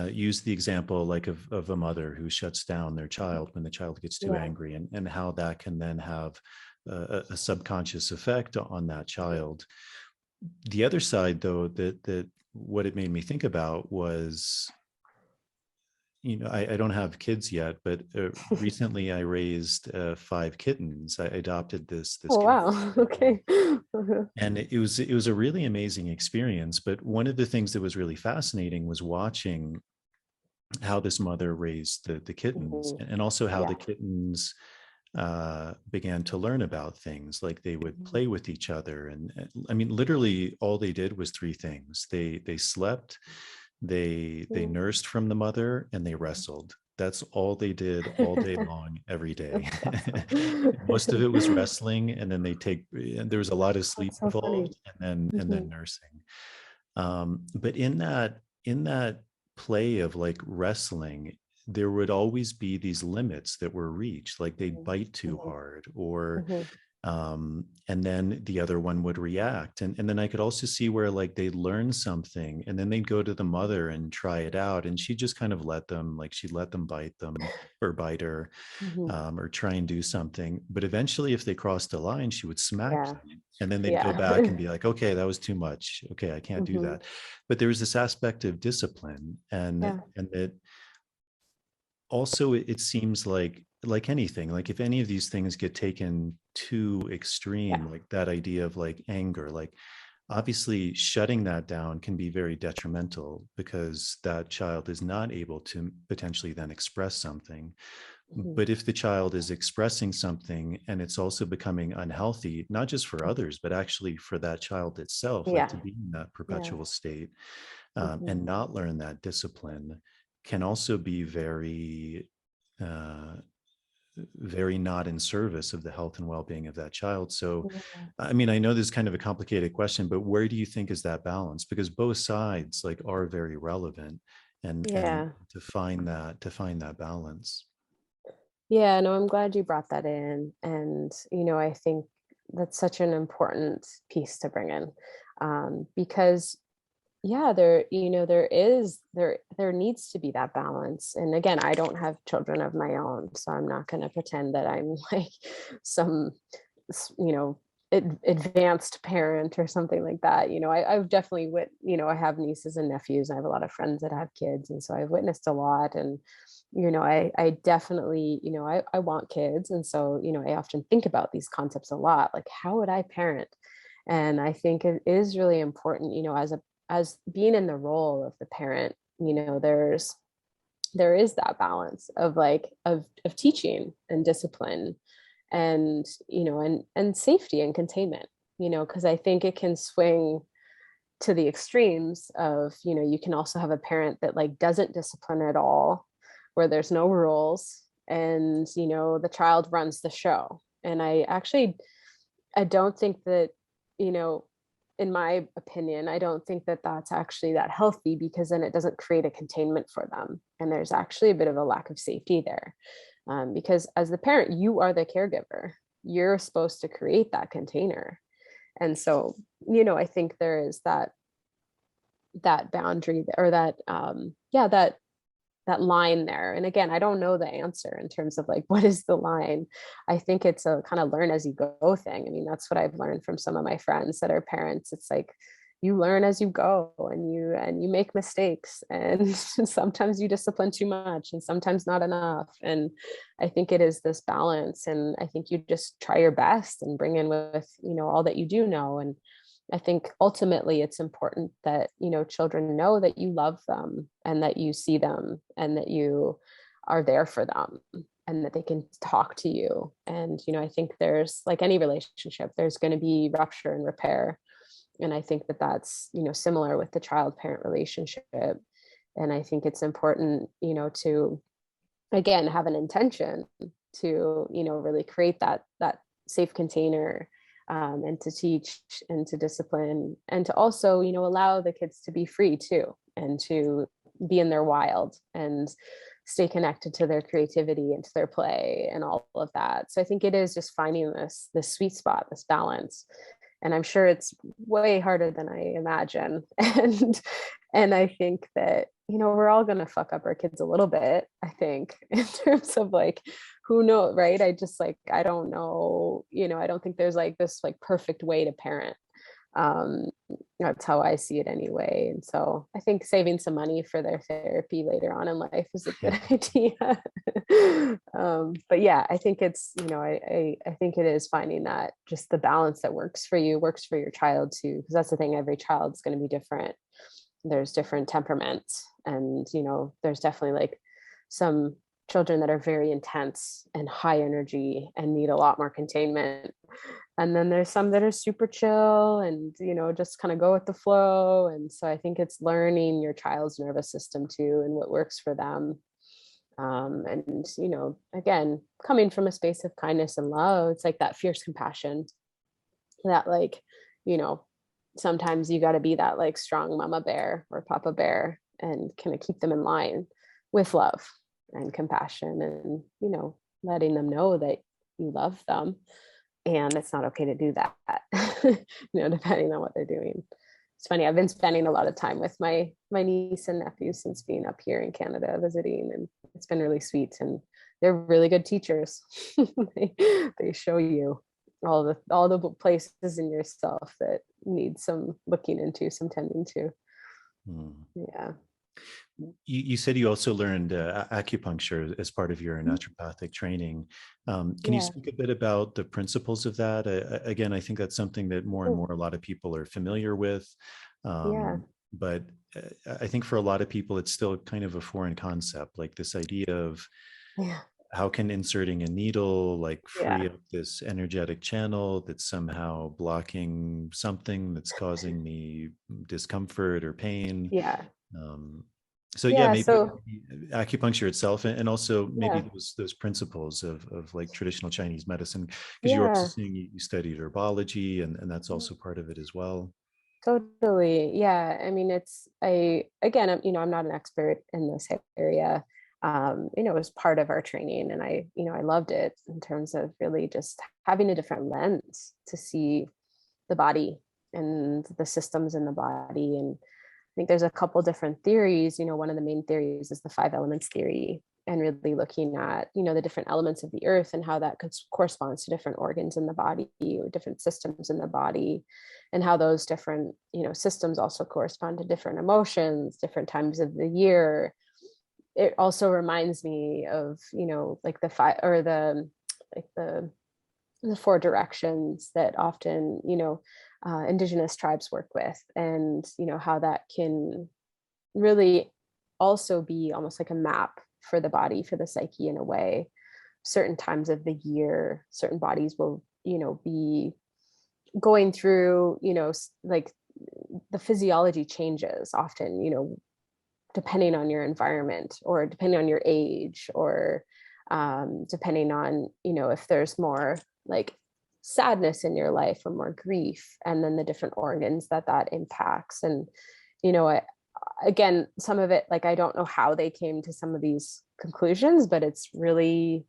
S1: use the example like of a mother who shuts down their child when the child gets too angry, and how that can then have a subconscious effect on that child. The other side, though, that what it made me think about was, I don't have kids yet, but recently I raised 5 kittens. I adopted this
S3: Oh,
S1: kitten.
S3: wow. Okay.
S1: And it was a really amazing experience. But one of the things that was really fascinating was watching how this mother raised the kittens,
S3: Mm-hmm.
S1: and also how
S3: Yeah.
S1: the kittens began to learn about things. Like they would play with each other, and I mean, literally all they did was 3 things. They slept, they nursed from the mother, and they wrestled. That's all they did all day long, every day. Most of it was wrestling, and then there was a lot of sleep
S3: That's so funny.
S1: involved, and then nursing. But in that play of like wrestling, there would always be these limits that were reached, like they'd bite too hard, or and then the other one would react. And then I could also see where like they'd learn something, and then they'd go to the mother and try it out, and she just kind of she'd let them bite them, or bite her, or try and do something. But eventually, if they crossed the line, she would smack them, and then they'd go back and be like, okay, that was too much. Okay, I can't do that. But there was this aspect of discipline, and that also, it seems like anything, like if any of these things get taken too extreme, like that idea of like anger, like obviously shutting that down can be very detrimental, because that child is not able to potentially then express something. But if the child is expressing something and it's also becoming unhealthy, not just for others, but actually for that child itself, like to be in that perpetual state, and not learn that discipline, can also be very, very not in service of the health and well-being of that child. So, I mean, I know this is kind of a complicated question, but where do you think is that balance? Because both sides like are very relevant, and to find that balance.
S3: Yeah, no, I'm glad you brought that in. And, I think that's such an important piece to bring in, because there needs to be that balance. And again, I don't have children of my own, so I'm not going to pretend that I'm like some, advanced parent or something like that. I've definitely I have nieces and nephews. I have a lot of friends that have kids, and so I've witnessed a lot. And I definitely, I want kids, and so I often think about these concepts a lot, like how would I parent? And I think it is really important, as being in the role of the parent, there is that balance of like of teaching and discipline, and and safety and containment, because I think it can swing to the extremes of, you can also have a parent that like doesn't discipline at all, where there's no rules, and the child runs the show. And I don't think that, in my opinion, I don't think that that's actually that healthy, because then it doesn't create a containment for them, and there's actually a bit of a lack of safety there. Because as the parent, you are the caregiver, you're supposed to create that container. And so, I think there is that boundary, or that line there. And again, I don't know the answer in terms of like, what is the line? I think it's a kind of learn as you go thing. I mean, that's what I've learned from some of my friends that are parents. It's like, you learn as you go, and you make mistakes, and sometimes you discipline too much and sometimes not enough. And I think it is this balance, and I think you just try your best and bring in with, all that you do know. And I think ultimately it's important that, children know that you love them, and that you see them, and that you are there for them, and that they can talk to you. And, I think there's, like any relationship, there's going to be rupture and repair. And I think that that's, similar with the child parent relationship. And I think it's important, to, again, have an intention to, really create that safe container, and to teach and to discipline, and to also, allow the kids to be free too, and to be in their wild and stay connected to their creativity and to their play and all of that. So I think it is just finding this sweet spot, this balance. And I'm sure it's way harder than I imagine. And I think that, we're all going to fuck up our kids a little bit, I think, in terms of like, who knows, right? I don't know, I don't think there's like this like perfect way to parent. That's how I see it anyway. And so I think saving some money for their therapy later on in life is a good idea. But yeah, I think it's, I think it is finding that just the balance that works for you, works for your child too, because that's the thing, every child's going to be different. There's different temperaments, and, there's definitely like some children that are very intense and high energy and need a lot more containment. And then there's some that are super chill and, just kind of go with the flow. And so I think it's learning your child's nervous system too, and what works for them. And, again, coming from a space of kindness and love, it's like that fierce compassion that, like, sometimes you got to be that like strong mama bear or papa bear, and kind of keep them in line with love and compassion, and, letting them know that you love them, and it's not okay to do that, depending on what they're doing. It's funny, I've been spending a lot of time with my niece and nephew since being up here in Canada visiting, and it's been really sweet, and they're really good teachers. They show you all the places in yourself that need some looking into, some tending to. Yeah.
S1: You said you also learned acupuncture as part of your naturopathic training. Can you speak a bit about the principles of that? Again, I think that's something that more and more a lot of people are familiar with. But I think for a lot of people, it's still kind of a foreign concept, like this idea of how can inserting a needle like free up this energetic channel that's somehow blocking something that's causing me discomfort or pain. Maybe acupuncture itself, and also maybe those principles of like traditional Chinese medicine, because you were also saying you studied herbology, and that's also part of it as well.
S3: Totally. Yeah. I mean, I'm not an expert in this area. It was part of our training, and I loved it in terms of really just having a different lens to see the body and the systems in the body. And I think there's a couple different theories. One of the main theories is the 5 elements theory, and really looking at, the different elements of the earth and how that corresponds to different organs in the body or different systems in the body, and how those different, systems also correspond to different emotions, different times of the year. It also reminds me of, like the 5 or the 4 directions that often, indigenous tribes work with, and, how that can really also be almost like a map for the body, for the psyche in a way. Certain times of the year, certain bodies will, be going through, like the physiology changes often, depending on your environment or depending on your age, or depending on, if there's more like sadness in your life or more grief, and then the different organs that impacts. And, again, some of it, like, I don't know how they came to some of these conclusions, but it's really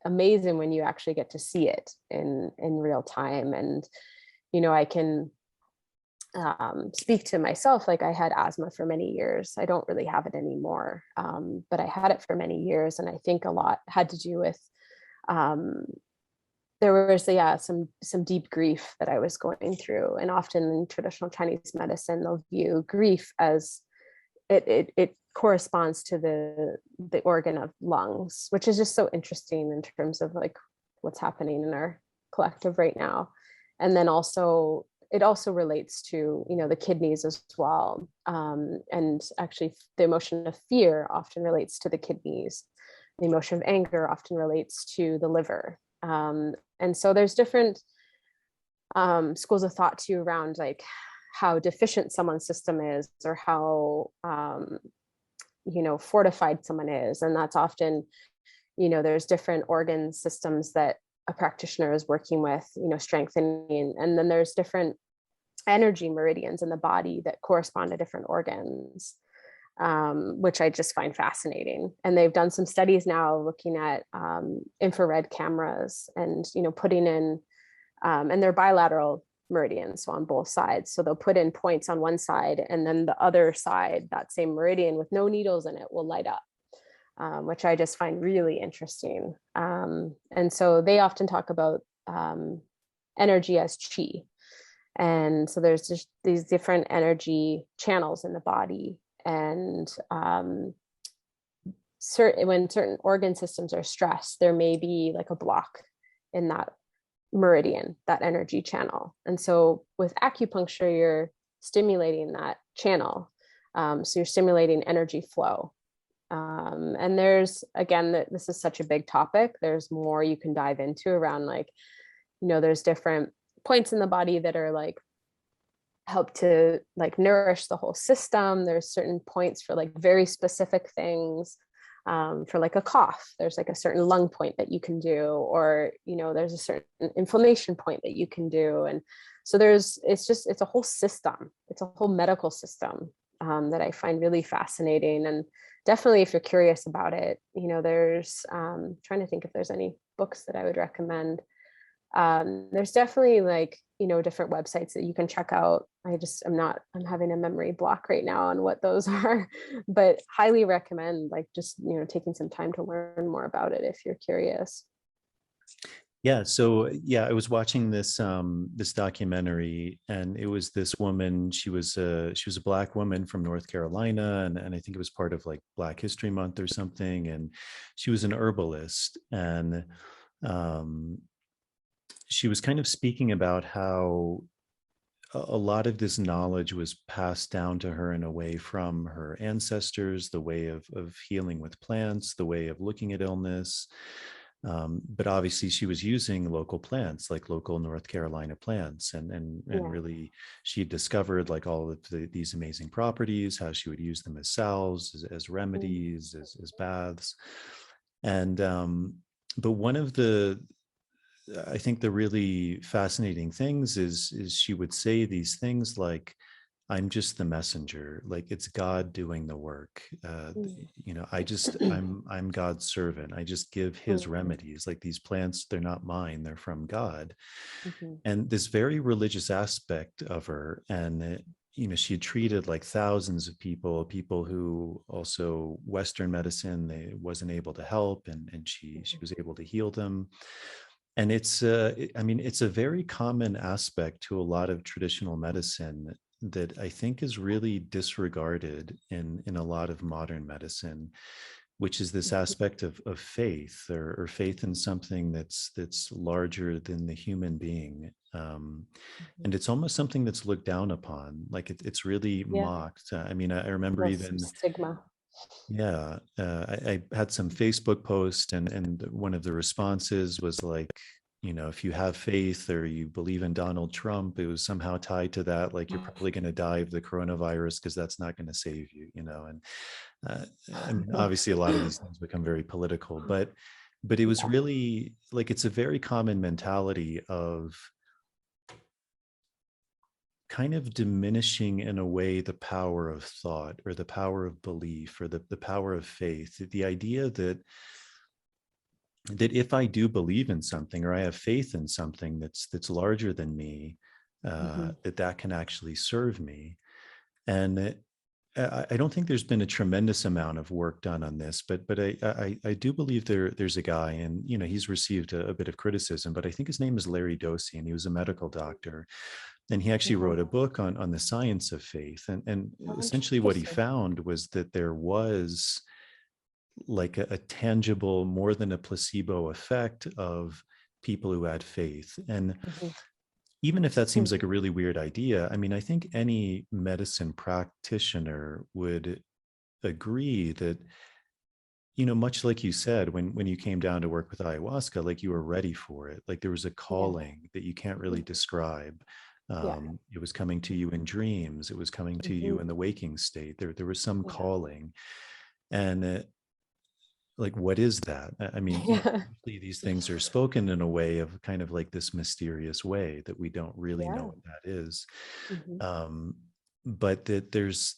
S3: amazing when you actually get to see it in real time. And, I can speak to myself. Like, I had asthma for many years. I don't really have it anymore, but I had it for many years, and I think a lot had to do with there was some deep grief that I was going through. And often in traditional Chinese medicine, they'll view grief as it corresponds to the organ of lungs, which is just so interesting in terms of like what's happening in our collective right now. And then also it also relates to, the kidneys as well. And actually the emotion of fear often relates to the kidneys. The emotion of anger often relates to the liver. And so there's different schools of thought too around like how deficient someone's system is, or how, fortified someone is. And that's often, there's different organ systems that a practitioner is working with, strengthening. And then there's different energy meridians in the body that correspond to different organs, which I just find fascinating. And they've done some studies now looking at infrared cameras and, putting in, and they're bilateral meridians, so on both sides. So they'll put in points on one side, and then the other side, that same meridian with no needles in it, will light up, which I just find really interesting. And so they often talk about energy as chi. And so there's just these different energy channels in the body. And when certain organ systems are stressed, there may be like a block in that meridian, that energy channel. And so with acupuncture, you're stimulating that channel. So you're stimulating energy flow. And there's, again, this is such a big topic. There's more you can dive into around, like, there's different points in the body that are like help to like nourish the whole system. There's certain points for like very specific things. For like a cough, there's like a certain lung point that you can do, or, there's a certain inflammation point that you can do. And so it's a whole system. It's a whole medical system that I find really fascinating. And definitely, if you're curious about it, there's trying to think if there's any books that I would recommend. There's definitely like, different websites that you can check out. I'm having a memory block right now on what those are, but highly recommend like just, taking some time to learn more about it if you're curious.
S1: Yeah. So I was watching this documentary, and it was this woman. She was a Black woman from North Carolina, and I think it was part of like Black History Month or something. And she was an herbalist, and she was kind of speaking about how a lot of this knowledge was passed down to her in a way from her ancestors, the way of healing with plants, the way of looking at illness. But obviously she was using local plants, like local North Carolina plants. And really, she discovered like all of these amazing properties, how she would use them as salves, as remedies, as baths. And, but one of I think the really fascinating things is she would say these things like, I'm just the messenger, like it's God doing the work. I'm God's servant. I just give his remedies. Like these plants, they're not mine, they're from God. And this very religious aspect of her. And she had treated like thousands of people who also Western medicine, they wasn't able to help, and she was able to heal them. And it's a very common aspect to a lot of traditional medicine that I think is really disregarded in a lot of modern medicine, which is this aspect of faith, or faith in something that's larger than the human being. And it's almost something that's looked down upon, like it's really mocked. I remember even
S3: stigma.
S1: I had some Facebook post, and one of the responses was like, if you have faith or you believe in Donald Trump, it was somehow tied to that, like you're probably going to die of the coronavirus because that's not going to save you, and uh, I mean, obviously a lot of these things become very political, but it was
S3: Yeah.
S1: really like, it's a very common mentality of kind of diminishing in a way the power of thought or the power of belief or the power of faith. The idea that if I do believe in something or I have faith in something that's larger than me,
S3: Mhm.
S1: that can actually serve me. And I don't think there's been a tremendous amount of work done on this, but I do believe there's a guy, and he's received a bit of criticism, but I think his name is Larry Doty, and he was a medical doctor, and he actually
S3: Mhm.
S1: wrote a book on the science of faith, and
S3: Oh,
S1: essentially what he
S3: interesting.
S1: found was that there was like a tangible, more than a placebo effect of people who had faith. And
S3: Mhm.
S1: even if that
S3: Mm.
S1: seems like a really weird idea, I mean, I think any medicine practitioner would agree that, much like you said, when you came down to work with ayahuasca, like you were ready for it. Like there was a
S3: Yeah.
S1: calling that you can't really
S3: Mhm.
S1: describe.
S3: Yeah.
S1: It was coming to you in dreams. It was coming to you
S3: Mhm.
S1: in the waking state. There was some
S3: Yeah.
S1: calling. And like, what is that? I mean,
S3: Yeah.
S1: usually these things are spoken in a way of kind of like this mysterious way that we don't really know
S3: Yeah.
S1: what that is.
S3: Mhm.
S1: Um, but that there's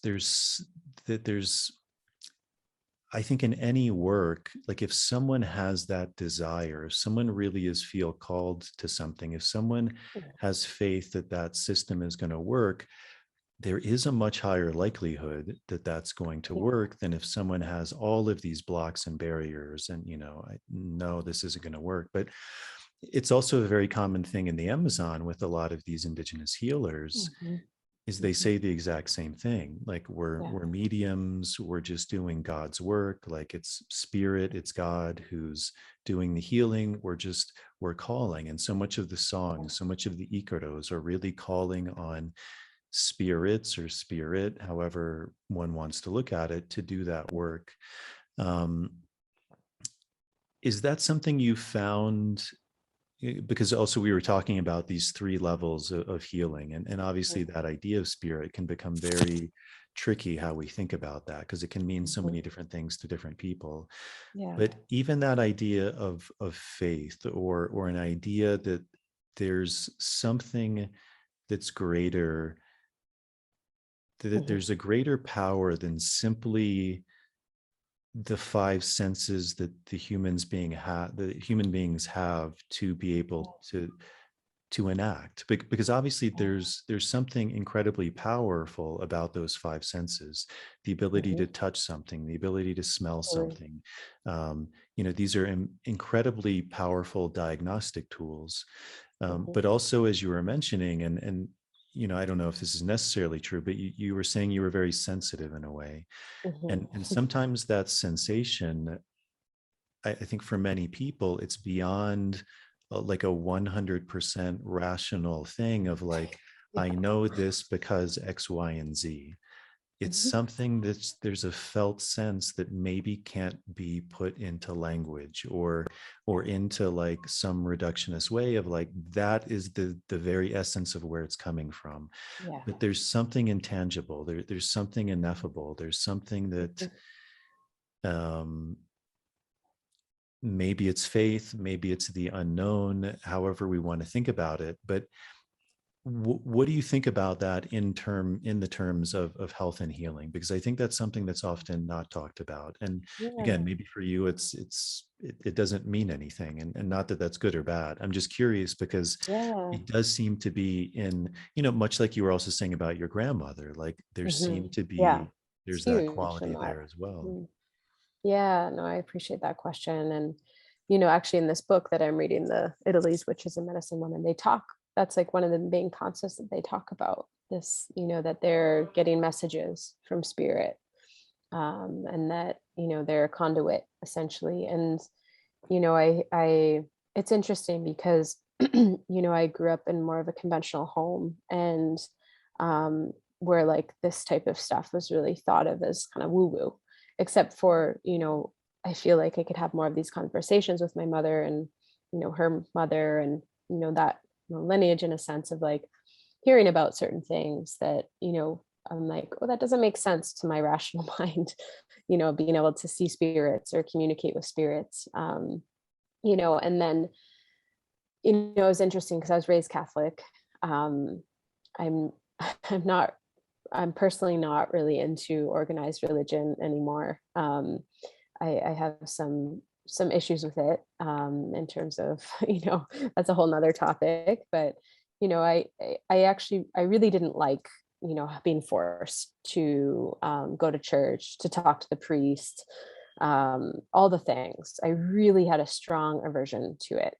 S1: I think in any work, like if someone has that desire, if someone really is feel called to something, if someone
S3: Yeah.
S1: has faith that that system is going to work, there is a much higher likelihood that that's going to
S3: Yeah.
S1: work than if someone has all of these blocks and barriers and, I know this isn't going to work. But it's also a very common thing in the Amazon with a lot of these indigenous healers
S3: Mhm.
S1: is they
S3: Mhm.
S1: say the exact same thing. Like
S3: Yeah.
S1: we're mediums, we're just doing God's work. Like it's spirit, it's God who's doing the healing. We're calling. And so much of the
S3: Yeah.
S1: songs, so much of the ikaros are really calling on spirits or spirit, however one wants to look at it, to do that work. Um, is that something you found? Because also we were talking about these three levels of healing, and obviously that idea of spirit can become very tricky how we think about that because it can mean so
S3: Mhm.
S1: many different things to different people.
S3: Yeah.
S1: But even that idea of faith or an idea that there's something that's greater, that
S3: Mhm.
S1: there's a greater power than simply the five senses that the human beings have to be able to enact. Because obviously
S3: Yeah.
S1: there's something incredibly powerful about those five senses, the ability
S3: Mhm.
S1: to touch something, the ability to smell
S3: Totally.
S1: something. These are incredibly powerful diagnostic tools.
S3: Mhm.
S1: But also, as you were mentioning, and I don't know if this is necessarily true, but you were saying you were very sensitive in a way,
S3: Mhm.
S1: and sometimes that sensation, I think for many people, it's beyond like a 100% rational thing of like, I
S3: Yeah.
S1: know this because X, Y, and Z. It's
S3: Mhm.
S1: something there's a felt sense that maybe can't be put into language or into like some reductionist way of like, that is the very essence of where it's coming from.
S3: Yeah.
S1: But there's something intangible. There's something ineffable. There's something that
S3: Mhm.
S1: um, maybe it's faith, maybe it's the unknown, however we want to think about it. But what do you think about that in the terms of health and healing? Because I think that's something that's often not talked about. And again,
S3: Yeah.
S1: maybe for you, it doesn't mean anything, and not that that's good or bad. I'm just curious because
S3: Yeah.
S1: it does seem to be in, much like you were also saying about your grandmother, like there
S3: Mhm.
S1: seemed to
S3: Yeah.
S1: be,
S3: It's
S1: there's that
S3: huge in
S1: quality
S3: that.
S1: there as well.
S3: Mhm. Yeah, no, I appreciate that question. And, actually in this book that I'm reading, the Italy's Witches and Medicine Women, that's like one of the main concepts that they talk about this, that they're getting messages from spirit, and that, they're a conduit essentially. And, it's interesting because, I grew up in more of a conventional home and, um, where like this type of stuff was really thought of as kind of woo woo, except for, I feel like I could have more of these conversations with my mother and, her mother and, that lineage, in a sense of like hearing about certain things that, I'm like, oh, that doesn't make sense to my rational mind, being able to see spirits or communicate with spirits. And then, it was interesting because I was raised Catholic. I'm not, I'm personally not really into organized religion anymore. I have some issues with it, in terms of, that's a whole nother topic, but, I really didn't like, being forced to, go to church, to talk to the priest, all the things. I really had a strong aversion to it.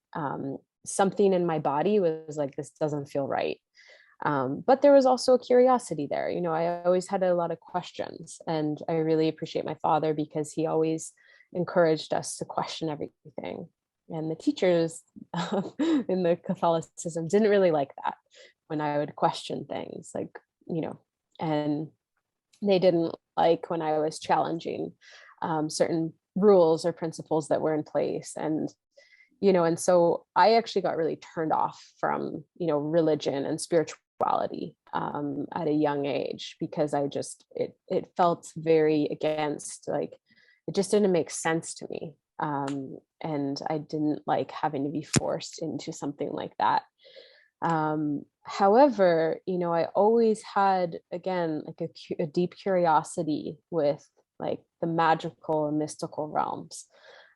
S3: Something in my body was like, this doesn't feel right. But there was also a curiosity there. I always had a lot of questions, and I really appreciate my father because he always encouraged us to question everything. And the teachers in the Catholicism didn't really like that when I would question things, like, and they didn't like when I was challenging, certain rules or principles that were in place. And so I actually got really turned off from, religion and spirituality, at a young age, because it felt very against, like, it just didn't make sense to me. And I didn't like having to be forced into something like that. However, I always had, again, like a deep curiosity with like the magical and mystical realms.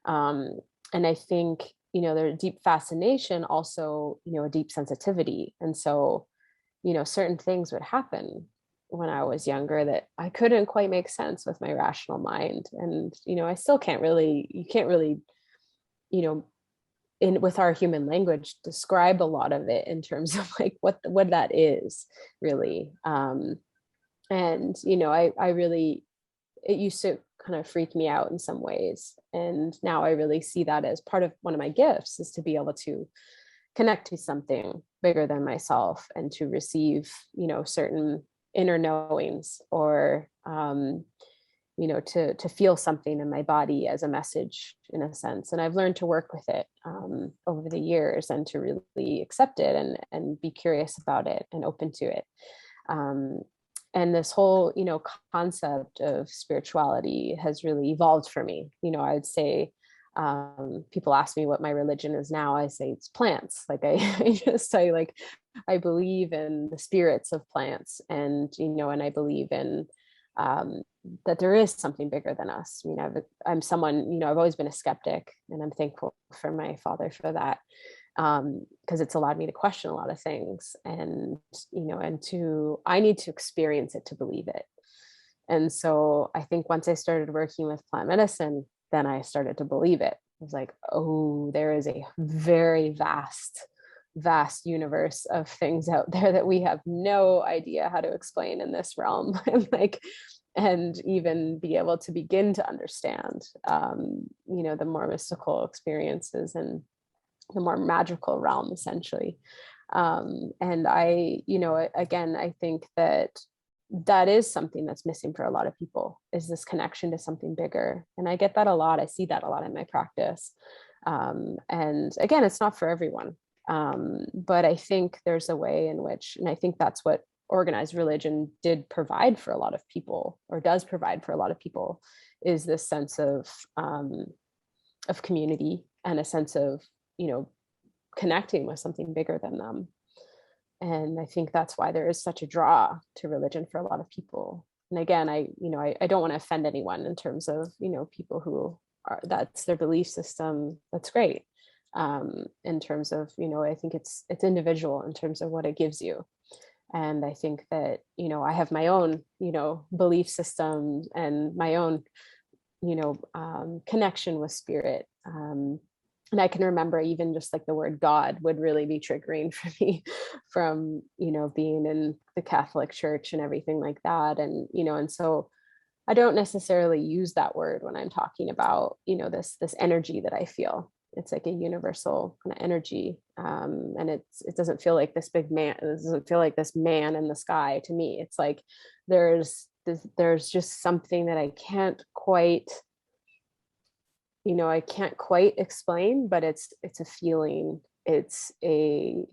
S3: And I think, there's a deep fascination, also, a deep sensitivity. And so, certain things would happen when I was younger that I couldn't quite make sense with my rational mind. And, I still you can't really, with our human language, describe a lot of it in terms of like what that is really. And, I really, it used to kind of freak me out in some ways. And now I really see that as part of one of my gifts, is to be able to connect to something bigger than myself and to receive, certain inner knowings, or, to feel something in my body as a message, in a sense. And I've learned to work with it, over the years, and to really accept it and be curious about it and open to it. And this whole, concept of spirituality has really evolved for me. I would say, people ask me what my religion is now. I say it's plants. Like I just say, like, I believe in the spirits of plants, and, and I believe in, that there is something bigger than us. I mean, I'm someone, I've always been a skeptic, and I'm thankful for my father for that. Because it's allowed me to question a lot of things, and, I need to experience it to believe it. And so I think once I started working with plant medicine, then I started to believe it. I was like, oh, there is a very vast universe of things out there that we have no idea how to explain in this realm. And even be able to begin to understand, the more mystical experiences and the more magical realm, essentially. And I, again, I think that is something that's missing for a lot of people, is this connection to something bigger. And I get that a lot. I see that a lot in my practice. And again, it's not for everyone. But I think there's a way in which, and I think that's what organized religion did provide for a lot of people, or does provide for a lot of people, is this sense of community, and a sense of, connecting with something bigger than them. And I think that's why there is such a draw to religion for a lot of people. And again, I don't want to offend anyone in terms of, people who are, that's their belief system. That's great. In terms of, I think it's individual in terms of what it gives you. And I think that, I have my own, belief system, and my own, connection with spirit. And I can remember even just like the word God would really be triggering for me from, being in the Catholic Church and everything like that. And, and so I don't necessarily use that word when I'm talking about, this energy that I feel. It's like a universal kind of energy. And it doesn't feel like this big man, it doesn't feel like this man in the sky to me. It's like, there's just something that I can't quite, I can't quite explain, but it's a feeling. It's a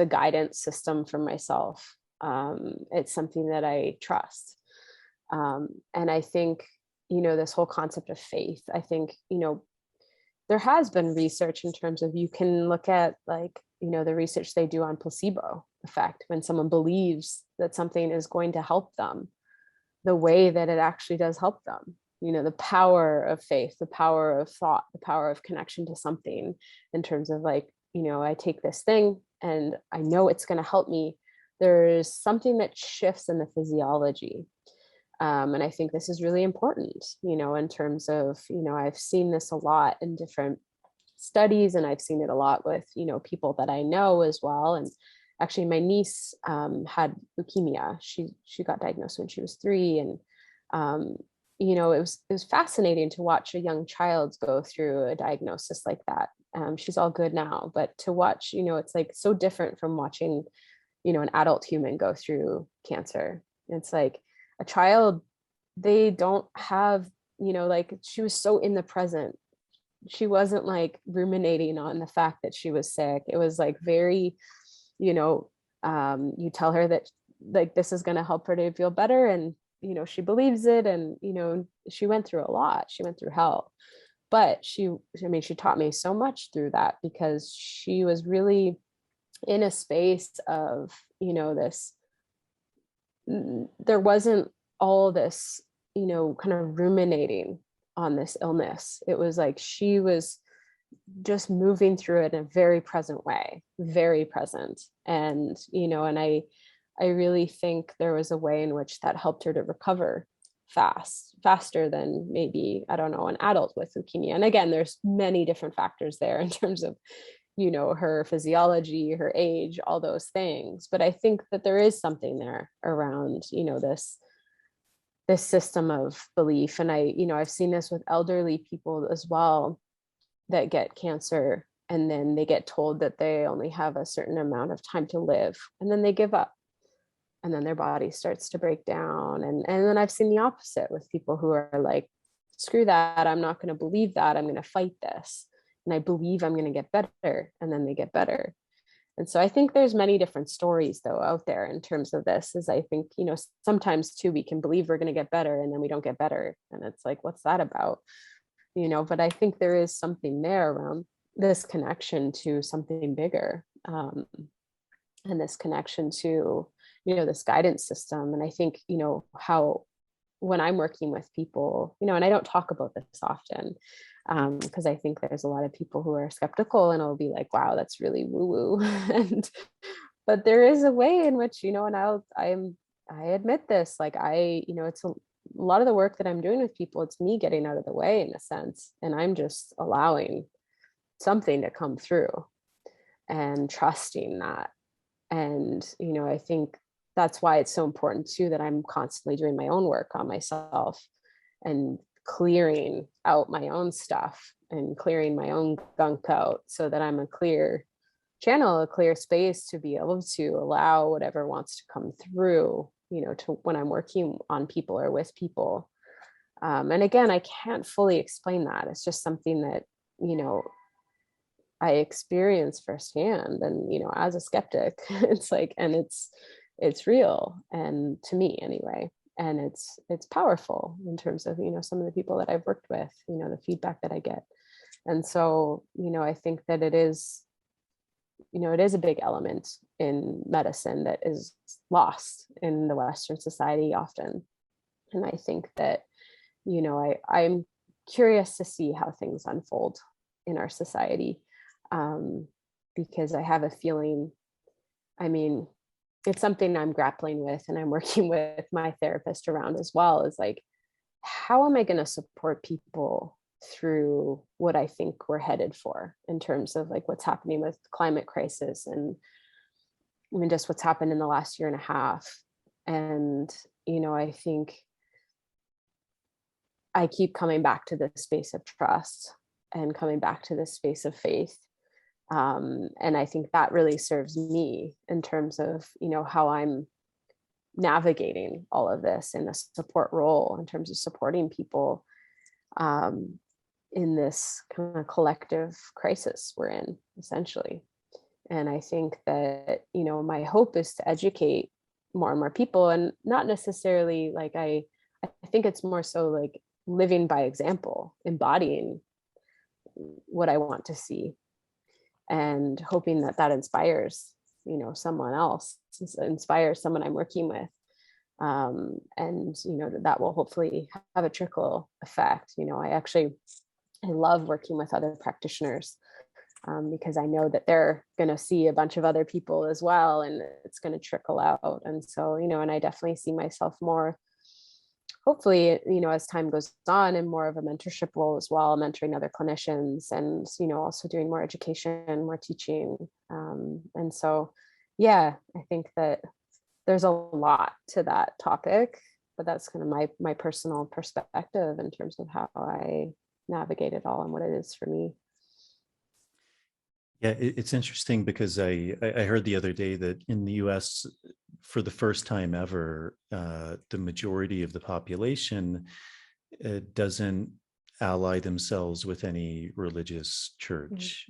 S3: guidance system for myself. It's something that I trust. And I think, this whole concept of faith, I think, there has been research in terms of, you can look at like, the research they do on placebo effect when someone believes that something is going to help them, the way that it actually does help them. The power of faith, the power of thought, the power of connection to something, in terms of like, I take this thing and I know it's going to help me. There's something that shifts in the physiology. And I think this is really important, in terms of, I've seen this a lot in different studies, and I've seen it a lot with, people that I know as well. And actually my niece had leukemia. She got diagnosed when she was 3. And, it was fascinating to watch a young child go through a diagnosis like that. She's all good now, but to watch, it's like so different from watching, an adult human go through cancer. It's like a child, they don't have, like, she was so in the present. She wasn't like ruminating on the fact that she was sick. It was like very, you tell her that like this is going to help her to feel better, and she believes it. And she went through a lot. She went through hell, but she taught me so much through that, because she was really in a space of, this, there wasn't all this, kind of ruminating on this illness. It was like she was just moving through it in a very present way, very present. And, and I really think there was a way in which that helped her to recover faster than maybe, I don't know, an adult with leukemia. And again, there's many different factors there in terms of, her physiology, her age, all those things. But I think that there is something there around, this system of belief. And I've seen this with elderly people as well that get cancer, and then they get told that they only have a certain amount of time to live, and then they give up, and then their body starts to break down. And then I've seen the opposite with people who are like, screw that, I'm not going to believe that, I'm going to fight this, and I believe I'm going to get better, and then they get better. And so I think there's many different stories though out there in terms of this. Is I think, sometimes too, we can believe we're going to get better and then we don't get better, and it's like, what's that about? But I think there is something there around this connection to something bigger, and this connection to, this guidance system. And I think, how when I'm working with people, and I don't talk about this often, because I think there's a lot of people who are skeptical and it'll be like, wow, that's really woo woo. And, but there is a way in which, and I admit this, like it's a lot of the work that I'm doing with people, it's me getting out of the way in a sense. And I'm just allowing something to come through and trusting that. And, I think that's why it's so important too, that I'm constantly doing my own work on myself and clearing out my own stuff and clearing my own gunk out, so that I'm a clear channel, a clear space to be able to allow whatever wants to come through, to when I'm working on people or with people. And again, I can't fully explain that. It's just something that, I experience firsthand. And, as a skeptic, it's like, and it's real. And to me anyway, and it's powerful in terms of, some of the people that I've worked with, the feedback that I get. And so, I think that it is a big element in medicine that is lost in the Western society often. And I think that, I'm curious to see how things unfold in our society, because I have a feeling, it's something I'm grappling with and I'm working with my therapist around as well, is like, how am I going to support people through what I think we're headed for in terms of like what's happening with climate crisis, and just what's happened in the last year and a half. And, I think I keep coming back to this space of trust and coming back to this space of faith. And I think that really serves me in terms of, how I'm navigating all of this in a support role in terms of supporting people. in this kind of collective crisis we're in, essentially. And I think that, my hope is to educate more and more people, and not necessarily like I think it's more so like living by example, embodying what I want to see, and hoping that that inspires, someone else, inspires someone I'm working with. And that will hopefully have a trickle effect. I love working with other practitioners, because I know that they're going to see a bunch of other people as well, and it's going to trickle out. And so, and I definitely see myself more, hopefully, as time goes on, in more of a mentorship role as well, mentoring other clinicians, and, also doing more education, more teaching. And so, yeah, I think that there's a lot to that topic, but that's kind of my personal perspective in terms of how I navigate it all and what it is for me.
S1: Yeah, it's interesting because I heard the other day that in the US, for the first time ever, the majority of the population doesn't ally themselves with any religious church,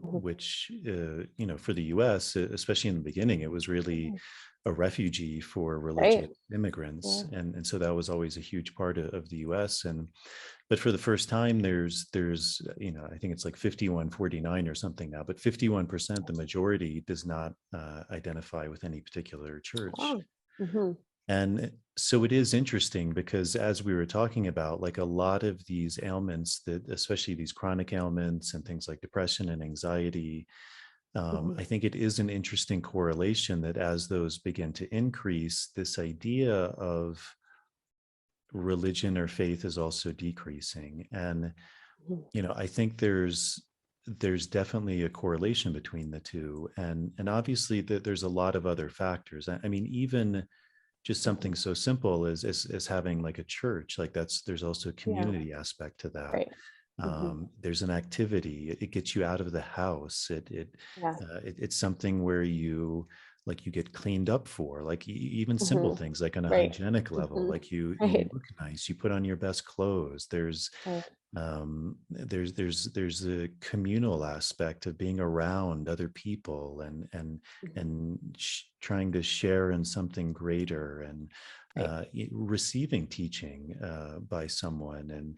S1: which, for the US, especially in the beginning, it was really a refugee for religious immigrants.
S3: Yeah.
S1: And so that was always a huge part of the US. But for the first time, there's I think it's like 51-49 or something now, but 51%, the majority, does not identify with any particular church.
S3: Wow. Mm-hmm.
S1: And so it is interesting because, as we were talking about, like a lot of these ailments, that especially these chronic ailments and things like depression and anxiety, I think it is an interesting correlation that as those begin to increase, this idea of religion or faith is also decreasing. And I think there's definitely a correlation between the two, and obviously there's a lot of other factors. I mean, even just something so simple as having like a church, like there's also a community aspect to that.
S3: Right.
S1: There's an activity, it gets you out of the house, it's something where you get cleaned up for, like even simple things, like on a hygienic level, like you look nice, you put on your best clothes. There's a communal aspect of being around other people and trying to share in something greater, and receiving teaching by someone, and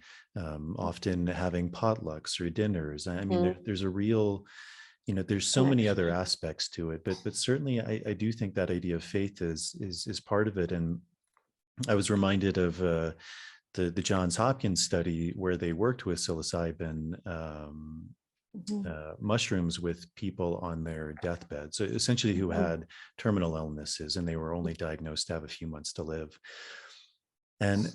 S1: often having potlucks or dinners. I mean, there's a real, there's so many other aspects to it, but certainly I do think that idea of faith is part of it. And I was reminded of the Johns Hopkins study where they worked with psilocybin mushrooms with people on their deathbed, so essentially who had terminal illnesses, and they were only diagnosed to have a few months to live. And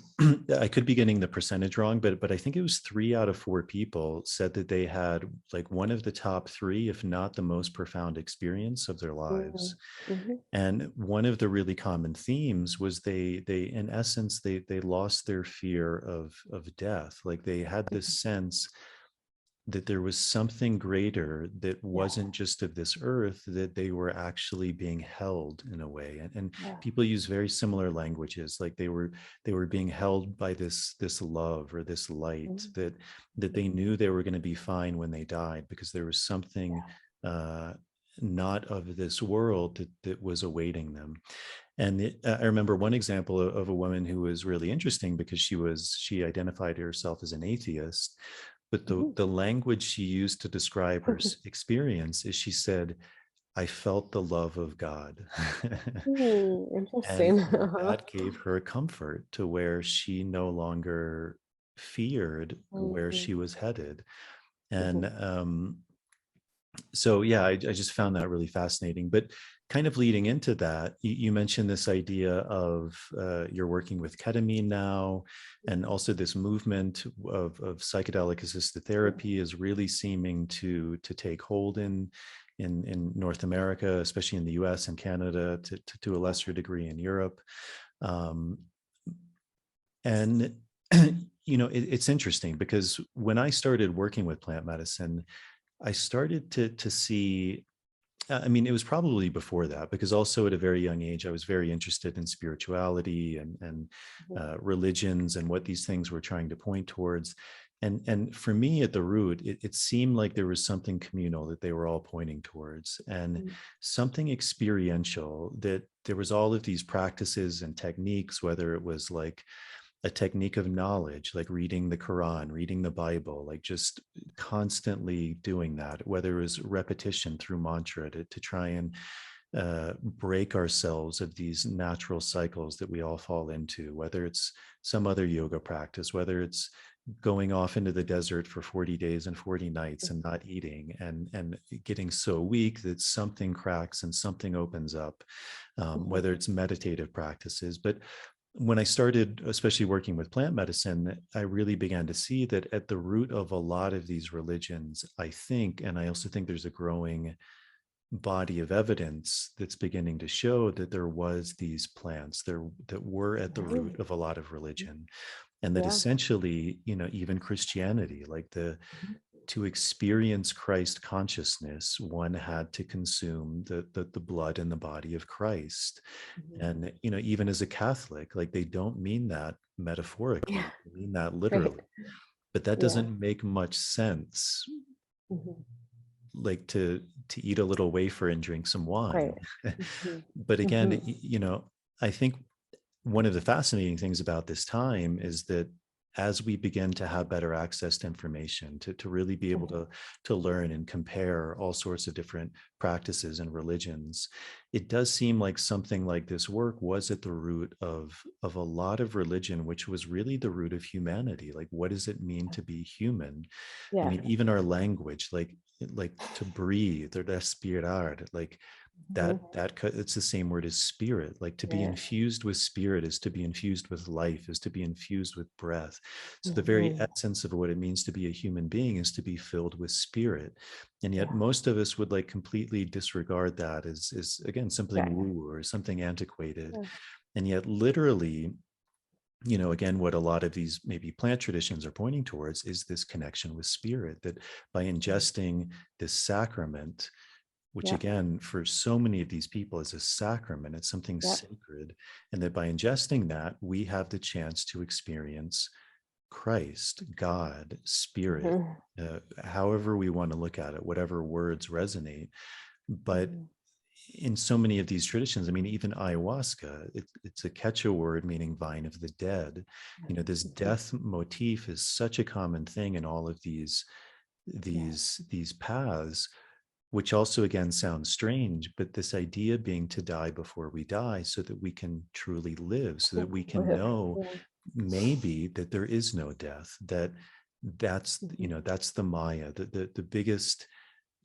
S1: I could be getting the percentage wrong, but I think it was 3 out of 4 people said that they had like one of the top 3, if not the most profound experience of their lives. And one of the really common themes was they in essence, they lost their fear of death. Like they had this sense that there was something greater that wasn't just of this earth, that they were actually being held in a way. And people use very similar languages, like they were being held by this love or this light, that they knew they were going to be fine when they died, because there was something not of this world that was awaiting them. And I remember one example of a woman who was really interesting, because she identified herself as an atheist. But the language she used to describe her experience is, she said, "I felt the love of God."
S3: Interesting.
S1: And that gave her comfort to where she no longer feared where she was headed. And so, yeah, I just found that really fascinating. But kind of leading into that, you mentioned this idea of you're working with ketamine now, and also this movement of psychedelic assisted therapy is really seeming to take hold in North America, especially in the US and Canada, to a lesser degree in Europe. And it's interesting, because when I started working with plant medicine, I started to see, I mean, it was probably before that, because also at a very young age, I was very interested in spirituality and religions and what these things were trying to point towards. And for me, at the root, it seemed like there was something communal that they were all pointing towards, and
S3: Mm.
S1: something experiential, that there was all of these practices and techniques, whether it was like a technique of knowledge, like reading the Quran, reading the Bible, like just constantly doing that, whether it was repetition through mantra to try and break ourselves of these natural cycles that we all fall into, whether it's some other yoga practice, whether it's going off into the desert for 40 days and 40 nights and not eating, and getting so weak that something cracks and something opens up,
S3: Mhm.
S1: whether it's meditative practices. But when I started, especially working with plant medicine, I really began to see that at the root of a lot of these religions, I think, and I also think there's a growing body of evidence that's beginning to show that there was these plants there that were at the root
S3: Really?
S1: of a lot of religion, and that
S3: Yeah.
S1: essentially, even Christianity, like
S3: Mhm.
S1: to experience Christ consciousness, one had to consume the blood and the body of Christ.
S3: Mhm.
S1: And even as a Catholic, like, they don't mean that
S3: Yeah.
S1: metaphorically, they mean that
S3: Right.
S1: literally. But that
S3: Yeah.
S1: doesn't make much sense,
S3: Mhm.
S1: like to eat a little wafer and drink some wine.
S3: Right. Mhm.
S1: But again,
S3: Mhm.
S1: I think one of the fascinating things about this time is that as we begin to have better access to information, to really be able
S3: Mhm.
S1: to learn and compare all sorts of different practices and religions, it does seem like something like this work was at the root of a lot of religion, which was really the root of humanity. Like, what does it mean to be human? I
S3: Yeah.
S1: mean, even our language, like to breathe, or respirar, like
S3: Mhm.
S1: it's the same word as spirit. Like, to be
S3: Spirit.
S1: infused with spirit is to be infused with life, is to be infused with breath. So the very
S3: Mhm.
S1: essence of what it means to be a human being is to be filled with spirit. And yet
S3: Yeah.
S1: most of us would like completely disregard that as again something
S3: Yeah.
S1: woo or something antiquated.
S3: Yeah.
S1: And yet literally, again, what a lot of these maybe plant traditions are pointing towards is this connection with spirit, that by
S3: Mhm.
S1: ingesting this sacrament, which
S3: Yeah.
S1: again, for so many of these people is a sacrament, it's something
S3: Yeah.
S1: sacred. And that by ingesting that, we have the chance to experience Christ, God, spirit,
S3: Mhm.
S1: however we want to look at it, whatever words resonate. But
S3: Mhm.
S1: in so many of these traditions, I mean, even ayahuasca, it's a Quechua word meaning vine of the dead. This
S3: Mhm.
S1: death motif is such a common thing in all of
S3: Yeah.
S1: these paths, which also again sounds strange, but this idea being to die before we die so that we can truly live, so that we can
S3: Live.
S1: know
S3: Yeah.
S1: maybe that there is no death, that's
S3: Mhm.
S1: that's the Maya, the biggest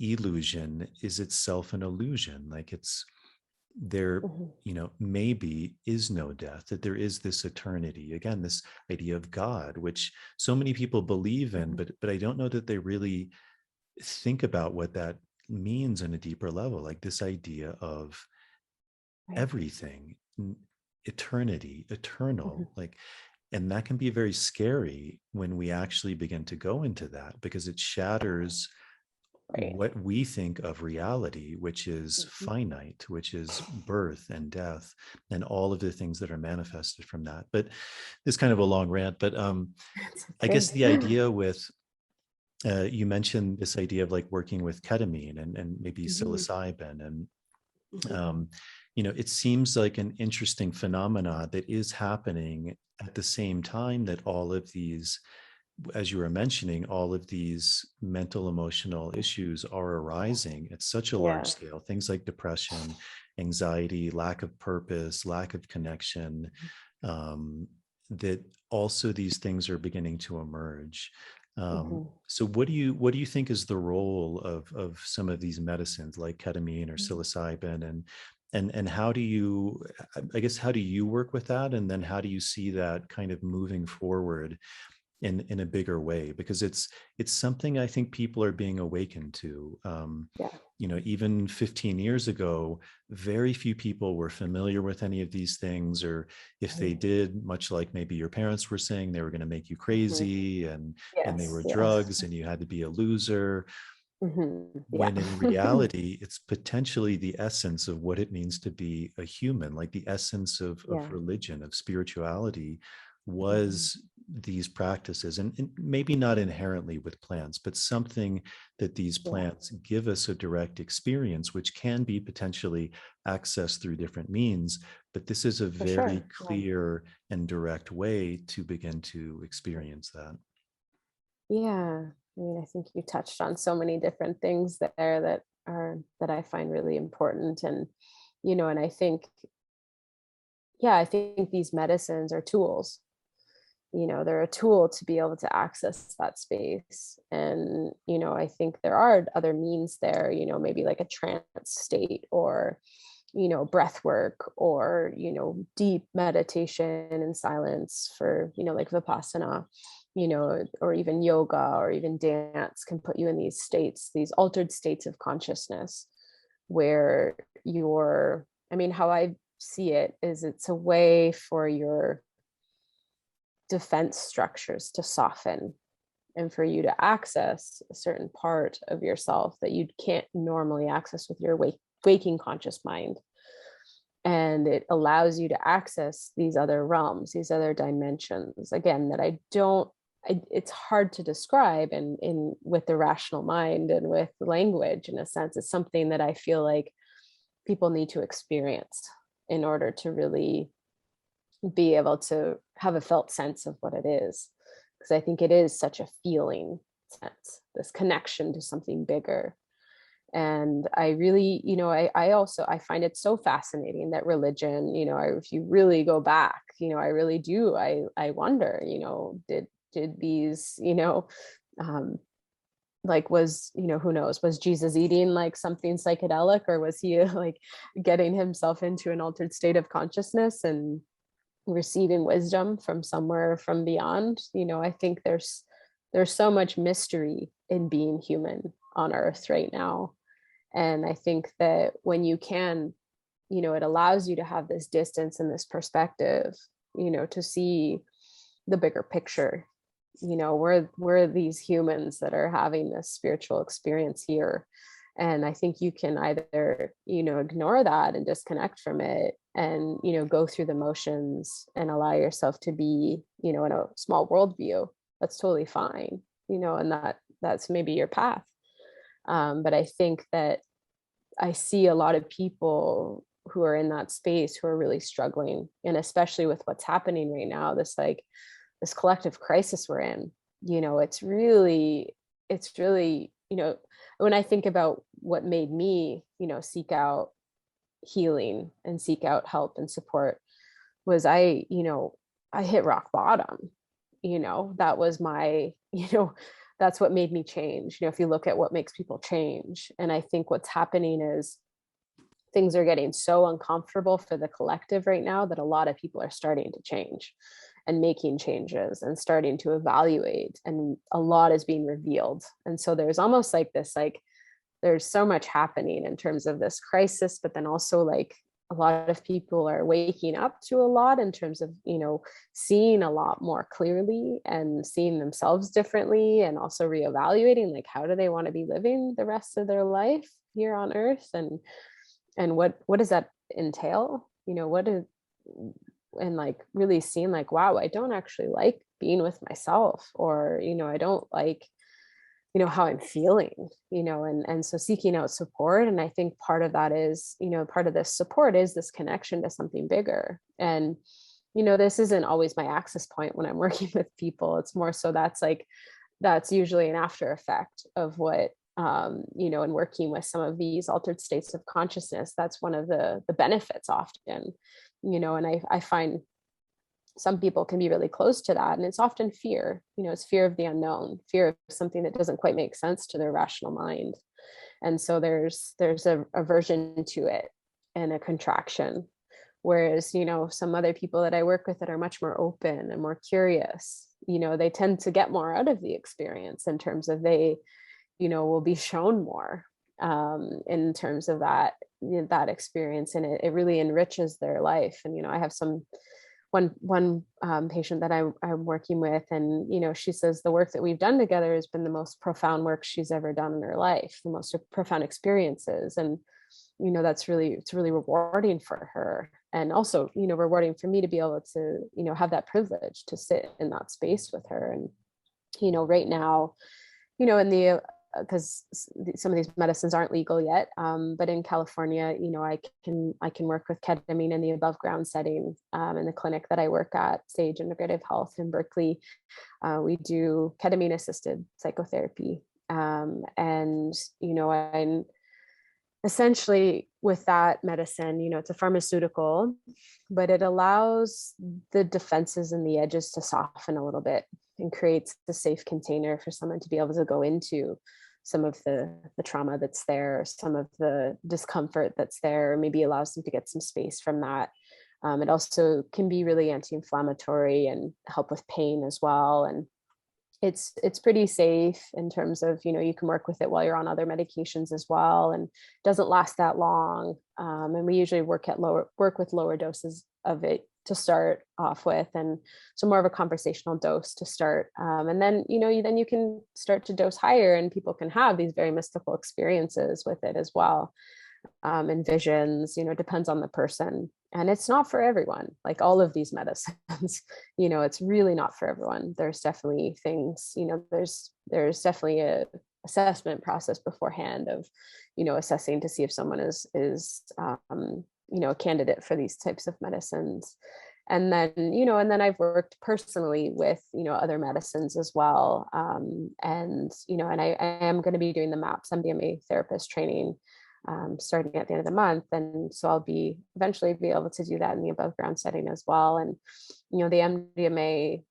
S1: illusion is itself an illusion. Like, it's there,
S3: Mhm.
S1: maybe is no death, that there is this eternity, again, this idea of God, which so many people believe in,
S3: Mhm.
S1: but I don't know that they really think about what that means on a deeper level, like this idea of
S3: Right.
S1: everything, eternity,
S3: Mhm.
S1: eternal, like. And that can be very scary when we actually begin to go into that, because it shatters
S3: Right.
S1: what we think of reality, which is
S3: Mhm.
S1: finite, which is birth and death, and all of the things that are manifested from that. But it's kind of a long rant. But
S3: It's
S1: I guess
S3: okay.
S1: the idea with you mentioned this idea of like working with ketamine and maybe
S3: Mhm.
S1: psilocybin, and
S3: Mhm.
S1: um, it seems like an interesting phenomena that is happening at the same time that all of these, as you were mentioning, all of these mental emotional issues are arising at such a large
S3: Yeah.
S1: scale. Things like depression, anxiety, lack of purpose, lack of connection, um, that also these things are beginning to emerge.
S3: Mhm.
S1: So what do you think is the role of some of these medicines like ketamine or
S3: Mhm.
S1: psilocybin, and how do you, I guess, how do you work with that, and then how do you see that kind of moving forward in a bigger way? Because it's something I think people are being awakened to.
S3: Yeah.
S1: Even 15 years ago, very few people were familiar with any of these things, or if they
S3: Right.
S1: did, much like maybe your parents were saying, they were going to make you
S3: Mhm.
S1: crazy, and they
S3: Yes.
S1: were
S3: Yes.
S1: drugs and you had to be a loser,
S3: Mhm. Yeah.
S1: when in reality it's potentially the essence of what it means to be a human. Like, the essence of
S3: Yeah.
S1: religion, of spirituality,
S3: Mhm.
S1: was these practices, and maybe not inherently with plants, but something that these
S3: Yeah,
S1: plants give us a direct experience, which can be potentially accessed through different means. But this is a
S3: for
S1: very
S3: sure. Yeah.
S1: clear and direct way to begin to experience that.
S3: Yeah. I mean, I think you touched on so many different things there that I find really important. And, and I think, yeah, I think these medicines are tools. They're a tool to be able to access that space. And, I think there are other means there, maybe like a trance state, or, breath work, or, deep meditation and silence for, like Vipassana, or even yoga or even dance can put you in these states, these altered states of consciousness where I mean, how I see it is it's a way for your defense structures to soften and for you to access a certain part of yourself that you can't normally access with your waking conscious mind. And it allows you to access these other realms, these other dimensions, again, that it's hard to describe in with the rational mind and with language. In a sense, it's something that I feel like people need to experience in order to really be able to have a felt sense of what it is. Because I think it is such a feeling sense, this connection to something bigger. And I really, I find it so fascinating that religion, if you really go back, I really do, I wonder, did these, like, was, who knows, was Jesus eating like something psychedelic, or was he like getting himself into an altered state of consciousness and receiving wisdom from somewhere from beyond? I think there's so much mystery in being human on earth right now. And I think that when you can, it allows you to have this distance and this perspective, to see the bigger picture. We're these humans that are having this spiritual experience here. And I think you can either, ignore that and disconnect from it and, go through the motions and allow yourself to be, in a small worldview. That's totally fine, and that's maybe your path. But I think that I see a lot of people who are in that space who are really struggling, and especially with what's happening right now, this collective crisis we're in. It's really, when I think about what made me, seek out healing and seek out help and support, was I hit rock bottom. That was my, that's what made me change. If you look at what makes people change, and I think what's happening is things are getting so uncomfortable for the collective right now that a lot of people are starting to change and making changes and starting to evaluate, and a lot is being revealed. And so there's almost like this, like, there's so much happening in terms of this crisis, but then also like a lot of people are waking up to a lot in terms of, seeing a lot more clearly and seeing themselves differently, and also reevaluating, like, how do they want to be living the rest of their life here on earth, and what does that entail, and like really seeing like, wow, I don't actually like being with myself, or, I don't like, how I'm feeling, and so seeking out support. And I think part of that is, part of this support is this connection to something bigger. And, this isn't always my access point when I'm working with people. It's more so that's usually an after effect of what, in working with some of these altered states of consciousness. That's one of the benefits often, and I find some people can be really close to that. And it's often fear, it's fear of the unknown, fear of something that doesn't quite make sense to their rational mind. And so there's a aversion to it and a contraction. Whereas, some other people that I work with that are much more open and more curious, they tend to get more out of the experience in terms of they, will be shown more in terms of that experience. And it really enriches their life. And, I have one patient that I'm working with, and she says the work that we've done together has been the most profound work she's ever done in her life, the most profound experiences. And it's really rewarding for her. and also, rewarding for me to be able to, have that privilege to sit in that space with her. And, right now, in the because some of these medicines aren't legal yet, but in California, I can work with ketamine in the above ground setting. In the clinic that I work at, Sage Integrative Health in Berkeley, we do ketamine assisted psychotherapy, and I'm essentially with that medicine, it's a pharmaceutical, but it allows the defenses and the edges to soften a little bit and creates a safe container for someone to be able to go into some of the trauma that's there, some of the discomfort that's there, maybe allows them to get some space from that. It also can be really anti-inflammatory and help with pain as well. And it's pretty safe in terms of, you can work with it while you're on other medications as well, and doesn't last that long. And we usually work with lower doses of it to start off with, and so more of a conversational dose to start, and then then you can start to dose higher, and people can have these very mystical experiences with it as well, and visions. Depends on the person, and it's not for everyone. Like all of these medicines, it's really not for everyone. There's definitely things, there's definitely a assessment process beforehand of assessing to see if someone is a candidate for these types of medicines. And then I've worked personally with other medicines as well, and I am going to be doing the MAPS MDMA therapist training starting at the end of the month, and so I'll be eventually be able to do that in the above ground setting as well. And the MDMA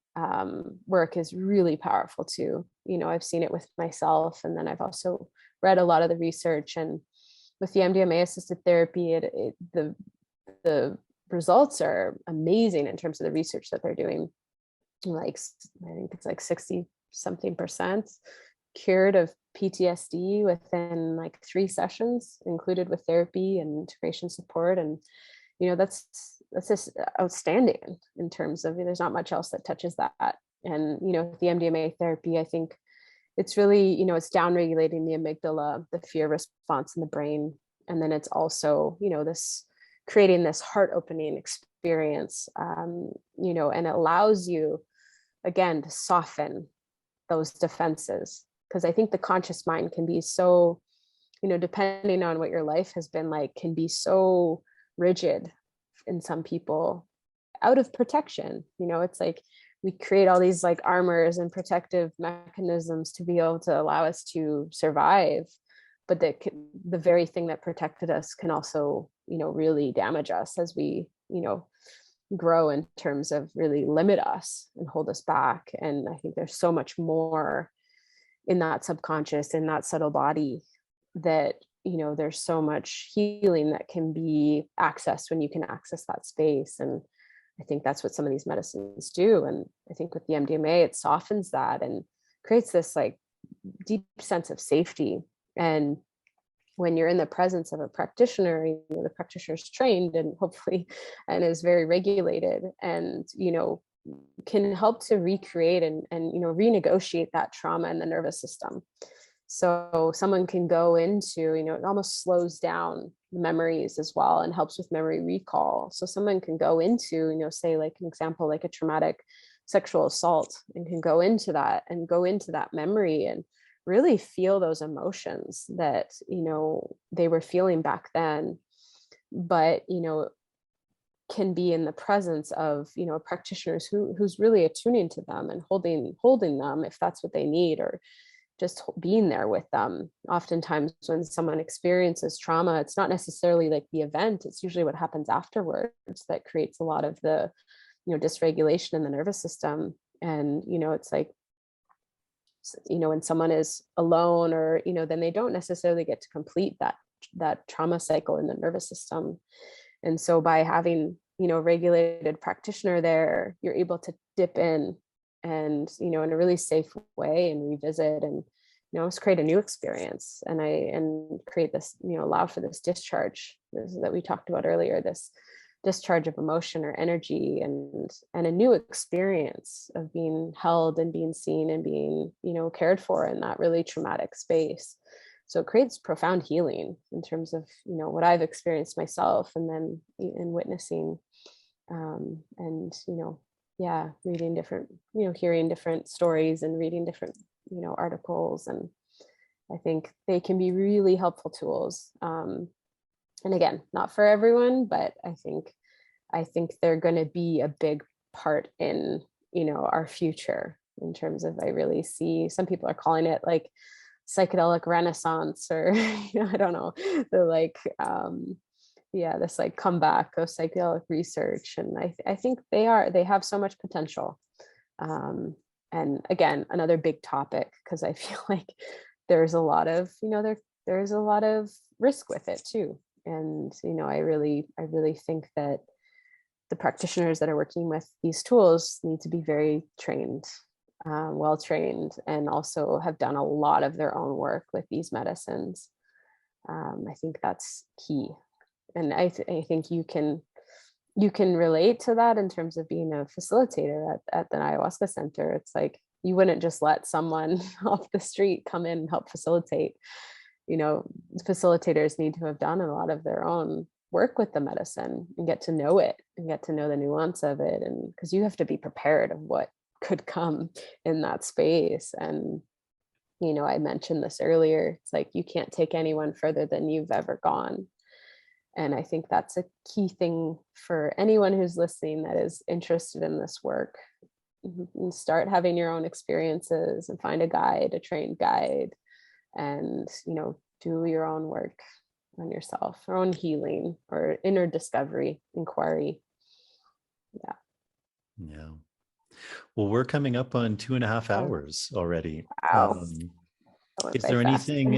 S3: work is really powerful too. I've seen it with myself, and then I've also read a lot of the research. And with the MDMA assisted therapy, the results are amazing in terms of the research that they're doing. Like I think it's like 60 something percent cured of PTSD within like 3 sessions, included with therapy and integration support. And that's just outstanding in terms of, there's not much else that touches that. And with the MDMA therapy, I think it's really, it's down regulating the amygdala, the fear response in the brain. And then it's also, this creating this heart opening experience, and it allows you again to soften those defenses. Because I think the conscious mind can be so, depending on what your life has been like, can be so rigid in some people out of protection. It's like we create all these like armors and protective mechanisms to be able to allow us to survive, but the very thing that protected us can also really damage us as we grow, in terms of really limit us and hold us back. And I think there's so much more in that subconscious, in that subtle body, that there's so much healing that can be accessed when you can access that space. And I think that's what some of these medicines do. And I think with the MDMA, it softens that and creates this like deep sense of safety. And when you're in the presence of a practitioner, the practitioner's trained and hopefully and is very regulated, and can help to recreate and renegotiate that trauma in the nervous system. So someone can go into, it almost slows down memories as well and helps with memory recall. So someone can go into, say like an example, like a traumatic sexual assault, and can go into that memory and really feel those emotions that, they were feeling back then, but, can be in the presence of, practitioners who's really attuning to them and holding them if that's what they need, or just being there with them. Oftentimes when someone experiences trauma, it's not necessarily like the event, it's usually what happens afterwards that creates a lot of the, dysregulation in the nervous system. And, it's like, when someone is alone, or, then they don't necessarily get to complete that trauma cycle in the nervous system. And so by having, regulated practitioner there, you're able to dip in and, in a really safe way, and revisit and, just create a new experience, and create this, allow for this discharge that we talked about earlier, this discharge of emotion or energy, and a new experience of being held and being seen and being, cared for in that really traumatic space. So it creates profound healing in terms of, what I've experienced myself, and then in witnessing, and, yeah, reading different, hearing different stories and reading different, articles. And I think they can be really helpful tools. And again, not for everyone, but I think they're going to be a big part in, our future, in terms of, I really see some people are calling it like psychedelic renaissance, or, I don't know, the like, this like comeback of psychedelic research. And I think they have so much potential. And again, another big topic, because I feel like there's a lot of, there's a lot of risk with it too. And, I really think that the practitioners that are working with these tools need to be very trained, well trained, and also have done a lot of their own work with these medicines. I think that's key. And I think you can relate to that in terms of being a facilitator at the ayahuasca center. It's like, you wouldn't just let someone off the street come in and help facilitate. Facilitators need to have done a lot of their own work with the medicine and get to know it and get to know the nuance of it. And because you have to be prepared of what could come in that space. And, I mentioned this earlier, it's like, you can't take anyone further than you've ever gone. And I think that's a key thing for anyone who's listening that is interested in this work. And start having your own experiences and find a trained guide, and, do your own work on yourself, your own healing or inner discovery, inquiry.
S1: Yeah. Well, we're coming up on 2.5 hours already.
S3: Wow.
S1: Is there anything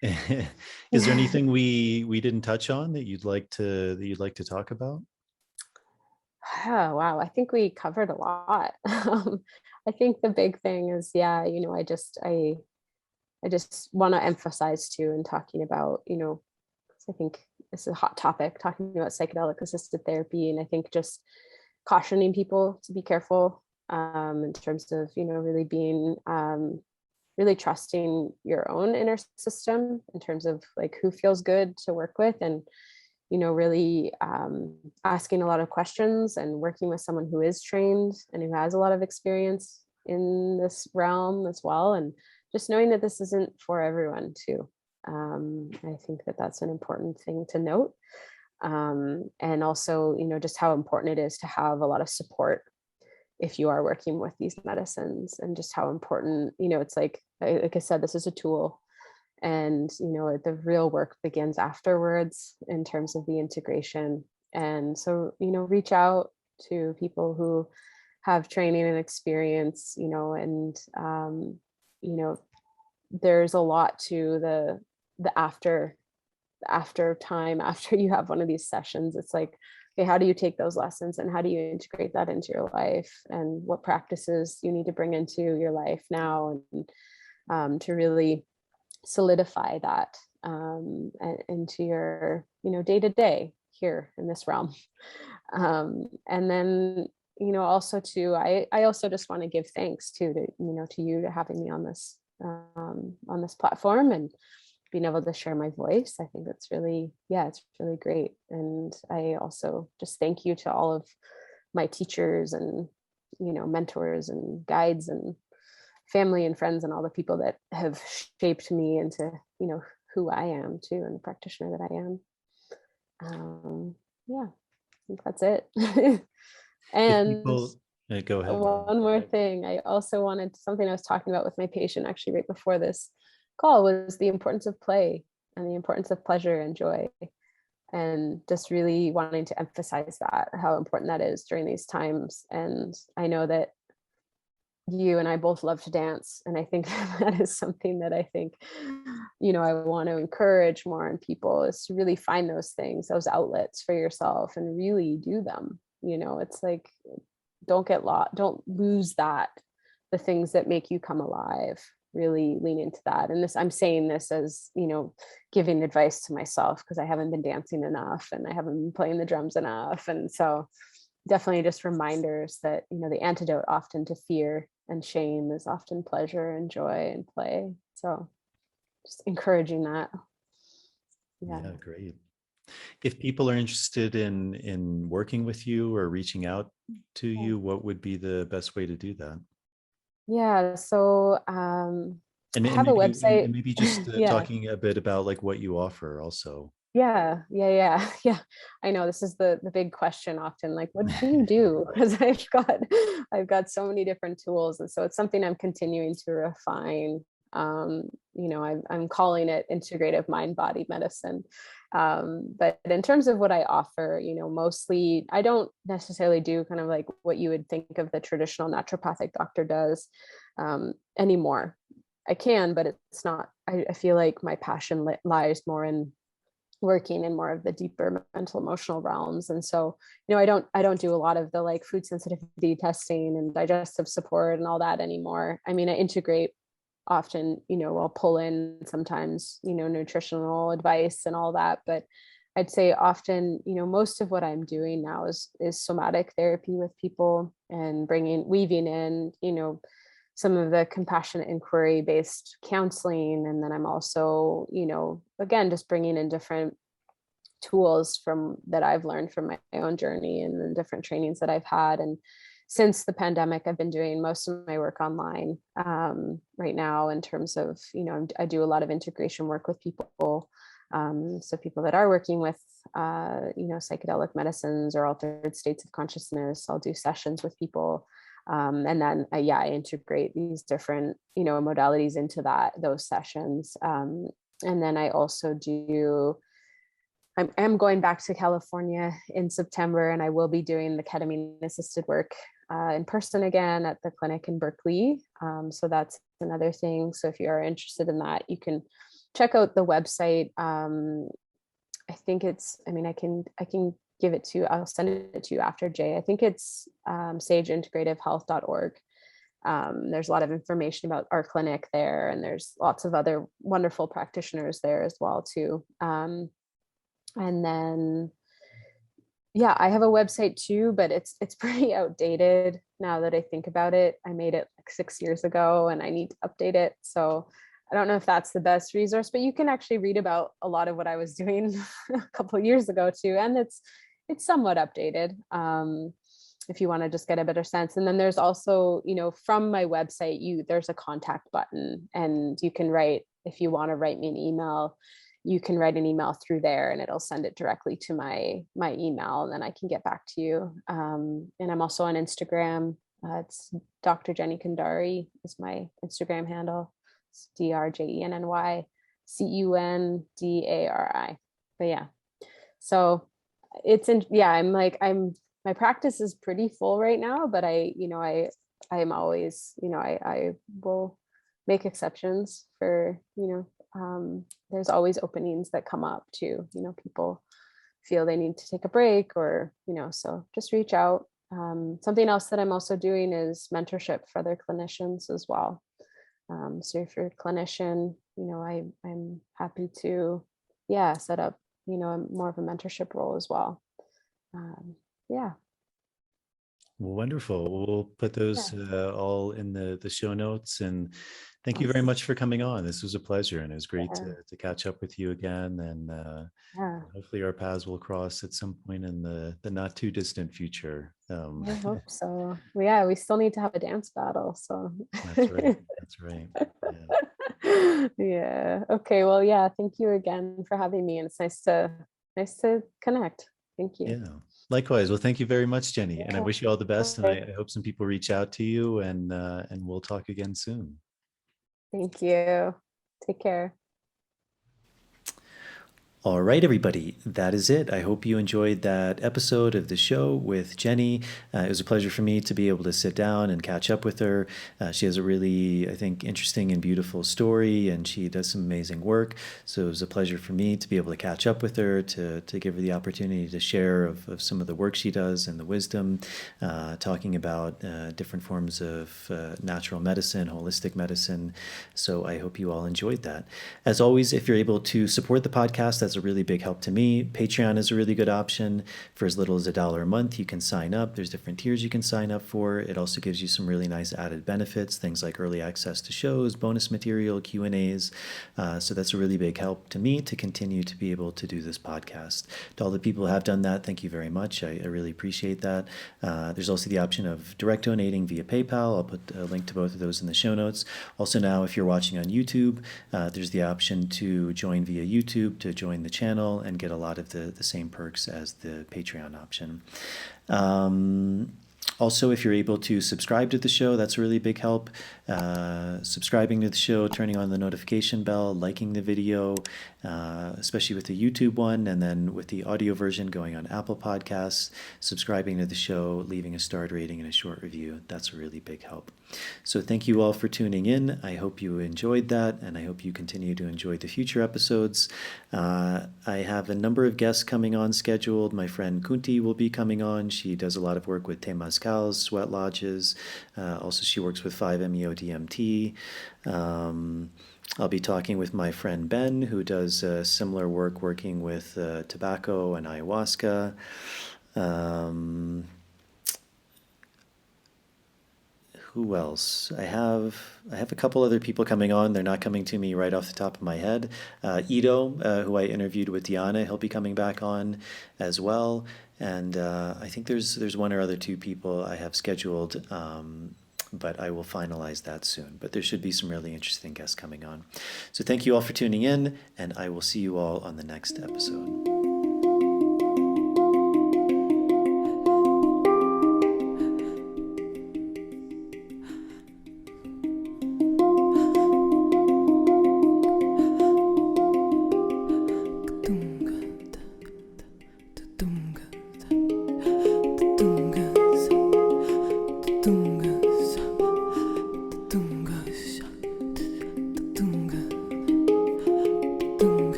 S1: is there anything we didn't touch on that you'd like to talk about?
S3: Oh, wow. I think we covered a lot. I think the big thing is, I just want to emphasize too, in talking about, I think it's a hot topic, talking about psychedelic assisted therapy. And I think just cautioning people to be careful, in terms of, really being, really trusting your own inner system in terms of like who feels good to work with, and, really asking a lot of questions and working with someone who is trained and who has a lot of experience in this realm as well. And just knowing that this isn't for everyone too. I think that that's an important thing to note. And also, just how important it is to have a lot of support if you are working with these medicines, and just how important, it's like I said, this is a tool, and, the real work begins afterwards in terms of the integration. And so, reach out to people who have training and experience, and, there's a lot to the after time, after you have one of these sessions. It's like, okay, how do you take those lessons and how do you integrate that into your life, and what practices you need to bring into your life now, and to really solidify that, into your, day to day here in this realm. And then, also too, I also just want to give thanks to you to having me on this platform and being able to share my voice. I think that's really, it's really great. And I also just thank you to all of my teachers and, mentors and guides and family and friends and all the people that have shaped me into, who I am too, and the practitioner that I am. I think that's it. And
S1: go ahead.
S3: One more thing, I also wanted, something I was talking about with my patient actually right before this call, was the importance of play and the importance of pleasure and joy, and just really wanting to emphasize that, how important that is during these times. And I know that you and I both love to dance, and I think that is something that I think, I want to encourage more in people, is to really find those things, those outlets for yourself, and really do them. It's like, don't lose that, the things that make you come alive, really lean into that. And I'm saying this as, giving advice to myself, because I haven't been dancing enough and I haven't been playing the drums enough. And so definitely just reminders that, the antidote often to fear and shame is often pleasure and joy and play. So just encouraging that. Yeah.
S1: Yeah, great. If people are interested in working with you or reaching out to
S3: Yeah.
S1: you, what would be the best way to do that?
S3: Yeah. So
S1: And,
S3: I
S1: and
S3: have a
S1: maybe
S3: website.
S1: and maybe just
S3: Yeah.
S1: talking a bit about like what you offer also.
S3: Yeah. Yeah. I know this is the big question often, like, what do you do? Because I've got so many different tools. And so it's something I'm continuing to refine. I'm calling it integrative mind body medicine. But in terms of what I offer, mostly I don't necessarily do kind of like what you would think of the traditional naturopathic doctor does anymore. I can, but it's not, I feel like my passion lies more in working in more of the deeper mental emotional realms. And so I don't do a lot of the like food sensitivity testing and digestive support and all that anymore. I mean, I integrate often, I'll pull in sometimes, nutritional advice and all that, but I'd say often, most of what I'm doing now is somatic therapy with people, and weaving in, some of the compassionate inquiry based counseling. And then I'm also, again, just bringing in different tools from that I've learned from my own journey and the different trainings that I've had. And since the pandemic, I've been doing most of my work online right now, in terms of, I do a lot of integration work with people. So people that are working with, psychedelic medicines or altered states of consciousness, I'll do sessions with people. And then, I integrate these different, modalities into those sessions. And then I also I'm going back to California in September, and I will be doing the ketamine assisted work in person again at the clinic in Berkeley. So that's another thing. So if you are interested in that, you can check out the website. I think I can give it to you. I'll send it to you after, Jay. I think it's sageintegrativehealth.org. There's a lot of information about our clinic there, and there's lots of other wonderful practitioners there as well too. And then, I have a website too, but it's pretty outdated now that I think about it. I made it like 6 years ago, and I need to update it. So I don't know if that's the best resource, but you can actually read about a lot of what I was doing a couple of years ago too, and it's somewhat updated. If you want to just get a better sense. And then there's also, from my website, there's a contact button, and you can write, if you want to write me an email, you can write an email through there, and it'll send it directly to my email, and then I can get back to you. And I'm also on Instagram. It's Dr. Jenny Kundari is my Instagram handle. It's DrJennyCundari. But yeah, so my practice is pretty full right now, but I am always, I will make exceptions for, there's always openings that come up too. People feel they need to take a break, or, so just reach out. Something else that I'm also doing is mentorship for other clinicians as well. So if you're a clinician, I'm happy to, set up, more of a mentorship role as well. Yeah.
S1: Well, wonderful. We'll put those all in the show notes. And thank you very much for coming on. This was a pleasure, and it was great to catch up with you again. And hopefully our paths will cross at some point in the not too distant future.
S3: I hope so. We still need to have a dance battle. So
S1: That's right. That's right.
S3: Yeah. Okay. Well, thank you again for having me. And it's nice to connect. Thank you.
S1: Yeah. Likewise. Well, thank you very much, Jenny. And I wish you all the best. And I hope some people reach out to you, and we'll talk again soon.
S3: Thank you. Take care.
S1: All right, everybody, that is it. I hope you enjoyed that episode of the show with Jenny. It was a pleasure for me to be able to sit down and catch up with her. She has a really, I think, interesting and beautiful story, and she does some amazing work. So it was a pleasure for me to be able to catch up with her, to give her the opportunity to share of some of the work she does and the wisdom, talking about different forms of natural medicine, holistic medicine. So I hope you all enjoyed that. As always, if you're able to support the podcast, That's a really big help to me. Patreon is a really good option. For as little as $1 a month, you can sign up. There's different tiers you can sign up for. It also gives you some really nice added benefits, things like early access to shows, bonus material, Q&As. So that's a really big help to me to continue to be able to do this podcast. To all the people who have done that, thank you very much. I really appreciate that. There's also the option of direct donating via PayPal. I'll put a link to both of those in the show notes. Also now, if you're watching on YouTube, there's the option to join via YouTube, to join the channel and get a lot of the same perks as the Patreon option. Also, if you're able to subscribe to the show, that's a really big help. Subscribing to the show, turning on the notification bell, liking the video, especially with the YouTube one, and then with the audio version going on Apple Podcasts, subscribing to the show, leaving a starred rating and a short review. That's a really big help. So thank you all for tuning in. I hope you enjoyed that, and I hope you continue to enjoy the future episodes. I have a number of guests coming on scheduled. My friend Kunti will be coming on. She does a lot of work with Temazcals, sweat lodges. Also, she works with 5-MeO-DMT. I'll be talking with my friend Ben, who does similar work working with tobacco and ayahuasca. Who else? I have a couple other people coming on. They're not coming to me right off the top of my head. Ito, who I interviewed with Diana, he'll be coming back on as well. And I think there's one or other two people I have scheduled, but I will finalize that soon. But there should be some really interesting guests coming on. So thank you all for tuning in, and I will see you all on the next episode.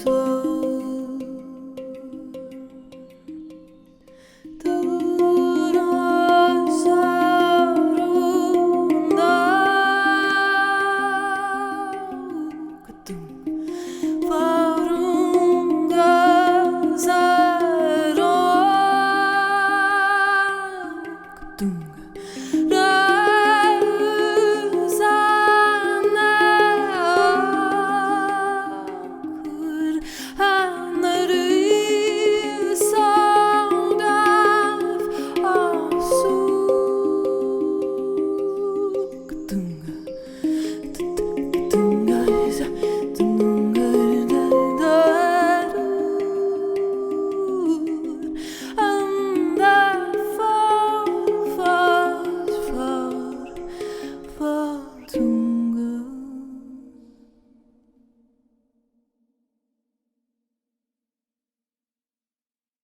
S2: So